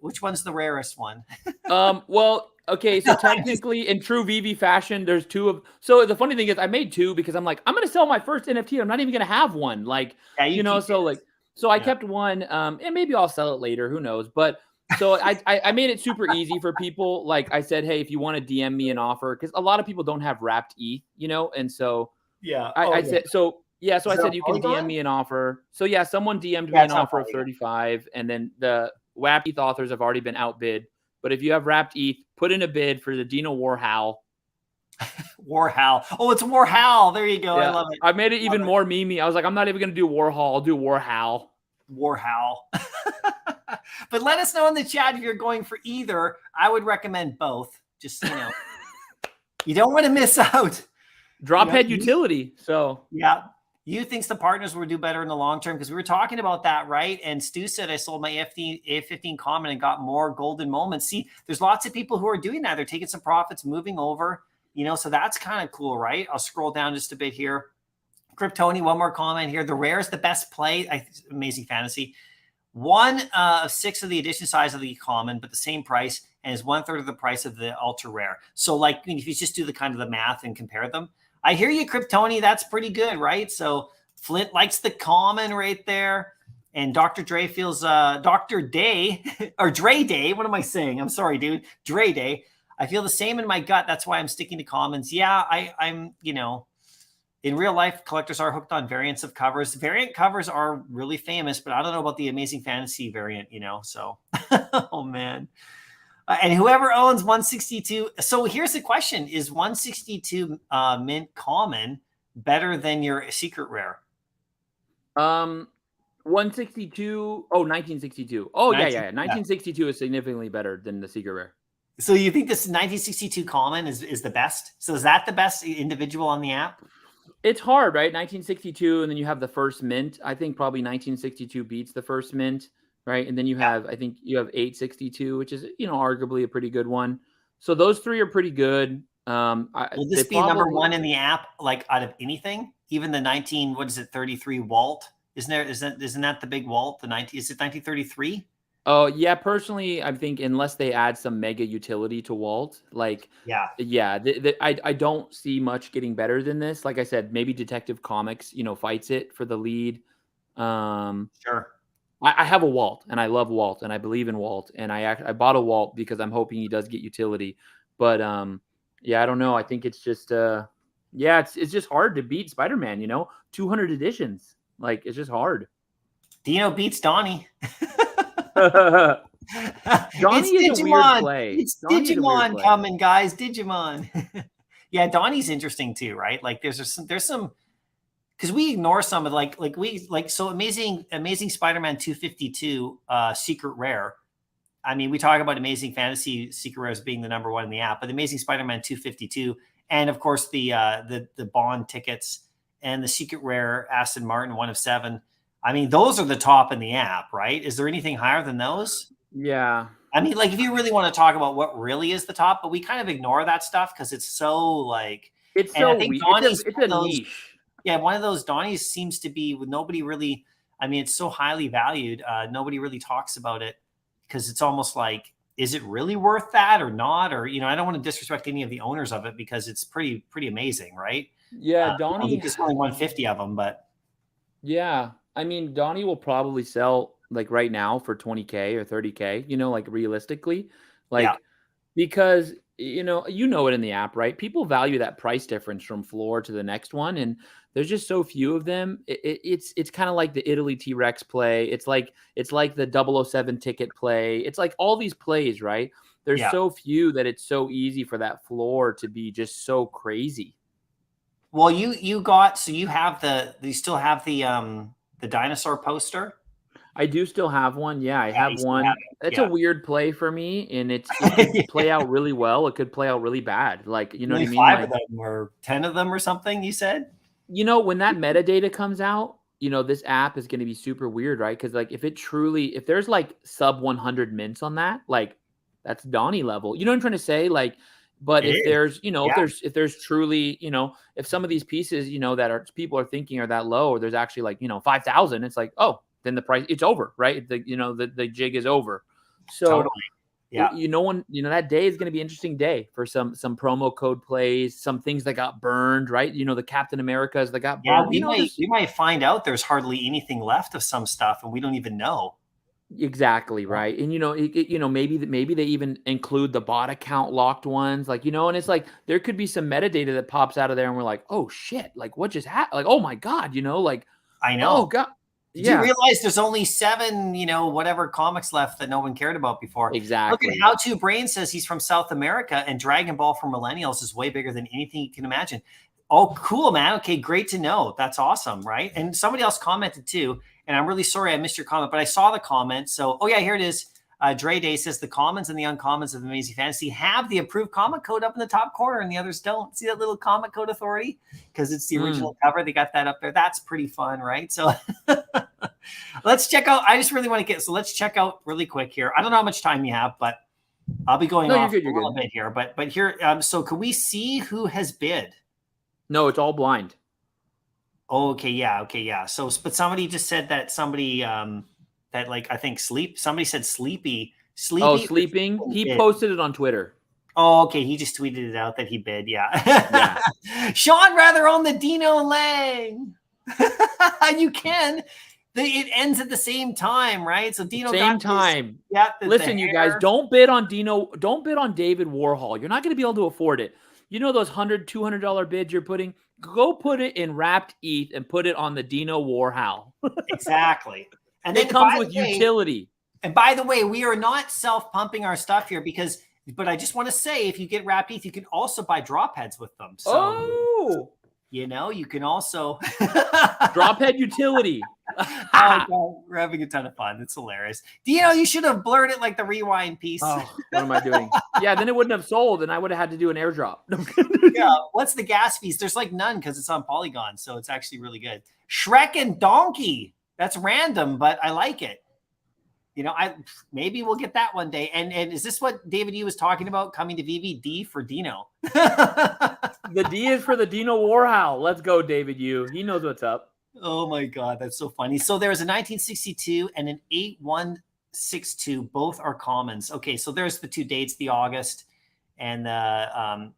which one's the rarest one? Well, okay, so technically in true Veve fashion, there's 2 of. So the funny thing is, I made 2 because I'm like, I'm gonna sell my first NFT. I'm not even gonna have one. Like, so I kept one. And maybe I'll sell it later. Who knows? But so I made it super easy for people. Like I said, hey, if you want to DM me an offer, because a lot of people don't have wrapped ETH, and so I said so. Yeah, so I said you can DM me an offer. So yeah, someone DM'd me an offer of 35, and then the WAP ETH authors have already been outbid. But if you have wrapped ETH, put in a bid for the Dino Warhowl. Warhowl. Oh, it's Warhowl. There you go. Yeah. I love it. I made it even more memey. I was like, I'm not even going to do Warhol. I'll do Warhowl. Warhowl. But let us know in the chat if you're going for either. I would recommend both. Just, you don't want to miss out. Drop head utility. So yeah. You thinks the partners will do better in the long term because we were talking about that, right? And Stu said I sold my A15 common and got more golden moments. See, there's lots of people who are doing that. They're taking some profits, moving over, so that's kind of cool, right? I'll scroll down just a bit here. Kryptoni, one more comment here. The rare is the best play. Amazing fantasy. 1 of 6 of the edition size of the common, but the same price, and is 1/3 of the price of the ultra rare. So like, if you just do the kind of the math and compare them, I hear you, Kryptoni. That's pretty good, right? So Flint likes the common right there. And Dr. Dre feels Dr. Day or Dre Day. What am I saying? I'm sorry, dude. Dre Day. I feel the same in my gut. That's why I'm sticking to commons. Yeah, I'm, in real life, collectors are hooked on variants of covers. Variant covers are really famous, but I don't know about the Amazing Fantasy variant, so, oh man. And whoever owns 162. So here's the question. Is 162 mint common better than your secret rare? 162. Oh, 1962. Oh, yeah. 1962 is significantly better than the secret rare. So you think this 1962 common is the best? So is that the best individual on the app? It's hard, right? 1962, and then you have the first mint. I think probably 1962 beats the first mint. Right. And then you have, I think you have 862, which is, arguably a pretty good one. So those 3 are pretty good. Will this be number 1 in the app, like out of anything? Even the 33 Walt? Isn't that the big Walt? Is it 1933? Oh, yeah. Personally, I think unless they add some mega utility to Walt, I don't see much getting better than this. Like I said, maybe Detective Comics, fights it for the lead. Sure. I have a Walt, and I love Walt, and I believe in Walt, and I bought a Walt because I'm hoping he does get utility. But I don't know. I think it's just it's just hard to beat Spider-Man. 200 editions, like it's just hard. Dino beats Donnie. Donnie is a weird play. It's Digimon coming, guys. Digimon. Yeah, Donnie's interesting too, right? Like there's some. Because we ignore some of so Amazing Spider-Man 252 secret rare. I mean, we talk about Amazing Fantasy secret rares being the number 1 in the app, but Amazing Spider-Man 252, and of course the Bond tickets and the secret rare Aston Martin 1 of 7. I mean, those are the top in the app, right? Is there anything higher than those? Yeah. I mean, like if you really want to talk about what really is the top, but we kind of ignore that stuff because it's so like it's so weak. It's a niche. Yeah, one of those Donnies seems to be with nobody really. I mean, it's so highly valued. Nobody really talks about it because it's almost like, is it really worth that or not? Or I don't want to disrespect any of the owners of it because it's pretty amazing, right? Yeah, Donnie. I think there's only 150 of them, but yeah, I mean, Donnie will probably sell like right now for 20K or 30K, like realistically, Yeah. because it in the app, right? People value that price difference from floor to the next one, and there's just so few of them. It's kind of like the Italy T-Rex play. It's like the 007 ticket play. It's like all these plays, right? There's Yeah. so few that it's so easy for that floor to be just so crazy. Well, you still have the dinosaur poster? I do still have one. Yeah, I Yeah, have you still have one. it. It's a Yeah. weird play for me, and it could play out really well. It could play out really bad. Like, you know what I Only mean? 5 Like, of them or 10 of them or something, you said? when that metadata comes out, this app is going to be super weird, right? Because like if there's like sub 100 mints on that, like that's Donnie level. You know what I'm trying to say? Like, but It if is. there's, Yeah. if there's truly, if some of these pieces, that people are thinking are that low, or there's actually like, 5,000, it's like, oh, then the price, it's over, right? The jig is over. So Totally. Yeah. that day is going to be an interesting day for some promo code plays, some things that got burned, right? The Captain Americas that got Yeah, burned. we might find out there's hardly anything left of some stuff and we don't even know. Exactly, right. And maybe they even include the bot account locked ones, like, and it's like there could be some metadata that pops out of there and we're like, oh shit, like what just happened? Like, oh my God, like, I know. oh God. Did you realize there's only 7, whatever comics left that no one cared about before? Exactly. Look at How To Brain says he's from South America and Dragon Ball for Millennials is way bigger than anything you can imagine. Oh, cool, man. Okay, great to know. That's awesome, right? And somebody else commented too, and I'm really sorry I missed your comment, but I saw the comment. So, oh yeah, here it is. Dre Day says the commons and the uncommons of Amazing Fantasy have the approved comic code up in the top corner and the others don't. See that little comic code authority? Because it's the original cover. They got that up there. That's pretty fun, right? So let's check out. I just really want to let's check out really quick here. I don't know how much time you have, but I'll be going off a little bit here. But here, so can we see who has bid? No, it's all blind. Okay, yeah. So, but somebody just said that somebody that like I think somebody said sleepy. Oh, sleeping. He posted it on Twitter. Oh, okay. He just tweeted it out that he bid. Yeah. Sean rather own the Dino Lang. You can. It ends at the same time, right? So Dino same time. Listen, you guys, don't bid on Dino. Don't bid on David Warhol. You're not going to be able to afford it. Those $100, $200 bids you're putting. Go put it in wrapped ETH and put it on the Dino Warhol. Exactly. And it comes with utility. And by the way, we are not self-pumping our stuff here but I just want to say, if you get wrapped ETH, you can also buy drop heads with them. So, you can also drop head utility. Oh, God, we're having a ton of fun. It's hilarious. Dino, you should have blurred it like the rewind piece. Oh, what am I doing? Yeah, then it wouldn't have sold, and I would have had to do an airdrop. Yeah, what's the gas fees? There's like none because it's on Polygon, so it's actually really good. Shrek and Donkey. That's random, but I like it. Maybe we'll get that one day. And is this what David E was talking about? Coming to Veve? D for Dino. The D is for the Dino Warhol. Let's go, David U. He knows what's up. Oh my God, that's so funny. So there's a 1962 and an 8162. Both are commons. Okay, so there's the two dates, the August and the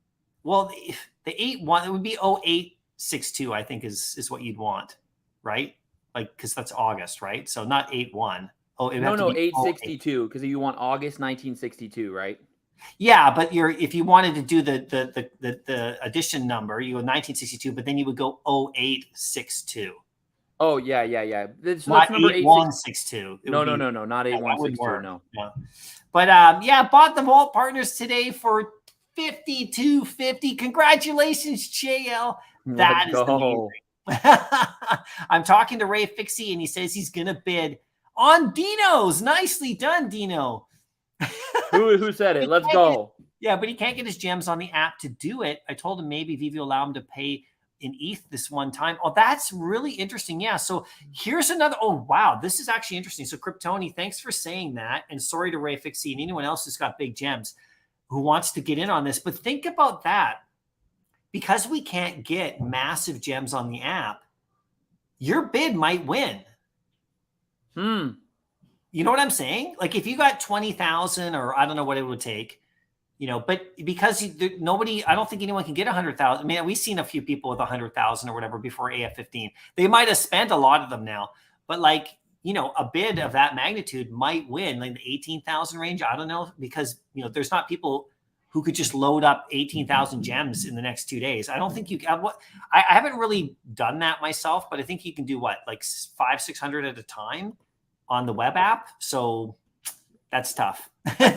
81. It would be 0862. I think is what you'd want, right? Like because that's August, right? So not 81. Oh, no, 862 because you want August 1962, right? Yeah, but if you wanted to do the edition number, you go 1962, but then you would go 0862. Oh yeah. It's not number 8162. No, not 8162. No. Yeah. But bought the Vault Partners today for $52.50. Congratulations, JL. That is amazing. I'm talking to Ray Fixie, and he says he's gonna bid on Dino's. Nicely done, Dino. Who said it? Let's go. But he can't get his gems on the app to do it. I told him maybe Veve will allow him to pay in ETH this one time. Oh, that's really interesting. Yeah. So here's another. Oh, wow. This is actually interesting. So Kryptoni, thanks for saying that. And sorry to Ray Fixie and anyone else who's got big gems who wants to get in on this. But think about that. Because we can't get massive gems on the app, your bid might win. You know what I'm saying? Like if you got 20,000 or I don't know what it would take, but because nobody, I don't think anyone can get 100,000. I mean, we've seen a few people with 100,000 or whatever before AF15. They might have spent a lot of them now, but like you know, a bid of that magnitude might win like the 18,000 range. I don't know, because, you know, there's not people who could just load up 18,000 gems in the next 2 days. I don't think you can. I haven't really done that myself, but I think you can do what, like 500-600 at a time on the web app. So that's tough.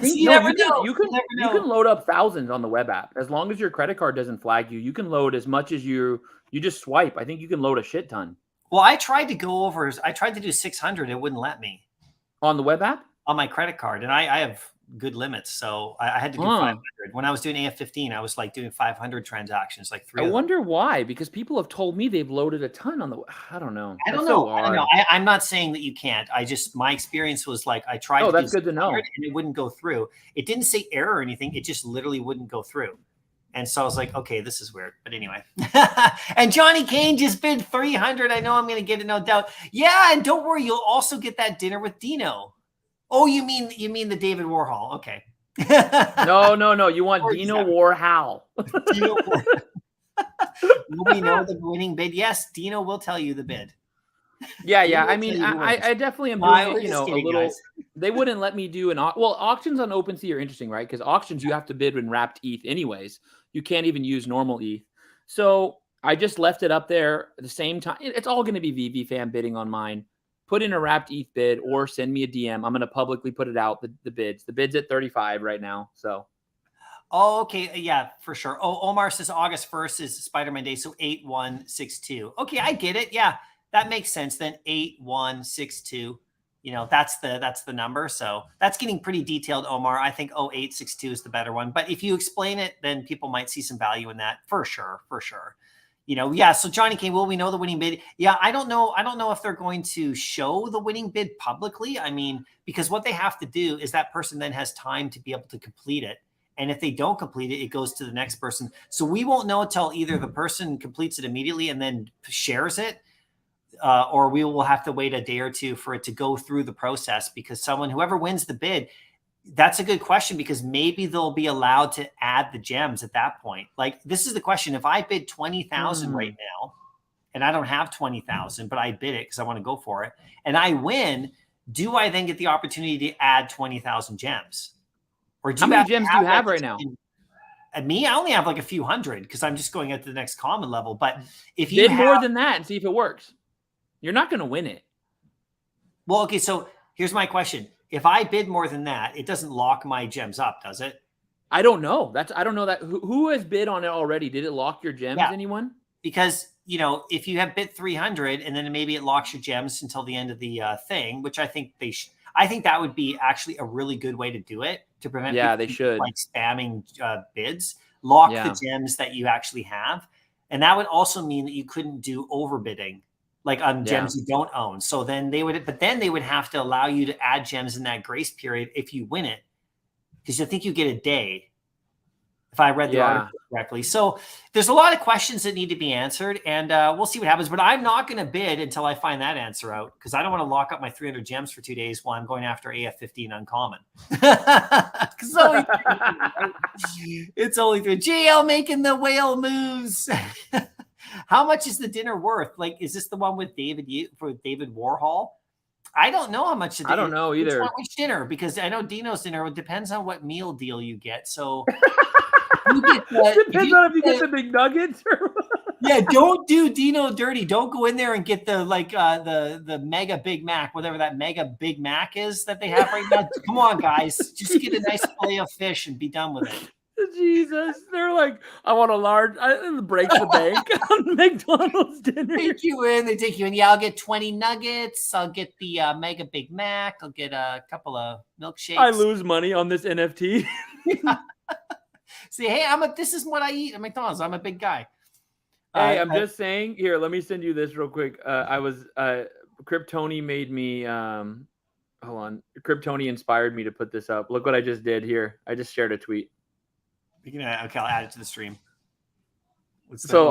You can load up thousands on the web app. As long as your credit card doesn't flag you, you can load as much as you just swipe. I think you can load a shit ton. Well, I tried to do 600. It wouldn't let me. On the web app? On my credit card. And I have good limits. So I had to do 500. When I was doing AF15, I was like doing 500 transactions, like 3. I wonder why, because people have told me they've loaded a ton on the, I don't know. I don't know. I'm not saying that you can't. my experience was like, I tried. Oh, that's good to know. And it wouldn't go through. It didn't say error or anything. It just literally wouldn't go through. And so I was like, okay, this is weird. But anyway. And Johnny Kane just bid 300. I know I'm going to get it, no doubt. Yeah. And don't worry, you'll also get that dinner with Dino. Oh, you mean the David Warhol? Okay. No. You want Dino Warhol. Dino Will we know the winning bid? Yes, Dino will tell you the bid. Yeah. I mean, I definitely am doing, you know, a little. Guys. They wouldn't let me do auctions on OpenSea are interesting, right? Because auctions you have to bid in wrapped ETH anyways. You can't even use normal ETH. So I just left it up there at the same time. It's all going to be Veve fan bidding on mine. Put in a wrapped ETH bid or send me a DM. I'm going to publicly put it out, the bids. The bid's at 35 right now. So. Oh, okay. Yeah, for sure. Oh, Omar says August 1st is Spider-Man Day. So 8162. Okay, I get it. Yeah, that makes sense. Then 8162. You know, that's the number. So that's getting pretty detailed, Omar. I think 0862 is the better one. But if you explain it, then people might see some value in that for sure. You know, yeah. So Johnny Kane, will we know the winning bid? Yeah, I don't know. I don't know if they're going to show the winning bid publicly. I mean, because what they have to do is that person then has time to be able to complete it. And if they don't complete it, it goes to the next person. So we won't know until either the person completes it immediately and then shares it, or we will have to wait a day or two for it to go through the process, because whoever wins the bid, that's a good question, because maybe they'll be allowed to add the gems at that point. Like, this is the question. If I bid 20,000 right now and I don't have 20,000, but I bid it because I want to go for it and I win, do I then get the opportunity to add 20,000 gems? Or how many gems do you have right now? Me, I only have like a few hundred because I'm just going at the next common level. But if you bid more than that and see if it works, you're not going to win it. Well, okay. So here's my question. If I bid more than that, it doesn't lock my gems up, does it? I don't know. I don't know that. Who has bid on it already? Did it lock your gems? Yeah. Anyone? Because, you know, if you have bid 300 and then maybe it locks your gems until the end of the thing, which I think I think that would be actually a really good way to do it, to prevent they should, like spamming bids. Lock the gems that you actually have. And that would also mean that you couldn't do overbidding, like on gems you don't own. So then they would have to allow you to add gems in that grace period if you win it, because I think you get a day, if I read the article correctly. So there's a lot of questions that need to be answered, and we'll see what happens. But I'm not going to bid until I find that answer out, because I don't want to lock up my 300 gems for 2 days while I'm going after AF15 uncommon. It's only 3. JL making the whale moves. How much is the dinner worth? Like, is this the one with David Warhol? I don't know how much. I don't know either. Which dinner? Because I know Dino's dinner. It depends on what meal deal you get. So depends on if you get the big nuggets. Yeah, don't do Dino dirty. Don't go in there and get the Mega Big Mac, whatever that Mega Big Mac is that they have right now. Come on, guys, just get a nice fillet of fish and be done with it. Jesus, they're like, I want a large. Break the bank on McDonald's dinner. They take you in. Yeah, I'll get 20 nuggets. I'll get the Mega Big Mac. I'll get a couple of milkshakes. I lose money on this NFT. See, hey, this is what I eat at McDonald's. I'm a big guy. Hey, I'm just saying. Here, let me send you this real quick. Kryptoni made me. Hold on, Kryptoni inspired me to put this up. Look what I just did here. I just shared a tweet. Okay, I'll add it to the stream. So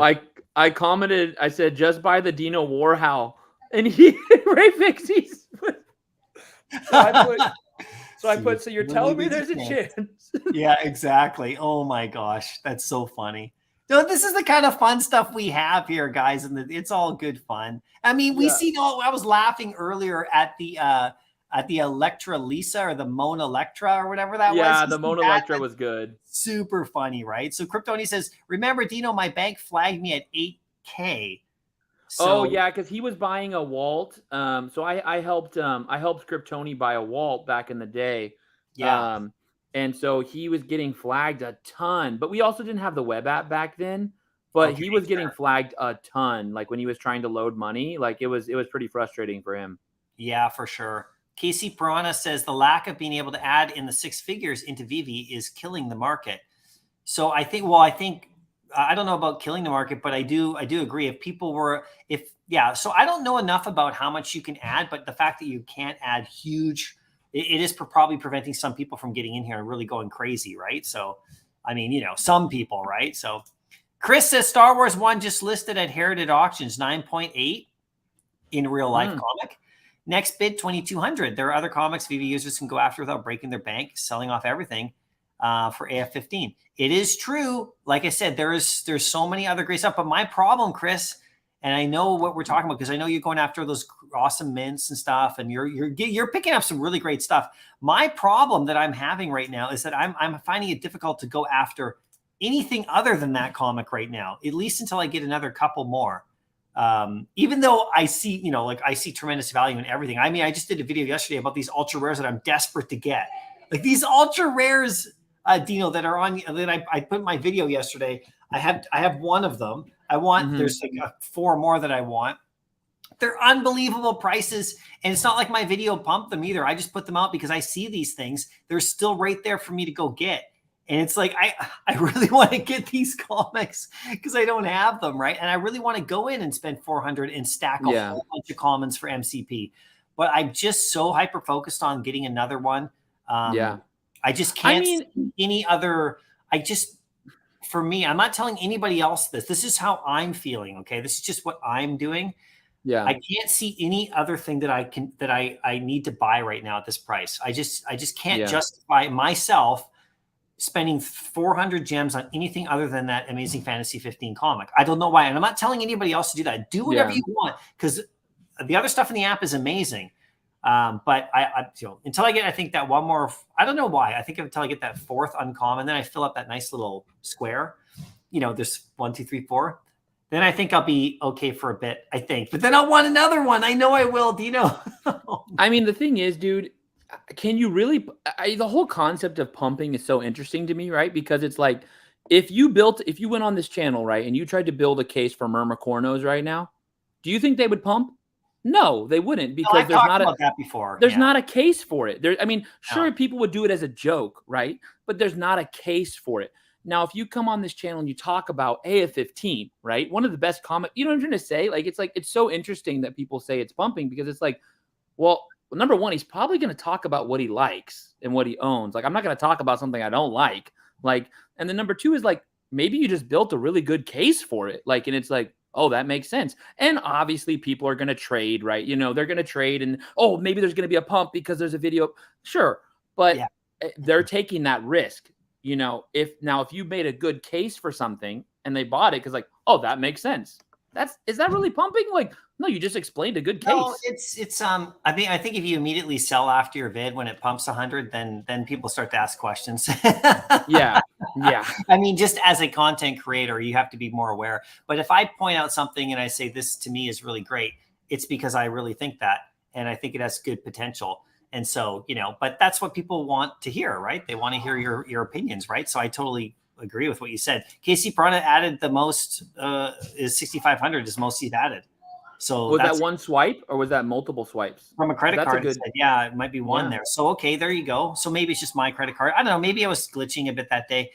I commented, I said, just buy the Dino Warhol. And Ray Fixies. So you're telling me there's a chance. Yeah, exactly. Oh my gosh. That's so funny. No, this is the kind of fun stuff we have here, guys, and it's all good fun. I mean, we see. No, I was laughing earlier at the Electra Lisa or the Mona Electra or whatever that was. Yeah, the Mona Electra was good. Super funny, right? So Kryptoni says, "Remember, Dino, my bank flagged me at 8K." So, yeah, because he was buying a Walt. So I helped Kryptoni buy a Walt back in the day. Yeah. And so he was getting flagged a ton, but we also didn't have the web app back then. But he was getting flagged a ton, like when he was trying to load money. Like it was pretty frustrating for him. Yeah, for sure. Casey Piranha says the lack of being able to add in the 6 figures into Veve is killing the market. So I think I don't know about killing the market, but I do agree. So I don't know enough about how much you can add, but the fact that you can't add huge, it is probably preventing some people from getting in here and really going crazy, right? So, I mean, some people, right? So Chris says Star Wars 1 just listed at Heritage Auctions, 9.8 in real life comic. Next bid, 2,200. There are other comics Veve users can go after without breaking their bank, selling off everything for AF-15. It is true. Like I said, there's so many other great stuff. But my problem, Chris, and I know what we're talking about because I know you're going after those awesome mints and stuff, and you're picking up some really great stuff. My problem that I'm having right now is that I'm finding it difficult to go after anything other than that comic right now, at least until I get another couple more. Even though I see, I see tremendous value in everything. I mean, I just did a video yesterday about these ultra rares that I'm desperate to get. Like these ultra rares, Dino, that are on that I put in my video yesterday. I have one of them. I want there's like 4 more that I want. They're unbelievable prices, and it's not like my video pumped them either. I just put them out because I see these things. They're still right there for me to go get. And it's like, I really want to get these comics because I don't have them, right? And I really want to go in and spend 400 and stack a whole bunch of commons for MCP. But I'm just so hyper-focused on getting another one. I just can't see any other. For me, I'm not telling anybody else this. This is how I'm feeling, okay? This is just what I'm doing. Yeah. I can't see any other thing that I need to buy right now at this price. I just can't justify myself spending 400 gems on anything other than that Amazing Fantasy 15 comic. I don't know why. And I'm not telling anybody else to do that. Do whatever you want, because the other stuff in the app is amazing. But until I get, I think that one more, I don't know why. I think until I get that 4th uncommon, then I fill up that nice little square. There's 1, 2, 3, 4. Then I think I'll be okay for a bit, I think. But then I'll want another one. I know I will. Do you know? I mean, the thing is, dude, can you really the whole concept of pumping is so interesting to me, right? Because it's like if you went on this channel, right, and you tried to build a case for Mermacornos right now, do you think they would pump? No, they wouldn't, because there's not a case for it. Sure, people would do it as a joke, right? But there's not a case for it. Now, if you come on this channel and you talk about AF-15, right? One of the best comic, you know what I'm trying to say? It's so interesting that people say it's pumping, because it's like, well, number one, he's probably going to talk about what he likes and what he owns. Like, I'm not going to talk about something I don't like. And then number 2 is like, maybe you just built a really good case for it. And it's like, oh, that makes sense. And obviously people are going to trade, right? They're going to trade, and, oh, maybe there's going to be a pump because there's a video. Sure. But they're taking that risk. If you made a good case for something and they bought it, because oh, that makes sense. Is that really pumping? No, you just explained a good case. No, it's I think if you immediately sell after your vid when it pumps 100, then people start to ask questions. Yeah. I mean, just as a content creator, you have to be more aware. But if I point out something and I say this to me is really great, it's because I really think that, and I think it has good potential. And so, but that's what people want to hear, right? They want to hear your opinions, right? So I totally agree with what you said. Casey Prana added the most, is 6,500 is most he's added. So was that one swipe, or was that multiple swipes from a credit card? It might be one there. So, okay, there you go. So maybe it's just my credit card. I don't know. Maybe I was glitching a bit that day.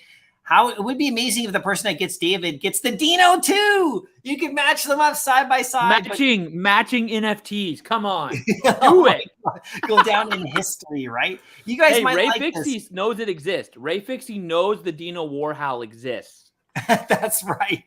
It would be amazing if the person that gets David gets the Dino too. You can match them up side by side. Matching NFTs. Come on, do it. Go down in history, right? You guys might Ray like Fixie this. knows it exists. Ray Fixie knows the Dino Warhowl exists. That's right.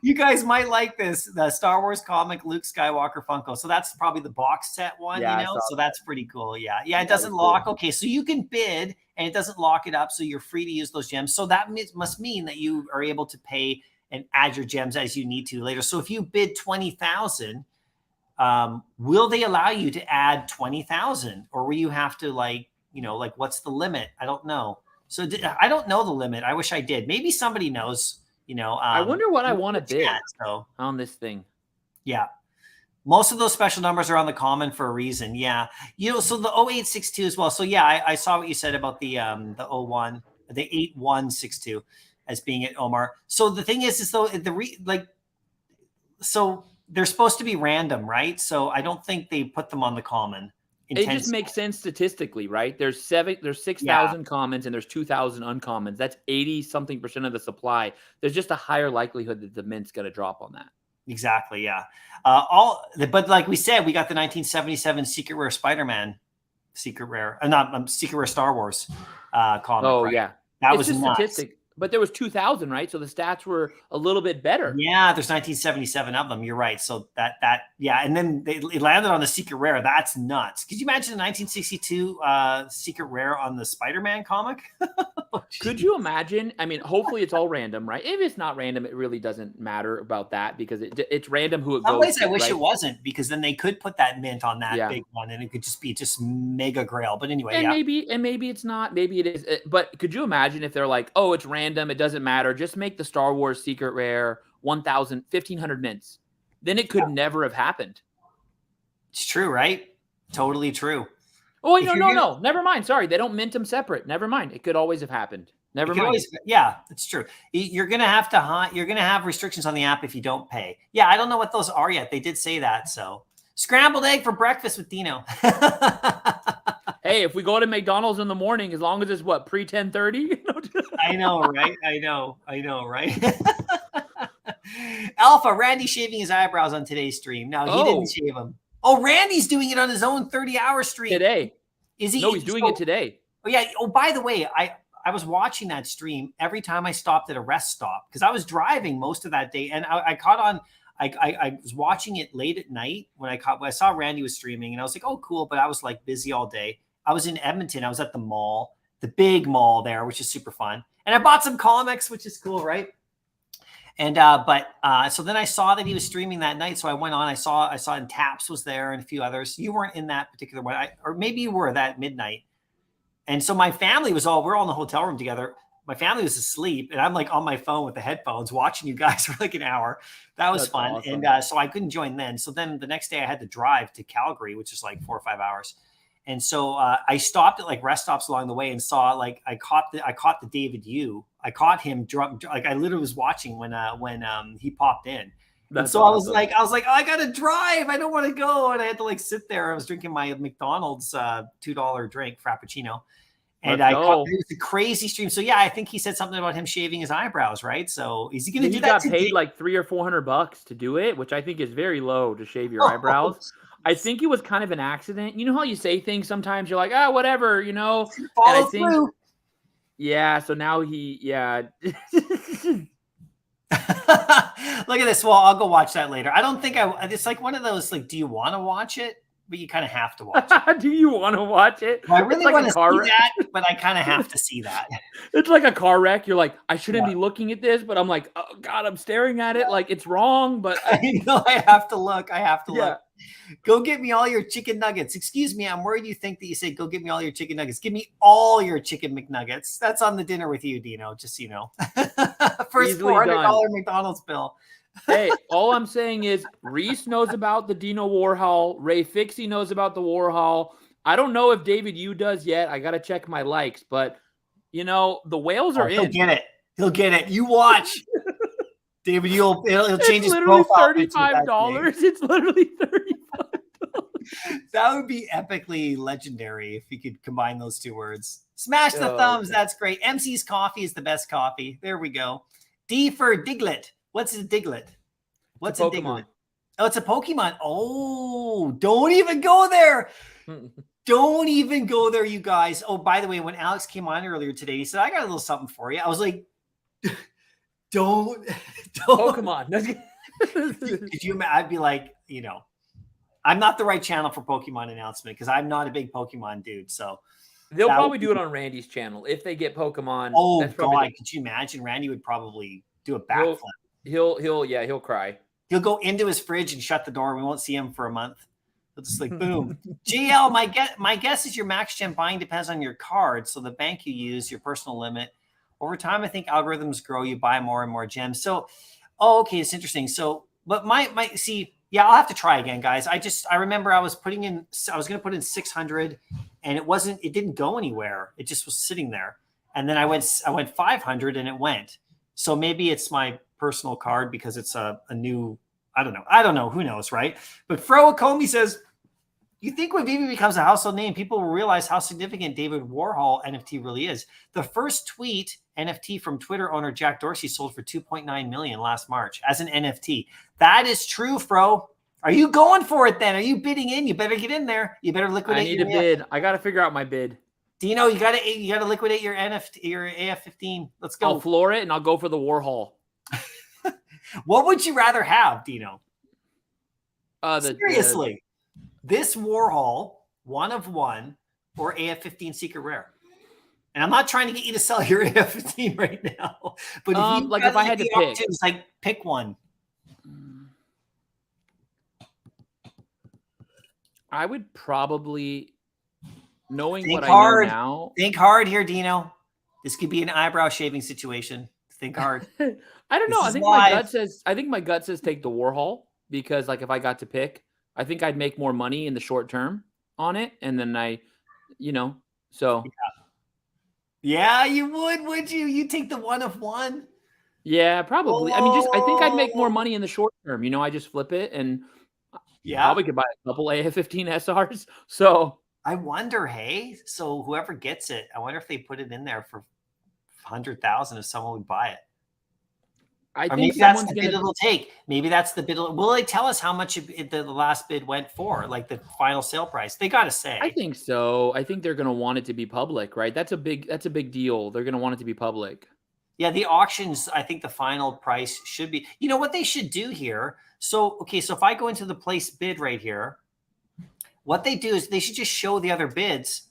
You guys might like this, the Star Wars comic Luke Skywalker Funko. So that's probably the box set one, so that's pretty cool. Yeah, it doesn't lock. Cool. Okay, so you can bid and it doesn't lock it up. So you're free to use those gems. So that must mean that you are able to pay and add your gems as you need to later. So if you bid 20,000, will they allow you to add 20,000, or will you have to like what's the limit? I don't know. So I don't know the limit. I wish I did. Maybe somebody knows. I wonder what I want to bid on this thing. Yeah. Most of those special numbers are on the common for a reason. Yeah. So the 0862 as well. So yeah, I saw what you said about the 8162 as being at Omar. So the thing is though, so they're supposed to be random, right? So I don't think they put them on the common. It just makes sense statistically, right? There's 6,000 commons and there's 2,000 uncommons. That's 80-something% of the supply. There's just a higher likelihood that the mint's going to drop on that. Exactly. Yeah. But like we said, we got the 1977 Secret Rare Spider-Man, Secret Rare Star Wars comic. Oh right? yeah, that it's was just nuts. statistic. But there was 2,000, right? So the stats were a little bit better. Yeah, there's 1977 of them. You're right. So yeah, and then it landed on the Secret Rare. That's nuts. Could you imagine the 1962 Secret Rare on the Spider-Man comic? Could you imagine? I mean, hopefully it's all random, right? If it's not random, it really doesn't matter about that because it's random who it goes. Some ways to, I wish right? it wasn't, because then they could put that mint on that big one, and it could just be mega grail. But anyway, and maybe it's not. Maybe it is. But could you imagine if they're like, oh, it's random, it doesn't matter. Just make the Star Wars Secret Rare 1,000, 1,500 mints. Then it could never have happened. It's true, right? Totally true. Oh, wait, no. Never mind. Sorry, they don't mint them separate. Never mind. It could always have happened. Never mind. Yeah, it's true. You're gonna have restrictions on the app if you don't pay. Yeah, I don't know what those are yet. They did say that. So scrambled egg for breakfast with Dino. Hey, if we go to McDonald's in the morning, as long as it's pre 10:30. I know, right? I know, right? Alpha, Randy shaving his eyebrows on today's stream. No, he didn't shave them. Oh, Randy's doing it on his own 30-hour stream today. Is he? No, he's doing it today. Oh yeah. Oh, by the way, I was watching that stream every time I stopped at a rest stop because I was driving most of that day, and I caught on. I was watching it late at night when I saw Randy was streaming, and I was like, oh, cool. But I was like busy all day. I was in Edmonton. I was at the mall, the big mall there, which is super fun. And I bought some comics, which is cool, right? And so then I saw that he was streaming that night. So I went on. I saw and Taps was there and a few others. You weren't in that particular one, or maybe you were that midnight. And so my family we're all in the hotel room together. My family was asleep, and I'm like on my phone with the headphones watching you guys for like an hour. That was fun. Awesome. And so I couldn't join then. So then the next day I had to drive to Calgary, which is like 4 or 5 hours. And so I stopped at like rest stops along the way and saw like I caught the David Yu. I caught him drunk. Like I literally was watching when he popped in. And so awesome. I was like, oh, I gotta drive. I don't want to go. And I had to like sit there. I was drinking my McDonald's $2 drink Frappuccino. And it was a crazy stream. So yeah, I think he said something about him shaving his eyebrows, right? So is he going to do that? He got paid like $300 or $400 to do it, which I think is very low to shave your eyebrows. I think it was kind of an accident. You know how you say things sometimes? You're like, whatever, Follow through. Yeah. So now Look at this. Well, I'll go watch that later. I don't think it's like one of those, like, do you want to watch it? But you kind of have to watch it. Do you want to watch it? Well, I really want to see that, but I kind of have to see that. It's like a car wreck. You're like, I shouldn't be looking at this, but I'm like, oh God, I'm staring at it like it's wrong. But I have to look. Look. Go get me all your chicken nuggets. Excuse me, I'm worried you think that you say, go get me all your chicken nuggets. Give me all your chicken McNuggets. That's on the dinner with you, Dino, just so you know. First $400 McDonald's bill. Hey, all I'm saying is Reese knows about the Dino Warhol. Ray Fixie knows about the Warhol. I don't know if David Yu does yet. I got to check my likes, but the whales are in. He'll get it. You watch. David Yu, he'll change his profile. $35. It's literally $35. That would be epically legendary if you could combine those two words. Smash the thumbs. Okay. That's great. MC's coffee is the best coffee. There we go. D for Diglett. What's a Diglett? What's a Diglett? Oh, it's a Pokemon. Oh, don't even go there. Don't even go there, you guys. Oh, by the way, when Alex came on earlier today, he said, I got a little something for you. I was like, don't. Pokemon. Could you? I'd be like, I'm not the right channel for Pokemon announcement because I'm not a big Pokemon dude. So They'll probably do it on Randy's channel if they get Pokemon. Oh that's probably God, could you imagine? Randy would probably do a backflip. He'll cry. He'll go into his fridge and shut the door. We won't see him for a month. He'll just like boom. GL, my guess is your max gem buying depends on your card. So the bank you use, your personal limit. Over time, I think algorithms grow. You buy more and more gems. So, okay, it's interesting. So, but see, yeah, I'll have to try again, guys. I remember I was going to put in 600, and it didn't go anywhere. It just was sitting there. And then I went 500, and it went. So maybe it's my personal card because it's a new. I don't know. Who knows, right? But Fro Comey says, you think when Veve becomes a household name, people will realize how significant David Warhol NFT really is. The first tweet NFT from Twitter owner Jack Dorsey sold for $2.9 million last March as an NFT. That is true, Fro. Are you going for it then? Are you bidding in? You better get in there. You better liquidate. I need a bid. I got to figure out my bid. Dino, you got to liquidate your NFT, your AF15. Let's go. I'll floor it and I'll go for the Warhol. What would you rather have, Dino? Seriously. This Warhol, 1 of 1, or AF15 Secret Rare. And I'm not trying to get you to sell your AF15 right now. But if I had to pick, it's like pick one. I would probably, knowing think what hard. I know now. Think hard here, Dino. This could be an eyebrow shaving situation. Think hard. I don't know. I think my gut says take the Warhol because like if I got to pick, I think I'd make more money in the short term on it. And then so. Yeah, you would you? You take the 1 of 1? Yeah, probably. I think I'd make more money in the short term. I just flip it and probably could buy a couple AF15 SRs. So I wonder, hey, so whoever gets it, I wonder if they put it in there for 100,000 if someone would buy it. I think maybe that's the bid it'll take. Maybe that's the bid. Will they tell us how much the last bid went for, like the final sale price? They got to say. I think so. I think they're going to want it to be public, right? That's a big deal. They're going to want it to be public. Yeah, the auctions, I think the final price should be. You know what they should do here? So if I go into the place bid right here, what they do is they should just show the other bids.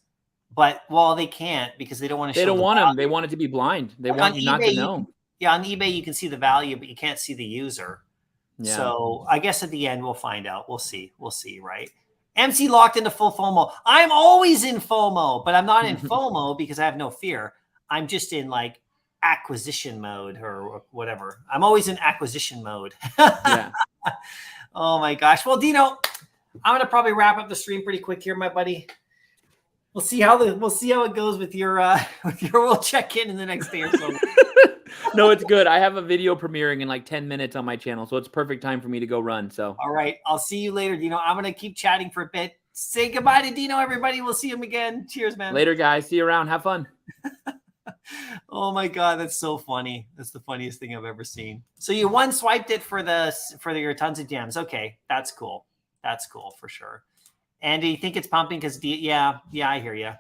But they can't because they don't want to. They don't want them. They want it to be blind. They want you not to know. Yeah, on eBay, you can see the value, but you can't see the user. Yeah. So I guess at the end, we'll find out. We'll see, right? MC locked into full FOMO. I'm always in FOMO, but I'm not in FOMO because I have no fear. I'm just in like acquisition mode or whatever. I'm always in acquisition mode. Yeah. Oh my gosh. Well, Dino, I'm going to probably wrap up the stream pretty quick here, my buddy. We'll see how it goes with your we'll check in the next day or so. No, it's good. I have a video premiering in like 10 minutes on my channel, so it's perfect time for me to go run. So, all right, I'll see you later, Dino. I'm gonna keep chatting for a bit. Say goodbye to Dino, everybody. We'll see him again. Cheers, man. Later, guys. See you around. Have fun. Oh my God, that's so funny. That's the funniest thing I've ever seen. So you swiped it for your tons of gems. Okay, that's cool. That's cool for sure. And do you think it's pumping? Because yeah, I hear you.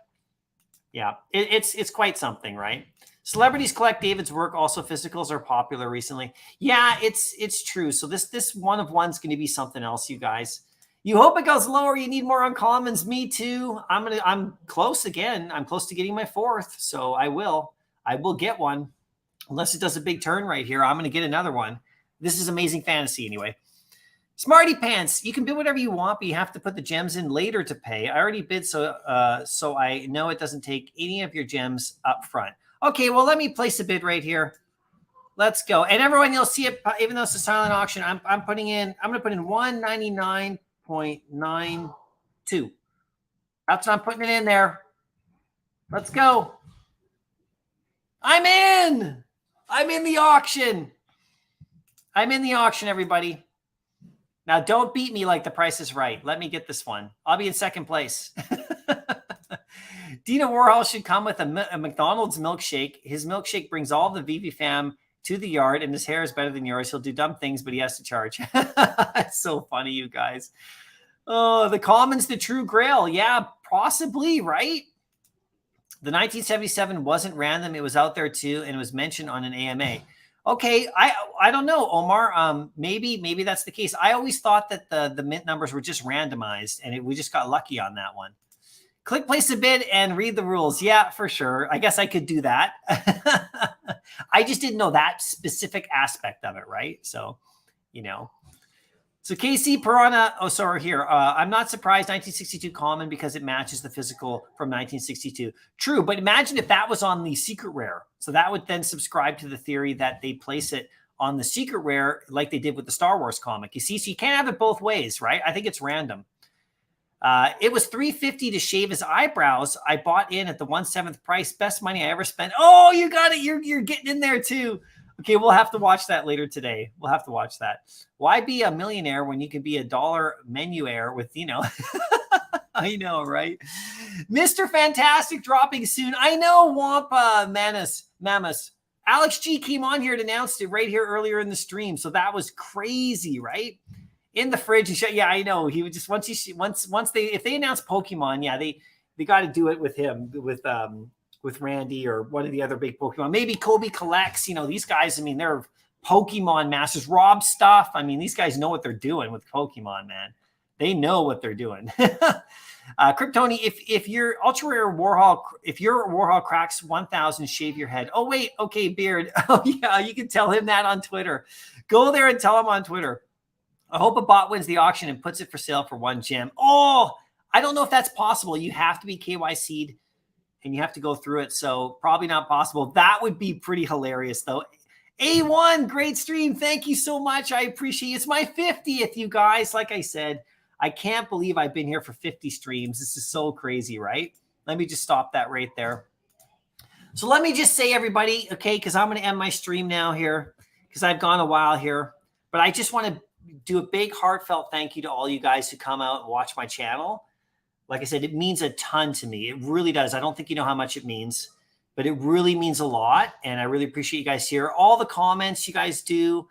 Yeah, it's quite something, right? Celebrities collect David's work. Also, physicals are popular recently. Yeah, it's true. So this 1 of 1's going to be something else, you guys. You hope it goes lower. You need more uncommons. Me too. I'm close again. I'm close to getting my 4th. So I will get one. Unless it does a big turn right here, I'm going to get another one. This is Amazing Fantasy anyway. Smarty Pants, you can bid whatever you want, but you have to put the gems in later to pay. I already bid, so I know it doesn't take any of your gems up front. Okay, well, let me place a bid right here. Let's go. And everyone, you'll see it, even though it's a silent auction, I'm going to put in 199.92. That's what I'm putting it in there. Let's go. I'm in the auction. I'm in the auction, everybody. Now, don't beat me like the Price is Right. Let me get this one. I'll be in second place. Dino Warhol should come with a McDonald's milkshake. His milkshake brings all the Veve fam to the yard, and his hair is better than yours. He'll do dumb things, but he has to charge. It's so funny, you guys. Oh, the Commons, the true grail. Yeah, possibly, right? The 1977 wasn't random. It was out there too, and it was mentioned on an AMA. Okay, I don't know, Omar. Maybe that's the case. I always thought that the mint numbers were just randomized, and we just got lucky on that one. Click place a bid and read the rules. Yeah, for sure. I guess I could do that. I just didn't know that specific aspect of it, right? So, you know. So KC Piranha, oh, sorry, here. I'm not surprised 1962 common because it matches the physical from 1962. True, but imagine if that was on the secret rare. So that would then subscribe to the theory that they place it on the secret rare like they did with the Star Wars comic. You see, so you can't have it both ways, right? I think it's random. It was $350 to shave his eyebrows. I bought in at the 1/7 price. Best money I ever spent. Oh, you got it. You're getting in there too. Okay, we'll have to watch that later today. We'll have to watch that. Why be a millionaire when you can be a dollar menuaire with, you know, I know, right? Mr. Fantastic dropping soon. I know, Wampa Mamus. Alex G came on here and announced it right here earlier in the stream. So that was crazy, right? In the fridge. Yeah, I know. He would just once if they announce Pokemon, yeah, they got to do it with him, with Randy or one of the other big Pokemon. Maybe Kobe Collects. You know, these guys, I mean, they're Pokemon masters. Rob Stuff. I mean, these guys know what they're doing with Pokemon, man. They know what they're doing. Kryptoni, if your ultra rare Warhol, if your Warhol cracks 1,000, shave your head. Oh wait, okay, Beard. Oh yeah, you can tell him that on Twitter. Go there and tell him on Twitter. I hope a bot wins the auction and puts it for sale for 1 gem. Oh, I don't know if that's possible. You have to be KYC'd and you have to go through it. So probably not possible. That would be pretty hilarious though. A1, great stream. Thank you so much. I appreciate it. It's my 50th, you guys. Like I said, I can't believe I've been here for 50 streams. This is so crazy, right? Let me just stop that right there. So let me just say, everybody, okay, because I'm going to end my stream now here because I've gone a while here. But I just want to do a big heartfelt thank you to all you guys who come out and watch my channel. Like I said, it means a ton to me. It really does. I don't think you know how much it means, but it really means a lot. And I really appreciate you guys here. All the comments you guys do,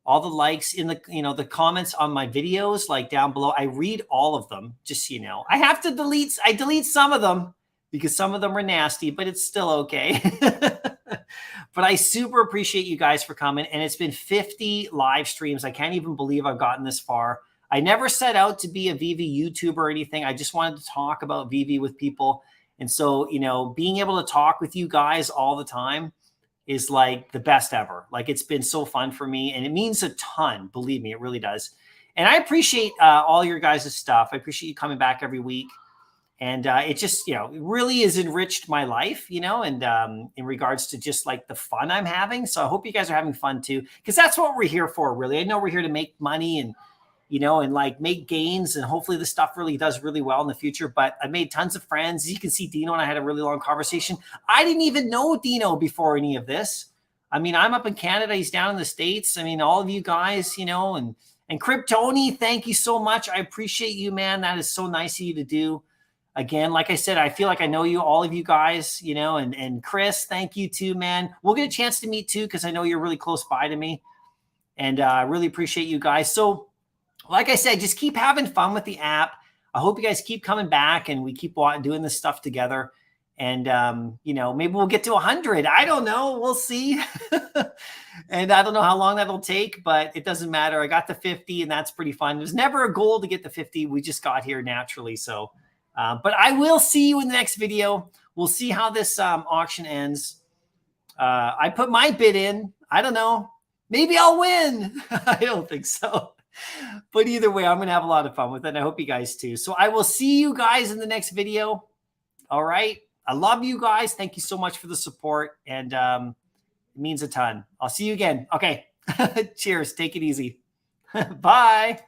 all the likes in the, you know, the comments on my videos, like down below, I read all of them, just so you know. I have to delete some of them because some of them are nasty, but it's still okay. But I super appreciate you guys for coming. And it's been 50 live streams. I can't even believe I've gotten this far. I never set out to be a Veve YouTuber or anything. I just wanted to talk about Veve with people. And so, you know, being able to talk with you guys all the time is like the best ever. Like, it's been so fun for me and it means a ton. Believe me, it really does. And I appreciate all your guys' stuff. I appreciate you coming back every week. And it just, you know, it really has enriched my life, you know, and in regards to just like the fun I'm having. So I hope you guys are having fun too, because that's what we're here for, really. I know we're here to make money and, you know, and like make gains, and hopefully this stuff really does really well in the future. But I made tons of friends. As you can see, Dino and I had a really long conversation. I didn't even know Dino before any of this. I mean, I'm up in Canada. He's down in the States. I mean, all of you guys, you know, and Kryptoni, thank you so much. I appreciate you, man. That is so nice of you to do. Again, like I said, I feel like I know you, all of you guys, you know, and Chris, thank you too, man. We'll get a chance to meet too, because I know you're really close by to me. And I really appreciate you guys. So like I said, just keep having fun with the app. I hope you guys keep coming back and we keep doing this stuff together. And, you know, maybe we'll get to 100. I don't know. We'll see. And I don't know how long that'll take, but it doesn't matter. I got to 50 and that's pretty fun. There's never a goal to get to 50. We just got here naturally. So, but I will see you in the next video. We'll see how this auction ends. I put my bid in. I don't know. Maybe I'll win. I don't think so. But either way, I'm going to have a lot of fun with it. And I hope you guys too. So I will see you guys in the next video. All right. I love you guys. Thank you so much for the support. And it means a ton. I'll see you again. Okay. Cheers. Take it easy. Bye.